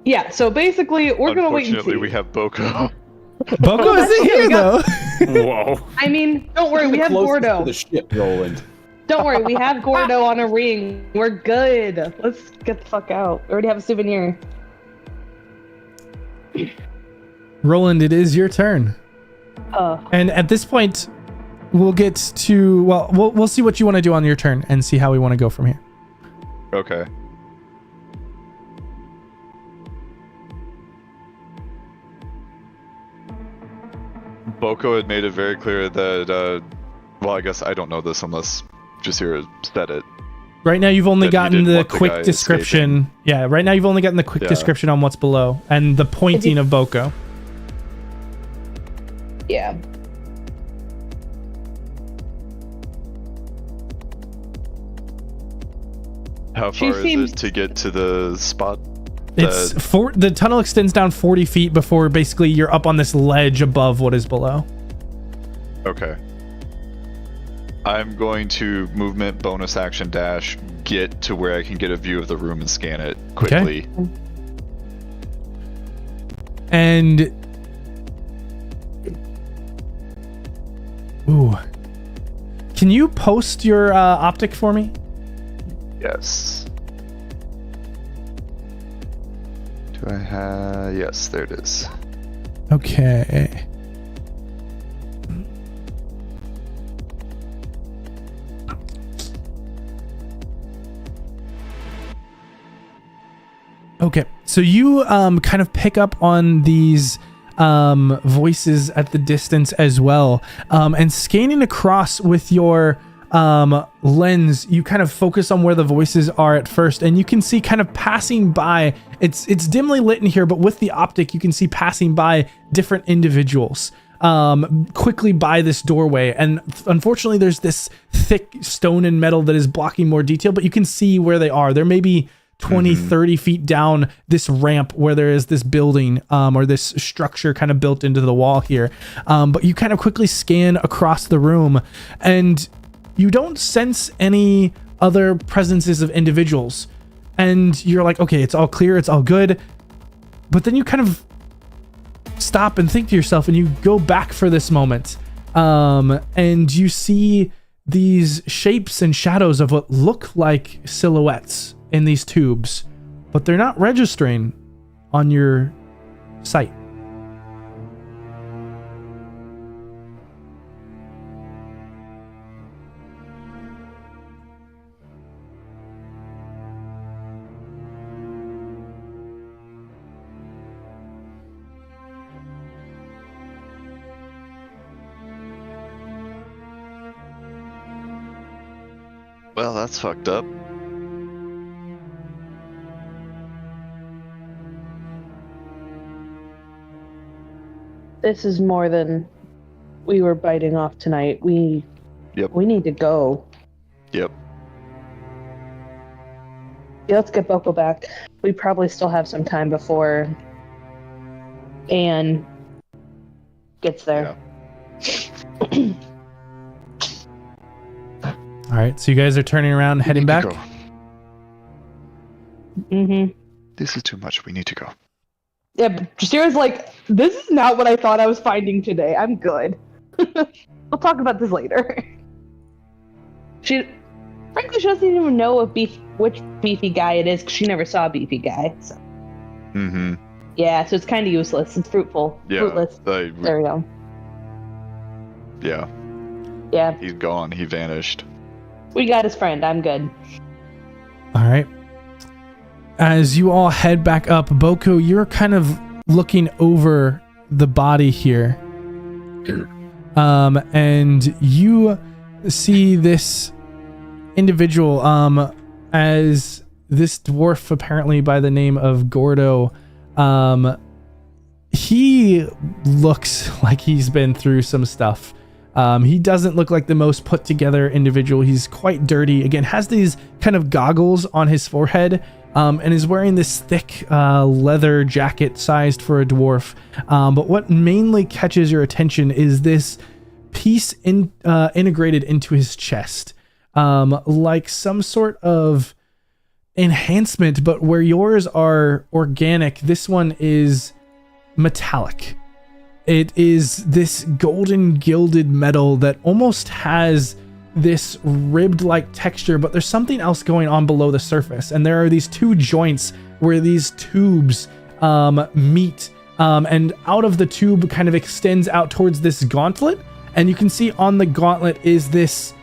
Yeah, so basically, we're going to wait and see. Unfortunately, we have Boko. Boko isn't here, though. Whoa. I mean, don't worry, we have Closest Gordo. to the ship, Roland. Don't worry, we have Gordo on a ring. We're good. Let's get the fuck out. We already have a souvenir. Roland, it is your turn. And at this point, we'll get to... Well, we'll see what you want to do on your turn and see how we want to go from here. Okay. Boko had made it very clear that, well, I guess I don't know this unless Jasira said it. Right now, you've only That you gotten didn't the want the quick guy description. escaping. Yeah, right now you've only gotten the quick Yeah. description on what's below and the pointing of Boko. Yeah. How She far seems- is it to get to the spot? It's the tunnel extends down 40 feet before basically you're up on this ledge above what is below. Okay. I'm going to movement, bonus action, dash, get to where I can get a view of the room and scan it quickly. And ooh, can you post your optic for me? Yes. Do I have... Yes, there it is. Okay. Okay, so you kind of pick up on these voices at the distance as well, and scanning across with your lens, you kind of focus on where the voices are at first, and you can see kind of passing by. It's dimly lit in here, but with the optic, you can see passing by different individuals quickly by this doorway. And unfortunately, there's this thick stone and metal that is blocking more detail, but you can see where they are. They're maybe 20, 30 feet down this ramp where there is this building or this structure kind of built into the wall here. But you kind of quickly scan across the room and you don't sense any other presences of individuals. And you're like, okay, it's all clear, it's all good. But then you kind of stop and think to yourself and you go back for this moment. And you see these shapes and shadows of what look like silhouettes in these tubes, but they're not registering on your sight. Well, that's fucked up. This is more than we were biting off tonight. We need to go. Yep. Yeah, let's get Boko back. We probably still have some time before Anne gets there. All right, so you guys are turning around, heading back. Mm-hmm. This is too much. We need to go. Yeah, but Jasira's like, this is not what I thought I was finding today. I'm good. We'll talk about this later. Frankly, she doesn't even know which beefy guy it is because she never saw a beefy guy. So. Mm-hmm. Yeah, so it's kind of useless. It's fruitless. There we go. Yeah. Yeah. He's gone. He vanished. We got his friend. I'm good. All right. As you all head back up, Boko, you're kind of looking over the body here. And you see this individual as this dwarf, apparently by the name of Gordo. He looks like he's been through some stuff. He doesn't look like the most put together individual. He's quite dirty. Again, has these kind of goggles on his forehead, and is wearing this thick leather jacket sized for a dwarf. But what mainly catches your attention is this piece integrated into his chest, like some sort of enhancement, but where yours are organic, this one is metallic. It is this golden gilded metal that almost has this ribbed like texture, but there's something else going on below the surface. And there are these two joints where these tubes meet, and out of the tube kind of extends out towards this gauntlet. And you can see on the gauntlet is this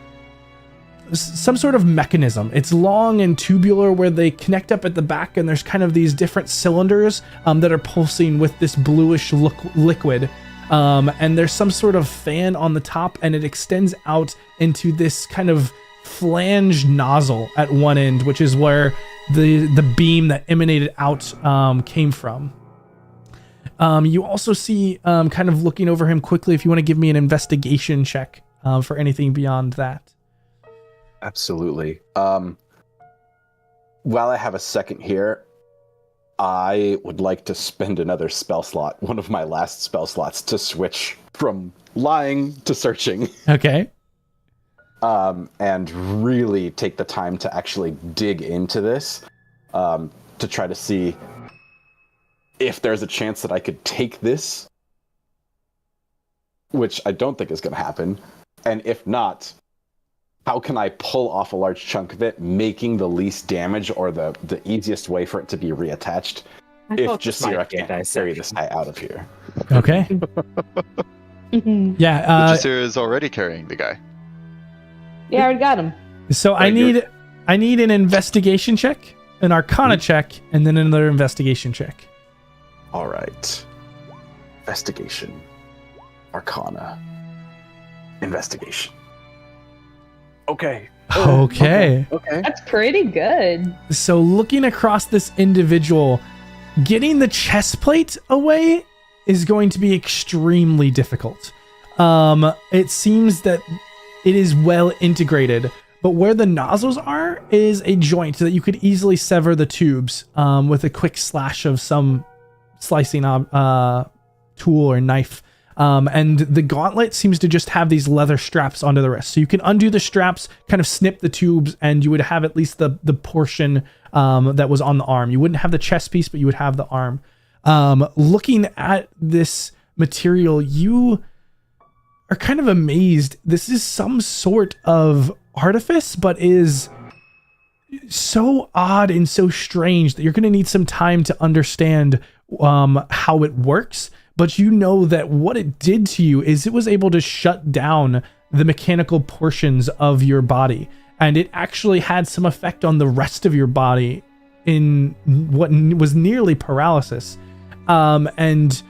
some sort of mechanism. It's long and tubular where they connect up at the back, and there's kind of these different cylinders that are pulsing with this bluish liquid. And there's some sort of fan on the top, and it extends out into this kind of flange nozzle at one end, which is where the beam that emanated out came from. You also see, kind of looking over him quickly, if you want to give me an investigation check for anything beyond that. Absolutely. While I have a second here, I would like to spend another spell slot, one of my last spell slots, to switch from lying to searching. Okay. And really take the time to actually dig into this, to try to see if there's a chance that I could take this, which I don't think is going to happen. And if not, how can I pull off a large chunk of it, making the least damage or the easiest way for it to be reattached if Jasira can't carry this guy out of here? Okay. Yeah. Jasira is already carrying the guy. Yeah, I already got him. So I need an investigation check, an arcana check, and then another investigation check. All right. Investigation. Arcana. Investigation. Okay. Okay. That's pretty good. So looking across this individual, getting the chest plate away is going to be extremely difficult. It seems that it is well integrated, but where the nozzles are is a joint that you could easily sever the tubes with a quick slash of some slicing tool or knife. And the gauntlet seems to just have these leather straps onto the wrist. So you can undo the straps, kind of snip the tubes, and you would have at least the portion that was on the arm. You wouldn't have the chest piece, but you would have the arm. Looking at this material, you are kind of amazed. This is some sort of artifice, but is so odd and so strange that you're going to need some time to understand how it works. But you know that what it did to you is it was able to shut down the mechanical portions of your body. And it actually had some effect on the rest of your body in what was nearly paralysis. And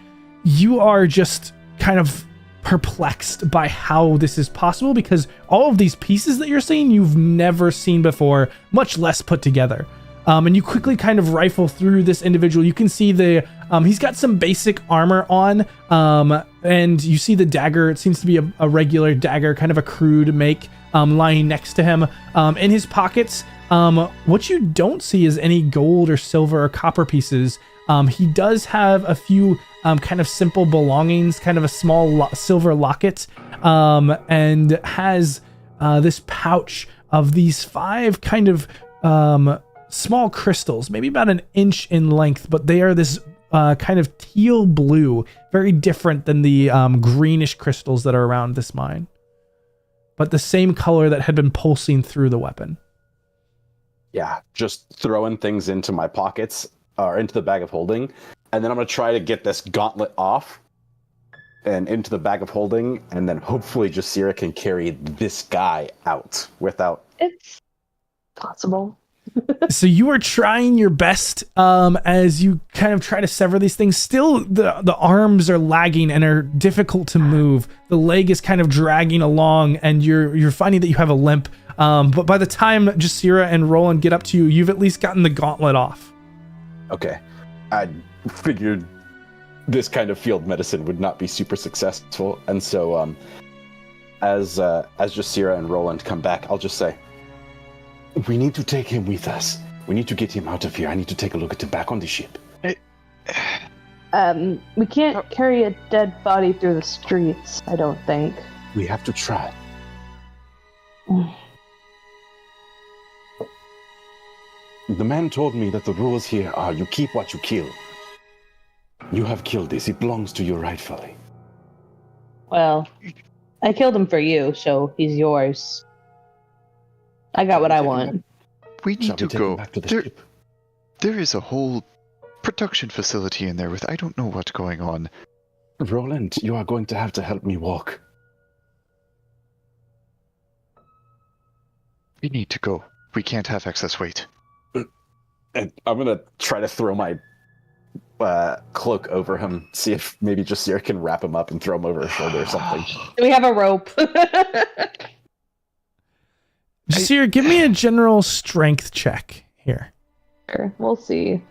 you are just kind of perplexed by how this is possible, because all of these pieces that you're seeing, you've never seen before, much less put together. And you quickly kind of rifle through this individual. You can see he's got some basic armor on, and you see the dagger. It seems to be a regular dagger, kind of a crude make, lying next to him. In his pockets, what you don't see is any gold or silver or copper pieces. He does have a few kind of simple belongings, kind of a small silver locket, and has this pouch of these 5 kind of small crystals, maybe about an inch in length, but they are this kind of teal blue, very different than the greenish crystals that are around this mine, but the same color that had been pulsing through the weapon. Yeah, just throwing things into my pockets or into the bag of holding, and then I'm going to try to get this gauntlet off and into the bag of holding, and then hopefully Jasira can carry this guy out without... It's possible. So you are trying your best as you kind of try to sever these things. Still, the arms are lagging and are difficult to move. The leg is kind of dragging along, and you're finding that you have a limp. But by the time Jasira and Roland get up to you, you've at least gotten the gauntlet off. Okay. I figured this kind of field medicine would not be super successful, and so as Jasira and Roland come back, I'll just say, we need to take him with us. We need to get him out of here. I need to take a look at him back on the ship. We can't carry a dead body through the streets, I don't think. We have to try. The man told me that the rules here are you keep what you kill. You have killed this. It belongs to you rightfully. Well, I killed him for you, so he's yours. I got what I want. We need to go. Back to the ship. There is a whole production facility in there with I don't know what's going on. Roland, you are going to have to help me walk. We need to go. We can't have excess weight. And I'm gonna try to throw my cloak over him, see if maybe Jasira can wrap him up and throw him over his shoulder or something. We have a rope. Jasira, give me a general strength check here. Sure, we'll see.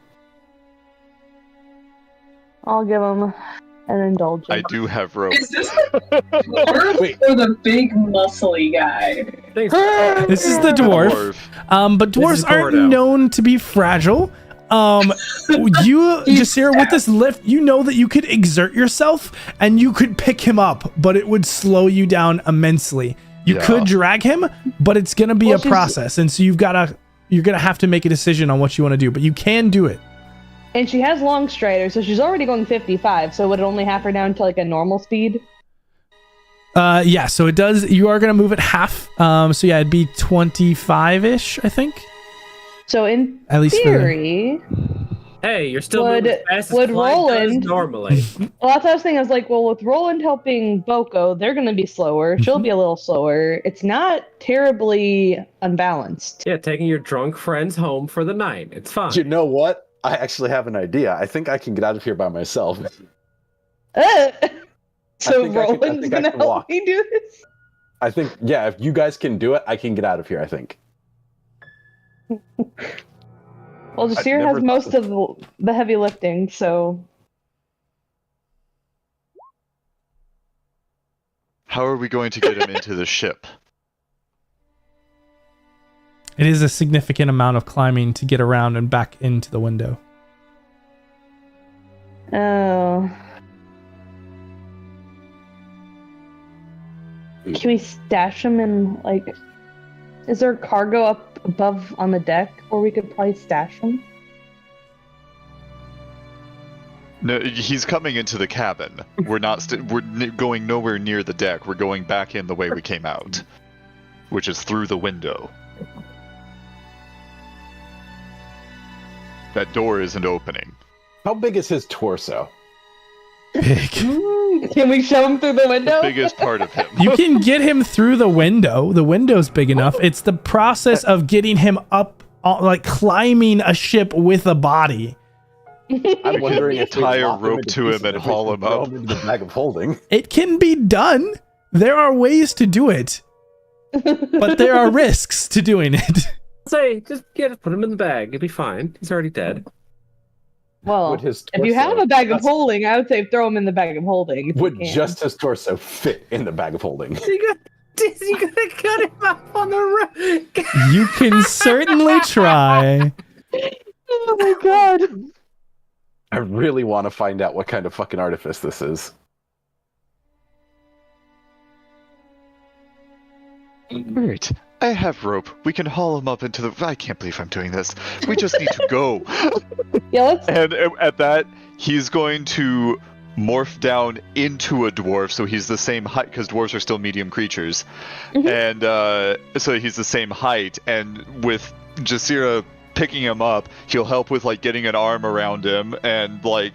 I'll give him an indulgence. I do have rope. Is this the dwarf or the big muscly guy? This is the dwarf. But dwarves aren't known to be fragile. Jasira, with this lift, you know that you could exert yourself and you could pick him up, but it would slow you down immensely. You could drag him, but it's gonna be a process, and so you're gonna have to make a decision on what you want to do, but you can do it. And she has long strider, so she's already going 55, so would it only half her down to like a normal speed? Yeah, so it does. You are gonna move it half. So yeah, it'd be 25-ish, I think. So in at least theory, hey, you're still moving as fast as Clyde Roland does normally. Well, that's what I was thinking. I was like, well, with Roland helping Boko, they're going to be slower. She'll be a little slower. It's not terribly unbalanced. Yeah, taking your drunk friends home for the night. It's fine. You know what? I actually have an idea. I think I can get out of here by myself. So Roland's going to help me do this? I think, yeah, if you guys can do it, I can get out of here, I think. Well, Jasira has most of the heavy lifting, so... How are we going to get him into the ship? It is a significant amount of climbing to get around and back into the window. Oh. Can we stash him in, like... Is there cargo up above on the deck where we could probably stash him? No, he's coming into the cabin. We're not. We're going nowhere near the deck. We're going back in the way we came out, which is through the window. That door isn't opening. How big is his torso? Big. Can we show him through the window? The biggest part of him. You can get him through the window. The window's big enough. It's the process of getting him up, like climbing a ship with a body. I'm wondering if we tie a lock rope into to him pieces and if we haul can him throw up. him into the bag of holding. It can be done. There are ways to do it, but there are risks to doing it. Say, just put him in the bag. It'll be fine. He's already dead. Well, if you have a bag of holding, I would say throw him in the bag of holding. Would just his torso fit in the bag of holding? You gotta cut him up on the rope. You can certainly try. Oh my god. I really want to find out what kind of fucking artifice this is. Great. I have rope. We can haul him up into the... I can't believe I'm doing this. We just need to go. Yeah, let's... And at that, he's going to morph down into a dwarf, so he's the same height, because dwarves are still medium creatures. And so he's the same height, and with Jasira picking him up, he'll help with, like, getting an arm around him, and, like,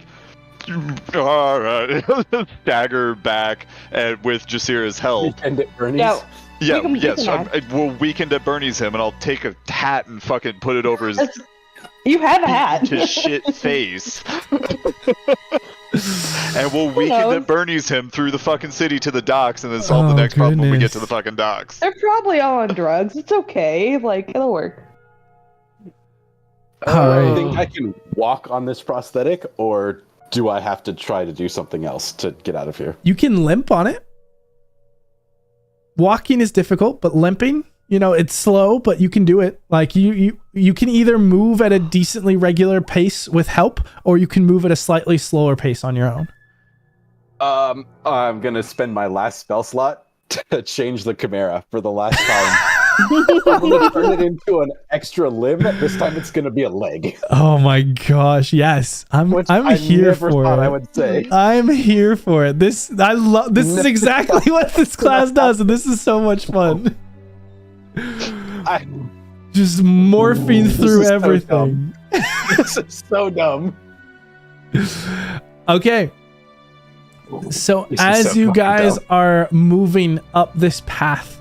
stagger back and with Jasira's help. Pretend it Bernie's. Yeah. Yeah, We can- yes. we can We'll weekend at Bernie's him, and I'll take a hat and fucking put it over his You have a hat. his shit face. And we'll weekend knows? at Bernie's him through the fucking city to the docks, and then solve the next problem when we get to the fucking docks. They're probably all on drugs. It's okay. Like, it'll work. All Do right. you think I can walk on this prosthetic, or do I have to try to do something else to get out of here? You can limp on it. Walking is difficult, but limping, it's slow, but you can do it. Like you can either move at a decently regular pace with help, or you can move at a slightly slower pace on your own. I'm gonna spend my last spell slot to change the Chimera for the last time. I'm gonna turn it into an extra limb. This time it's gonna be a leg. Oh my gosh, yes. I'm I here never for thought it. I would say. I'm here for it. This is exactly what this class does, and this is so much fun. Just morphing This through is so everything. This is so dumb. Okay. So This is as so you fucking guys dumb. are moving up this path,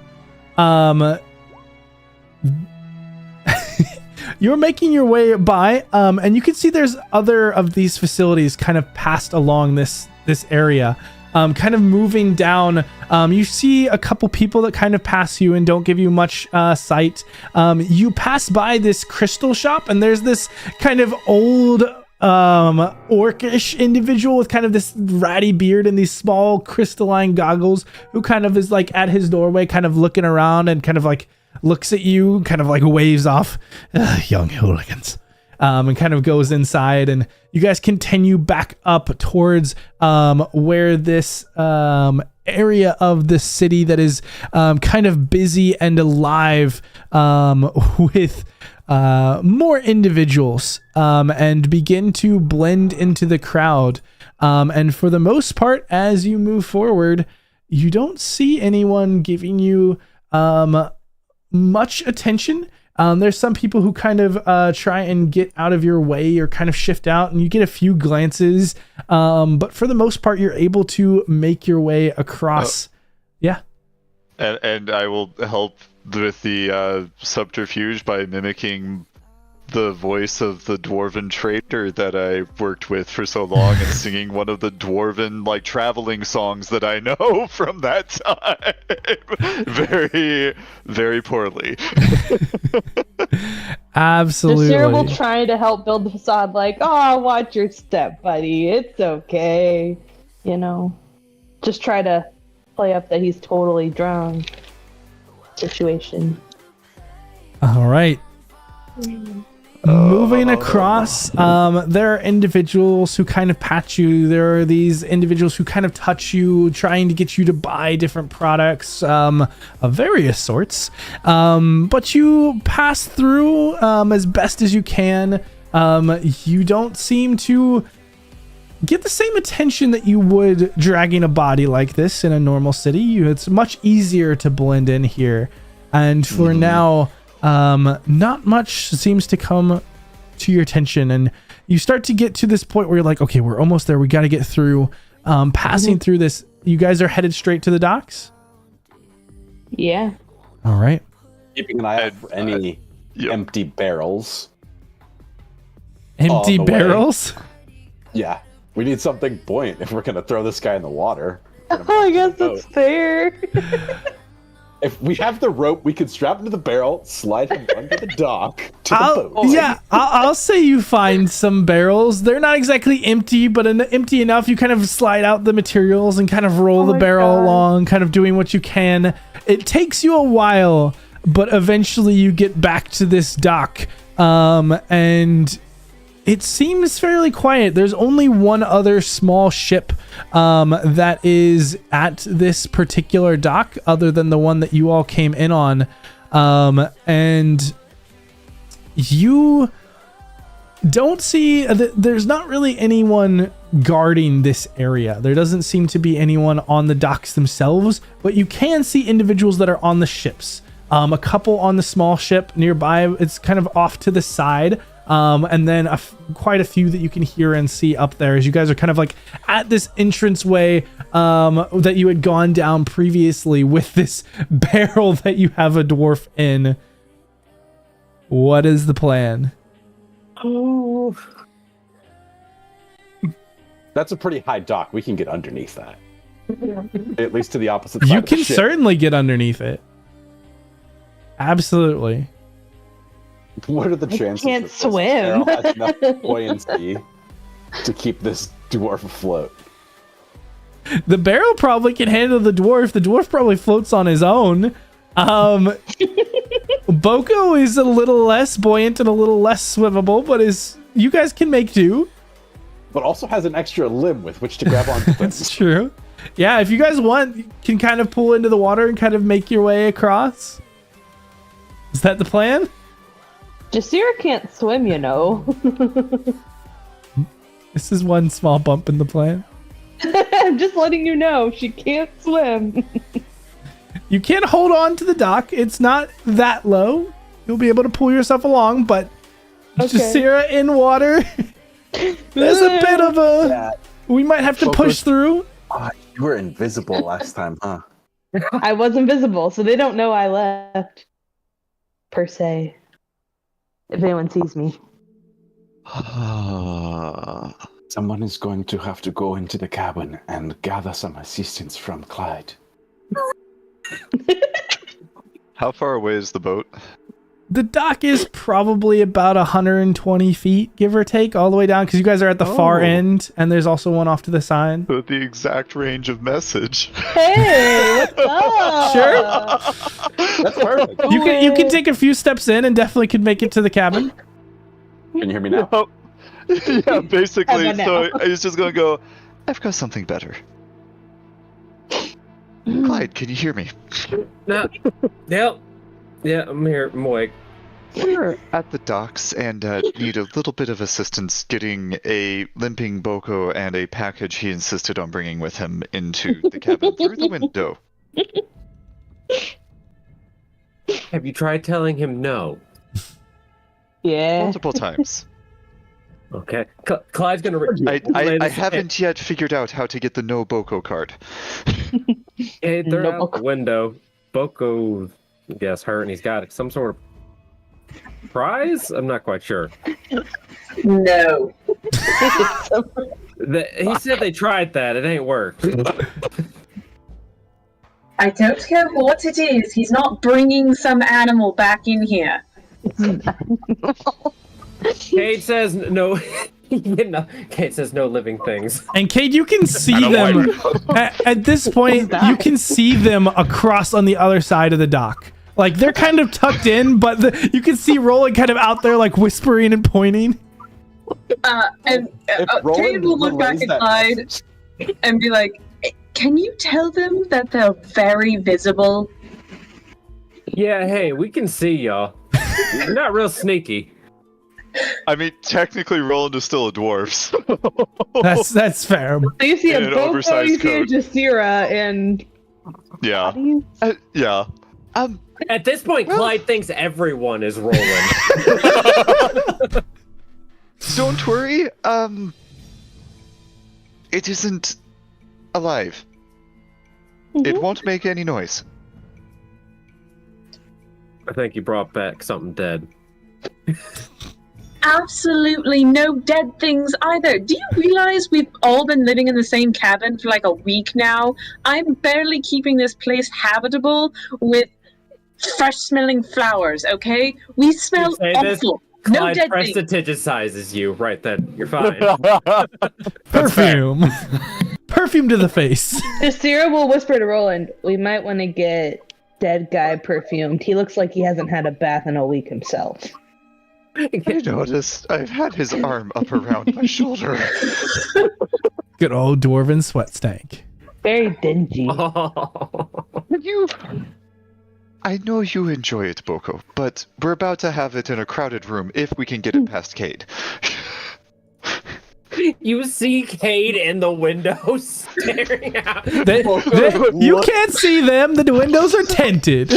you're making your way by, and you can see there's other of these facilities kind of passed along this area, kind of moving down. You see a couple people that kind of pass you and don't give you much sight. You pass by this crystal shop, and there's this kind of old orcish individual with kind of this ratty beard and these small crystalline goggles, who kind of is like at his doorway, kind of looking around and kind of like looks at you, kind of like waves off, young hooligans, and kind of goes inside. And you guys continue back up towards where this area of the city that is kind of busy and alive with more individuals, and begin to blend into the crowd. And for the most part, as you move forward, you don't see anyone giving you much attention. There's some people who kind of try and get out of your way or kind of shift out, and you get a few glances. But for the most part, you're able to make your way across. Yeah. And I will help with the subterfuge by mimicking the voice of the dwarven trader that I worked with for so long and singing one of the dwarven like traveling songs that I know from that time. Very, very poorly. Absolutely. Jasira will try to help build the facade, like, oh, watch your step, buddy. It's okay. Just try to play up that he's totally drunk situation. All right. Moving across, there are individuals who kind of pat you. There are these individuals who kind of touch you, trying to get you to buy different products of various sorts. But you pass through as best as you can. You don't seem to get the same attention that you would dragging a body like this in a normal city. It's much easier to blend in here. And for now, not much seems to come to your attention, and you start to get to this point where you're like, okay, we're almost there. We got to get through. Passing through this, you guys are headed straight to the docks? Yeah. All right. Keeping an eye out for any empty barrels. Empty On the way. barrels? Yeah. We need something buoyant if we're going to throw this guy in the water. Oh, I guess that's fair. If we have the rope, we could strap him to the barrel, slide him under the dock to the boat. Yeah, I'll say you find some barrels. They're not exactly empty, but empty enough. You kind of slide out the materials and kind of roll the barrel along, kind of doing what you can. It takes you a while, but eventually you get back to this dock, and it seems fairly quiet. There's only one other small ship that is at this particular dock, other than the one that you all came in on. And you don't see... There's not really anyone guarding this area. There doesn't seem to be anyone on the docks themselves, but you can see individuals that are on the ships. A couple on the small ship nearby. It's kind of off to the side. and then quite a few that you can hear and see up there as you guys are kind of like at this entranceway that you had gone down previously with this barrel that you have a dwarf in. What is the plan? Oh. That's a pretty high dock. We can get underneath that. At least to the opposite side You of the can ship. certainly get underneath it. Absolutely. What are the chances can't that this swim. barrel has enough buoyancy to keep this dwarf afloat? The barrel probably can handle the dwarf. The dwarf probably floats on his own. Boko is a little less buoyant and a little less swimmable, but you guys can make do. But also has an extra limb with which to grab onto. That's true. Yeah, if you guys want, you can kind of pull into the water and kind of make your way across. Is that the plan? Jasira can't swim, you know. This is one small bump in the plan. I'm just letting you know, she can't swim. You can hold on to the dock. It's not that low. You'll be able to pull yourself along, but Okay. Jasira in water, there's a bit of a... Yeah. We might have to push through. You were invisible last time, huh? I was invisible, so they don't know I left. Per se. If anyone sees me. Someone is going to have to go into the cabin and gather some assistance from Clyde. How far away is the boat? The dock is probably about 120 feet, give or take, all the way down, because you guys are at the far end, and there's also one off to the side. With the exact range of message. Hey, what's up? Sure. That's perfect. You can take a few steps in and definitely could make it to the cabin. Can you hear me now? Oh, yeah, basically. How about So now? I was just going to go, I've got something better. Clyde, can you hear me? No. Yep. Yeah, I'm here. I'm awake. We're at the docks and need a little bit of assistance getting a limping Boko and a package he insisted on bringing with him into the cabin through the window. Have you tried telling him no? Yeah. Multiple times. Okay. Clyde's gonna. I haven't yet figured out how to get the no Boko card. Hey, they're No out the window. Boko gets hurt, and he's got some sort of prize. I'm not quite sure. No. He said they tried that. It ain't worked. I don't care what it is. He's not bringing some animal back in here. Cade says no. Cade says no living things. And Cade, you can see them at this point. You can see them across on the other side of the dock. Like they're kind of tucked in, but you can see Roland kind of out there, like whispering and pointing. And Cade will look back at Clyde and be like, "Can you tell them that they're very visible?" Yeah, hey, we can see y'all. You're not real sneaky. I mean, technically, Roland is still a dwarf. So. That's fair. So you see In a an Boko, oversized you see a coat. Jasira, and... Yeah. Yeah. At this point, Clyde thinks everyone is Roland. Don't worry. It isn't alive. It won't make any noise. I think you brought back something dead. Absolutely no dead things either. Do you realize we've all been living in the same cabin for like a week now? I'm barely keeping this place habitable with fresh-smelling flowers, okay? We smell You say this, awful. No Clyde dead things. prestidigitizes you right then. You're fine. Perfume. Perfume to the face. Jasira will whisper to Roland, "We might want to get dead guy perfumed. He looks like he hasn't had a bath in a week himself." I noticed I've had his arm up around my shoulder. Good old dwarven sweat stank. Very dingy. I know you enjoy it, Boko, but we're about to have it in a crowded room if we can get it past Cade. You see Cade in the window staring out. You can't see them. The windows are tinted.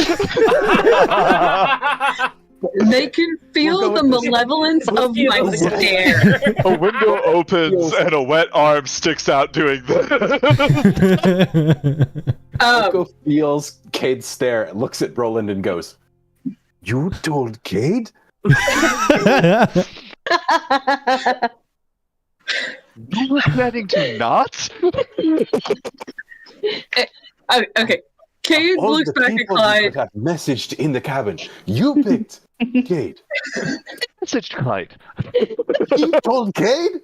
They can feel the malevolence of my stare. A window opens and a wet arm sticks out doing this. Boko feels Cade's stare, looks at Roland and goes, "You told Cade?" You were planning to not? Okay. Cade All looks the back at people Clyde. that have messaged in the cabin. You picked Cade. Message Clyde. You told Cade?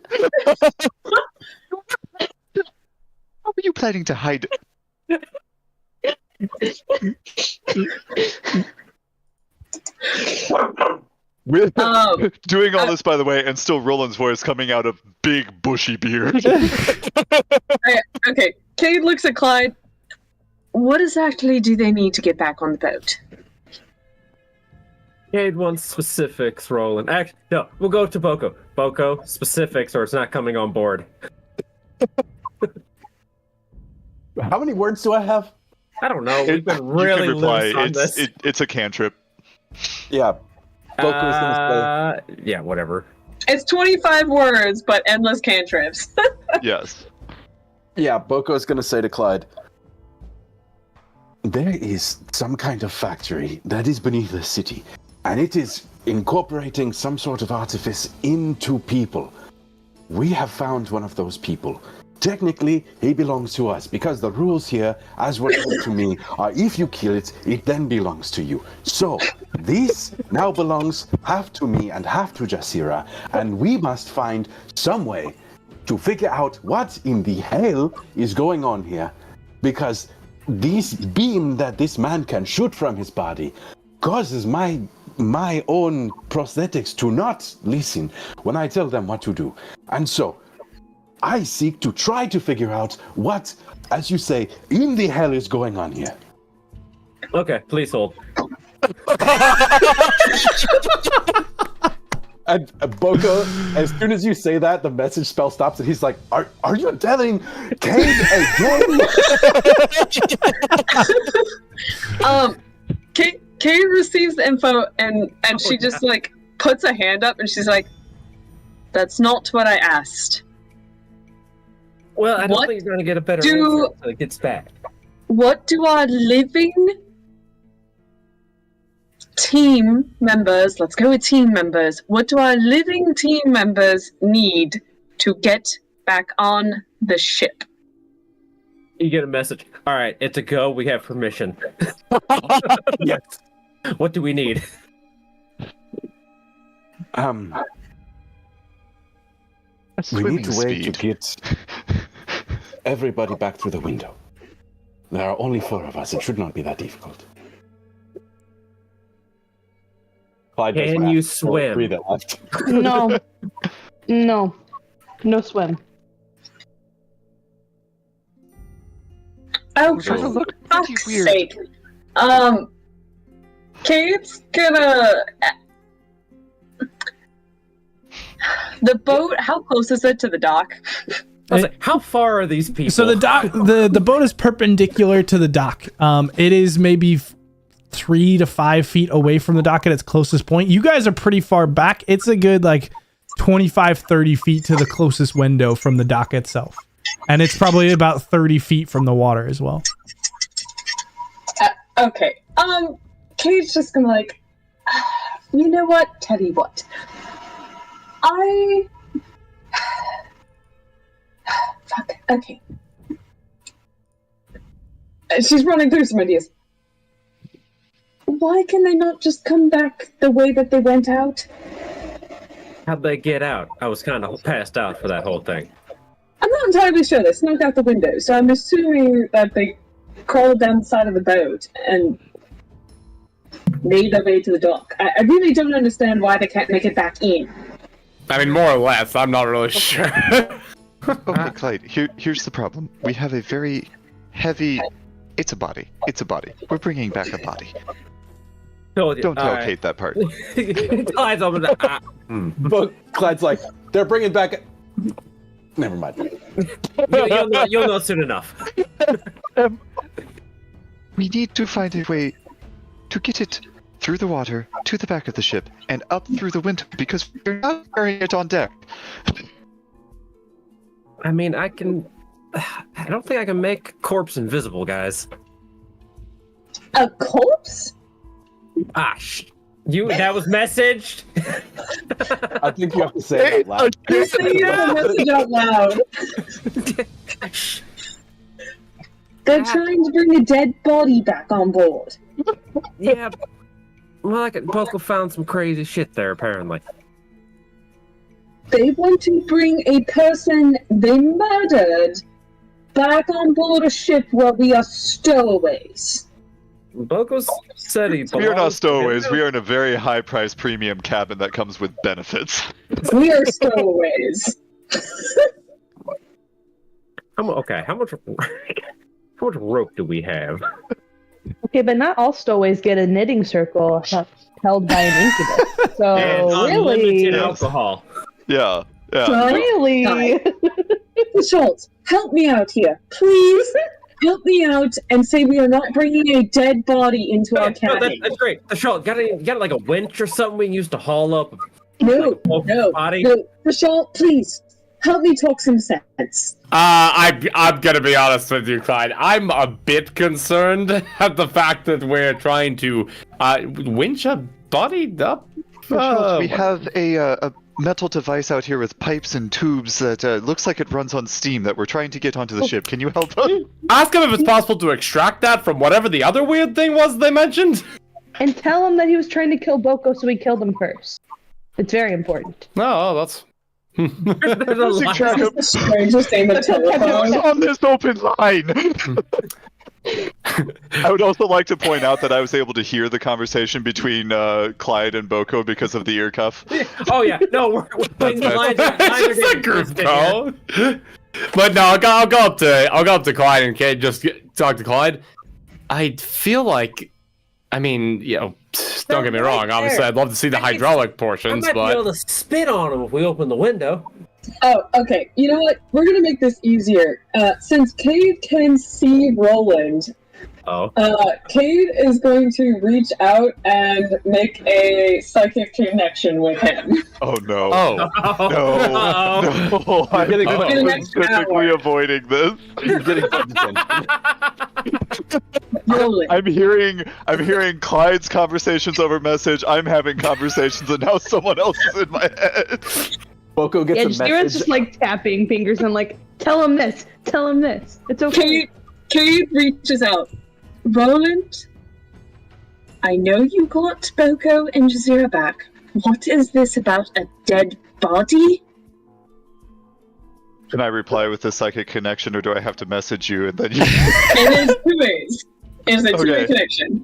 How were you planning to hide? With doing all this, by the way, and still Roland's voice coming out of big bushy beard. Okay, Cade looks at Clyde. What exactly do they need to get back on the boat? Cade wants specifics, Roland. Actually, no, we'll go to Boko. Boko, specifics, or it's not coming on board. How many words do I have? I don't know. We've been really you can reply. loose on this. It's a cantrip. Yeah. Boko is gonna say. Yeah, whatever. It's 25 words, but endless cantrips. Yes. Yeah, Boko is gonna say to Clyde, there is some kind of factory that is beneath the city, and it is incorporating some sort of artifice into people. We have found one of those people. Technically, he belongs to us, because the rules here, as were told to me, are if you kill it, it then belongs to you. So, this now belongs half to me and half to Jasira, and we must find some way to figure out what in the hell is going on here, because this beam that this man can shoot from his body causes my own prosthetics to not listen when I tell them what to do. And so, I seek to try to figure out what, as you say, in the hell is going on here. Okay, please hold. And Boko, as soon as you say that, the message spell stops, and he's like, "Are you telling Cade again?" Cade receives the info, and she just like puts a hand up, and she's like, "That's not what I asked." Well, I don't What think you're going to get a better do- answer until it gets back. What do our living team members, let's go with team members, what do our living team members need to get back on the ship? You get a message. All right, it's a go. We have permission. Yes. What do we need? We need a way to get everybody back through the window. There are only 4 of us. It should not be that difficult. Clyde does Can math. you There were 3 swim? that left. No swim. Oh, Sure. for Look fuck's weird. sake. Cade's gonna... The boat, how close is it to the dock? I was like, how far are these people? So the dock, the boat is perpendicular to the dock. It is maybe 3 to 5 feet away from the dock at its closest point. You guys are pretty far back. It's a good like 25, 30 feet to the closest window from the dock itself. And it's probably about 30 feet from the water as well. Okay. Cade's just gonna like, you know what? Tell you what. Fuck. Okay. She's running through some ideas. Why can they not just come back the way that they went out? How'd they get out? I was kind of passed out for that whole thing. I'm not entirely sure. They snuck out the window, so I'm assuming that they crawled down the side of the boat and made their way to the dock. I really don't understand why they can't make it back in. I mean, more or less. I'm not really sure. Okay, Clyde, here's the problem. We have a very heavy... It's a body. It's a body. We're bringing back a body. Told you. Don't tell All Kate that part. Clyde's over the... But Clyde's like, they're bringing back... Never mind. You'll know soon enough. We need to find a way to get it through the water to the back of the ship and up through the window because we're not carrying it on deck. I mean, I don't think I can make corpse invisible, guys. A corpse? That was messaged? I think you have to say it out loud. You're saying the message out loud. They're trying to bring a dead body back on board. Yeah. Well, Boko found some crazy shit there, apparently. They want to bring a person they murdered back on board a ship where we are stowaways. Boko said he We are not belongs to stowaways. him. We are in a very high-priced premium cabin that comes with benefits. We are stowaways. How much rope do we have? Okay, but not all stowaways get a knitting circle held by an incubus. So And really, unlimited alcohol. Yeah. really, Theschault, help me out here. Please help me out and say we are not bringing a dead body into our No, cabin. that's great. Theschault, got like a winch or something we can use to haul up? No, Body? no. Theschault, please, help me talk some sense. I'm gonna be honest with you, Clyde. I'm a bit concerned at the fact that we're trying to winch a body up. We have a metal device out here with pipes and tubes that looks like it runs on steam that we're trying to get onto the ship. Can you help us? Ask him if it's possible to extract that from whatever the other weird thing was they mentioned. and tell him that he was trying to kill Boko, so we killed him first. It's very important. No, that's. There's a Losing lot- track of The strangest name of telephone. on this open line. I would also like to point out that I was able to hear the conversation between Clyde and Boko because of the ear cuff. Oh yeah, no, we're It's just a group call. But no, I'll go up to Clyde and Cade. Just talk to Clyde. I feel like, I mean, don't get me wrong. Obviously, I'd love to see the hydraulic I portions, might be but able to spit on him if we open the window. Oh, okay. You know what? We're gonna make this easier. Since Cade can see Roland, Cade is going to reach out and make a psychic connection with him. Oh no! oh, No! I'm specifically avoiding this. He's getting attention. Roland. I'm hearing Clyde's conversations over message. I'm having conversations, and now someone else is in my head. Boko gets Yeah, a Jasira's message. just like tapping fingers and like, tell him this. It's okay. Cade reaches out. Roland, I know you got Boko and Jasira back. What is this about a dead body? Can I reply with the psychic connection, or do I have to message you and then you? It is 2 ways. It's a two-way Okay. connection.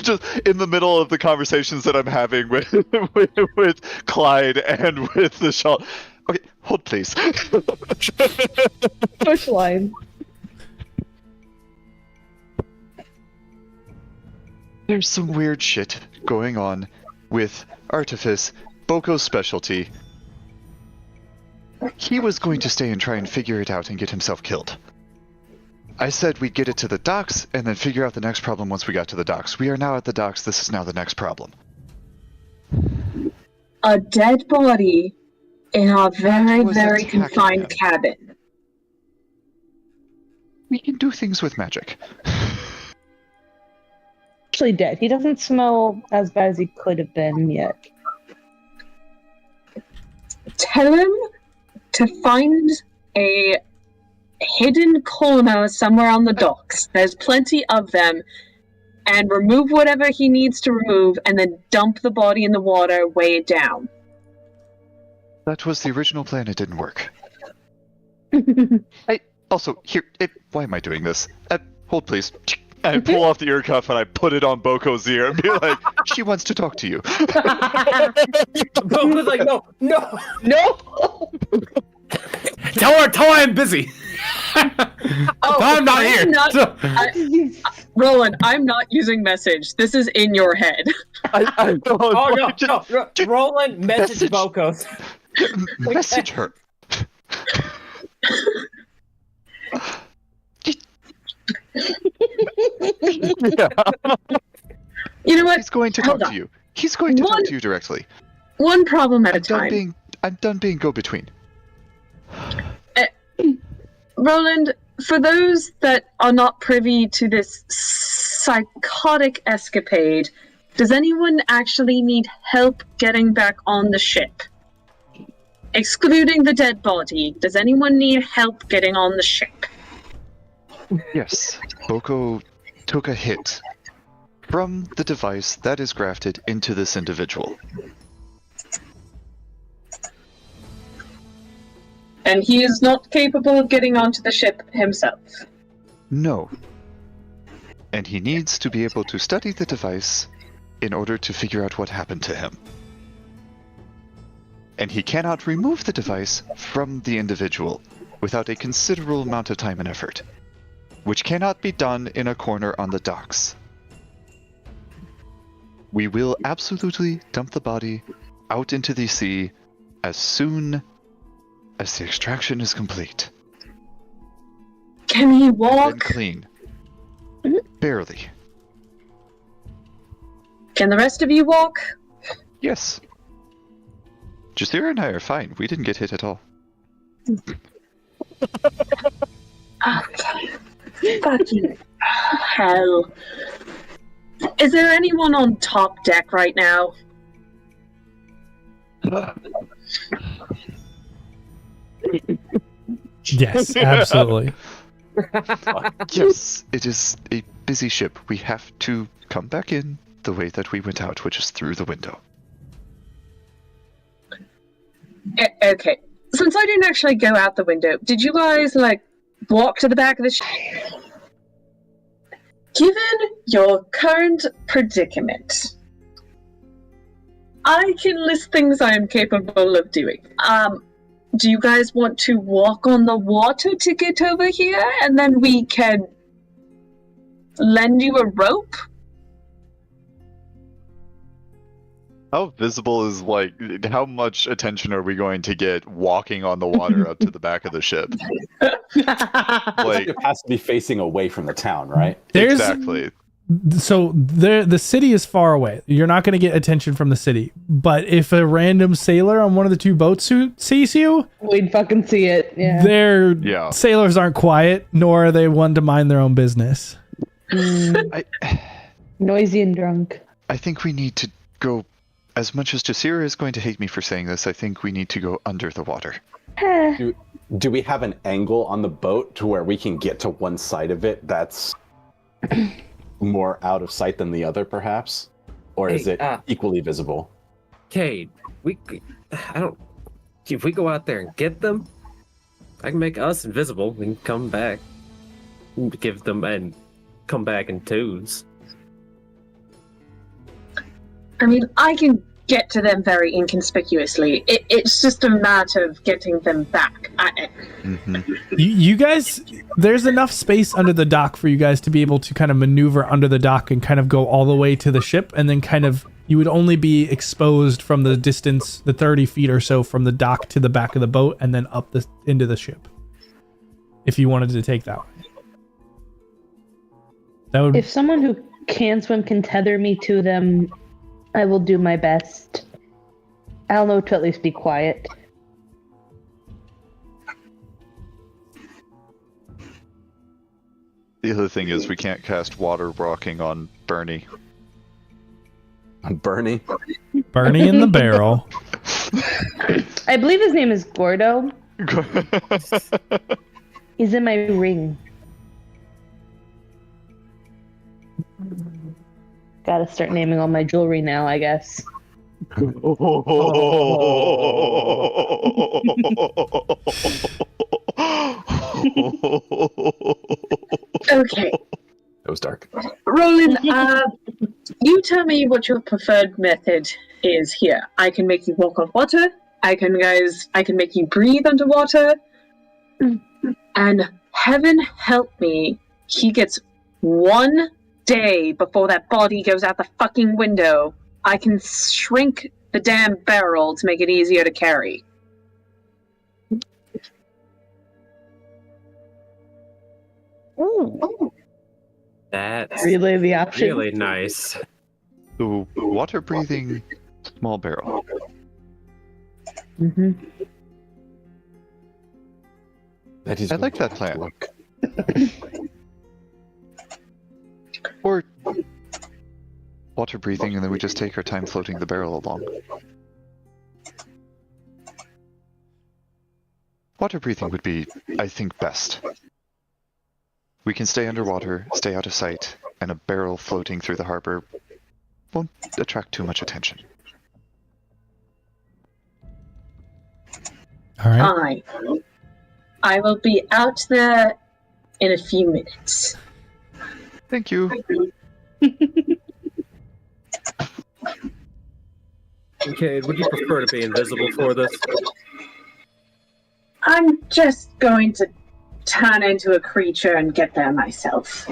Just in the middle of the conversations that I'm having with Clyde and with Theschault. Okay, hold please. Push line. There's some weird shit going on with Artifice, Boko's specialty. He was going to stay and try and figure it out and get himself killed. I said we'd get it to the docks and then figure out the next problem once we got to the docks. We are now at the docks. This is now the next problem. A dead body in a very, was very attacking confined him. cabin. We can do things with magic. Actually dead. He doesn't smell as bad as he could have been yet. Tell him to find a hidden corner somewhere on the docks. There's plenty of them. And remove whatever he needs to remove, and then dump the body in the water, weigh it down. That was the original plan. It didn't work. Also, here, why am I doing this? Hold please. I pull off the ear cuff and I put it on Boko's ear and be like, she wants to talk to you. Boko's like, no. tell her I'm busy. I'm not here. Roland, I'm not using message. This is in your head. I Oh no. Roland, message Boko. Message her. He's going to talk to you. He's going to talk to you directly. One problem at a time. I'm done being go-between. Roland, for those that are not privy to this psychotic escapade, does anyone actually need help getting back on the ship? Excluding the dead body, does anyone need help getting on the ship? Yes. Boko took a hit from the device that is grafted into this individual. And he is not capable of getting onto the ship himself? No. And he needs to be able to study the device in order to figure out what happened to him. And he cannot remove the device from the individual without a considerable amount of time and effort, which cannot be done in a corner on the docks. We will absolutely dump the body out into the sea as soon as the extraction is complete. Can he And walk? clean. Barely. Can the rest of you walk? Yes. Jasira and I are fine. We didn't get hit at all. Okay. Fucking hell. Is there anyone on top deck right now? Yes, absolutely. Yes, it is a busy ship. We have to come back in the way that we went out, which is through the window. Okay. Since I didn't actually go out the window, did you guys, walk to the back of the ship? Given your current predicament, I can list things I am capable of doing. Do you guys want to walk on the water to get over here, and then we can lend you a rope? How visible is, how much attention are we going to get walking on the water up to the back of the ship? It has to be facing away from the town, right? Exactly. So the city is far away. You're not going to get attention from the city. But if a random sailor on one of the two boats sees you, We'd fucking see it. Yeah. their sailors aren't quiet, nor are they one to mind their own business. Noisy and drunk. I think we need to go, as much as Jasira is going to hate me for saying this, I think we need to go under the water. Do we have an angle on the boat to where we can get to one side of it that's more out of sight than the other, perhaps? Or is it equally visible? Cade, if we go out there and get them, I can make us invisible. We can come back, give them, and come back in twos. I mean, I can get to them very inconspicuously. It's just a matter of getting them back. You guys, there's enough space under the dock for you guys to be able to kind of maneuver under the dock and kind of go all the way to the ship, and then you would only be exposed from the distance, the 30 feet or so from the dock to the back of the boat, and then up into the ship. If you wanted to take that way. If someone who can swim can tether me to them, I will do my best. I'll know to at least be quiet. The other thing is we can't cast water rocking on Bernie. On Bernie? Bernie in the barrel. I believe his name is Gordo. He's in my ring. Gotta start naming all my jewelry now, I guess. Okay. It was dark. Roland, you tell me what your preferred method is here. I can make you walk on water. I can make you breathe underwater. And heaven help me, he gets 1 day before that body goes out the fucking window. I can shrink the damn barrel to make it easier to carry. That's really the option. Really nice. The water-breathing small barrel. Mm-hmm. That is I like that plan. Look. Or water-breathing, and then we just take our time floating the barrel along. Water-breathing would be, I think, best. We can stay underwater, stay out of sight, and a barrel floating through the harbor won't attract too much attention. All right. I will be out there in a few minutes. Thank you. Okay, would you prefer to be invisible for this? I'm just going to turn into a creature and get there myself.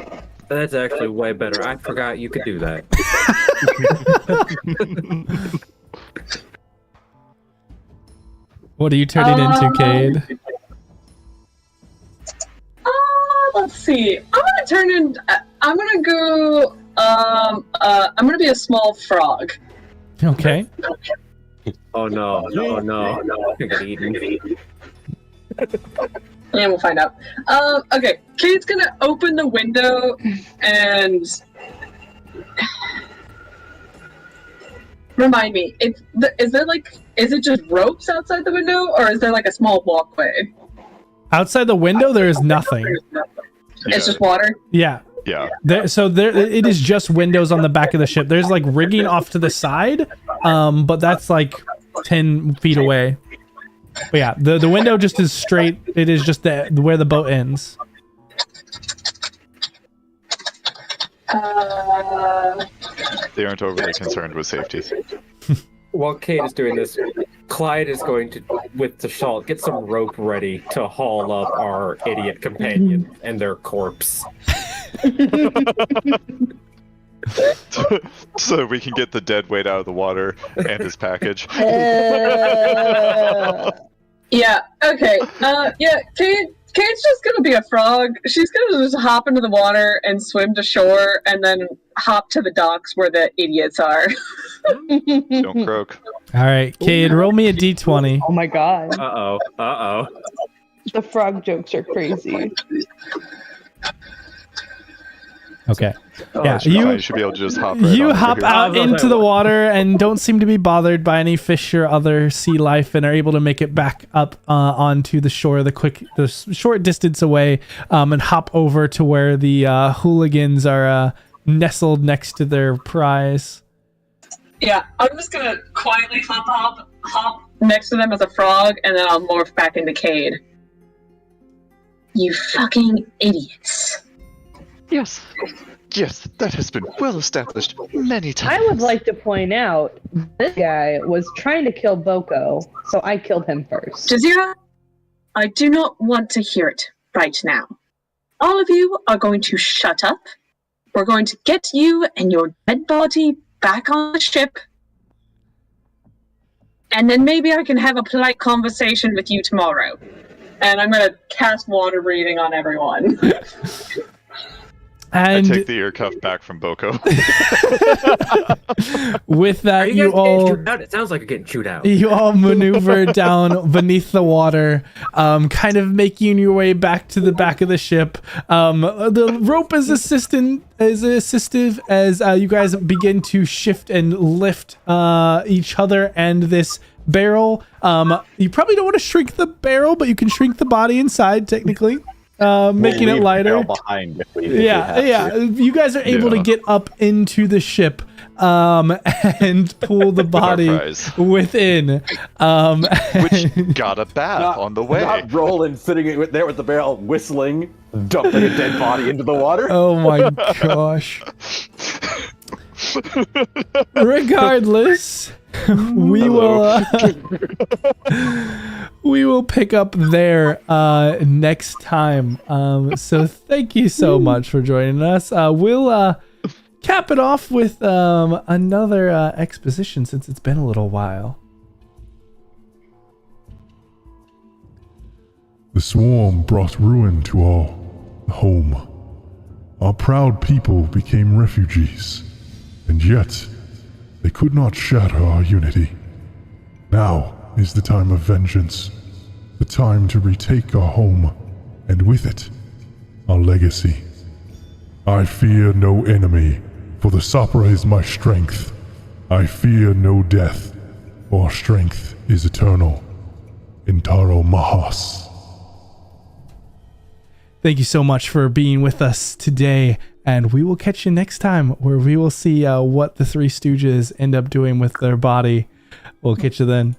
That's actually way better. I forgot you could do that. What are you turning into, Cade? Let's see. I'm gonna go. I'm gonna be a small frog. Okay. Oh no! Oh no! I'm gonna get eaten. Yeah, we'll find out. Okay, Cade's gonna open the window and remind me. Is it just ropes outside the window, or is there like a small walkway? Outside the window, there is nothing. It's just water. Yeah. Yeah. There it is just windows on the back of the ship. There's like rigging off to the side, but that's like 10 feet away. But yeah, the window just is straight. It is just where the boat ends. They aren't overly concerned with safety. While Cade is doing this, Clyde is going to, with Theschault, get some rope ready to haul up our idiot companion and their corpse. So we can get the dead weight out of the water and his package. Yeah, okay. Yeah, Cade's just gonna be a frog. She's gonna just hop into the water and swim to shore and then hop to the docks where the idiots are. Don't croak. All right, Cade, roll me a d20. Oh my god. Uh-oh. The frog jokes are crazy. Okay. Oh, Yeah, you should be able to just hop right you on hop here. out into the water and don't seem to be bothered by any fish or other sea life, and are able to make it back up onto the shore the short distance away, and hop over to where the hooligans are nestled next to their prize. Yeah, I'm just gonna quietly hop next to them as a frog, and then I'll morph back into Cade. You fucking idiots. Yes, that has been well established many times. I would like to point out, this guy was trying to kill Boko, so I killed him first. Jasira, I do not want to hear it right now. All of you are going to shut up. We're going to get you and your dead body back on the ship. And then maybe I can have a polite conversation with you tomorrow. And I'm going to cast water breathing on everyone. And I take the ear cuff back from Boko. with that, you all It sounds like you're getting chewed out. You all maneuver down beneath the water, kind of making your way back to the back of the ship. The rope is assistive as you guys begin to shift and lift each other and this barrel. You probably don't want to shrink the barrel, but you can shrink the body inside, technically. Making it lighter. Behind if we Yeah. You guys are able to get up into the ship and pull the body within. Which got a bath on the way. Not Roland sitting there with the barrel whistling, dumping a dead body into the water. Oh my gosh. Regardless, we will pick up there next time. So thank you so much for joining us. We'll cap it off with another exposition since it's been a little while. The swarm brought ruin to our home. Our proud people became refugees, and yet They could not shatter our unity. Now is the time of vengeance, the time to retake our home, and with it, our legacy. I fear no enemy, for the Sapra is my strength. I fear no death, for strength is eternal. Intaro Mahas. Thank you so much for being with us today, and we will catch you next time where we will see what the Three Stooges end up doing with their body. We'll catch you then.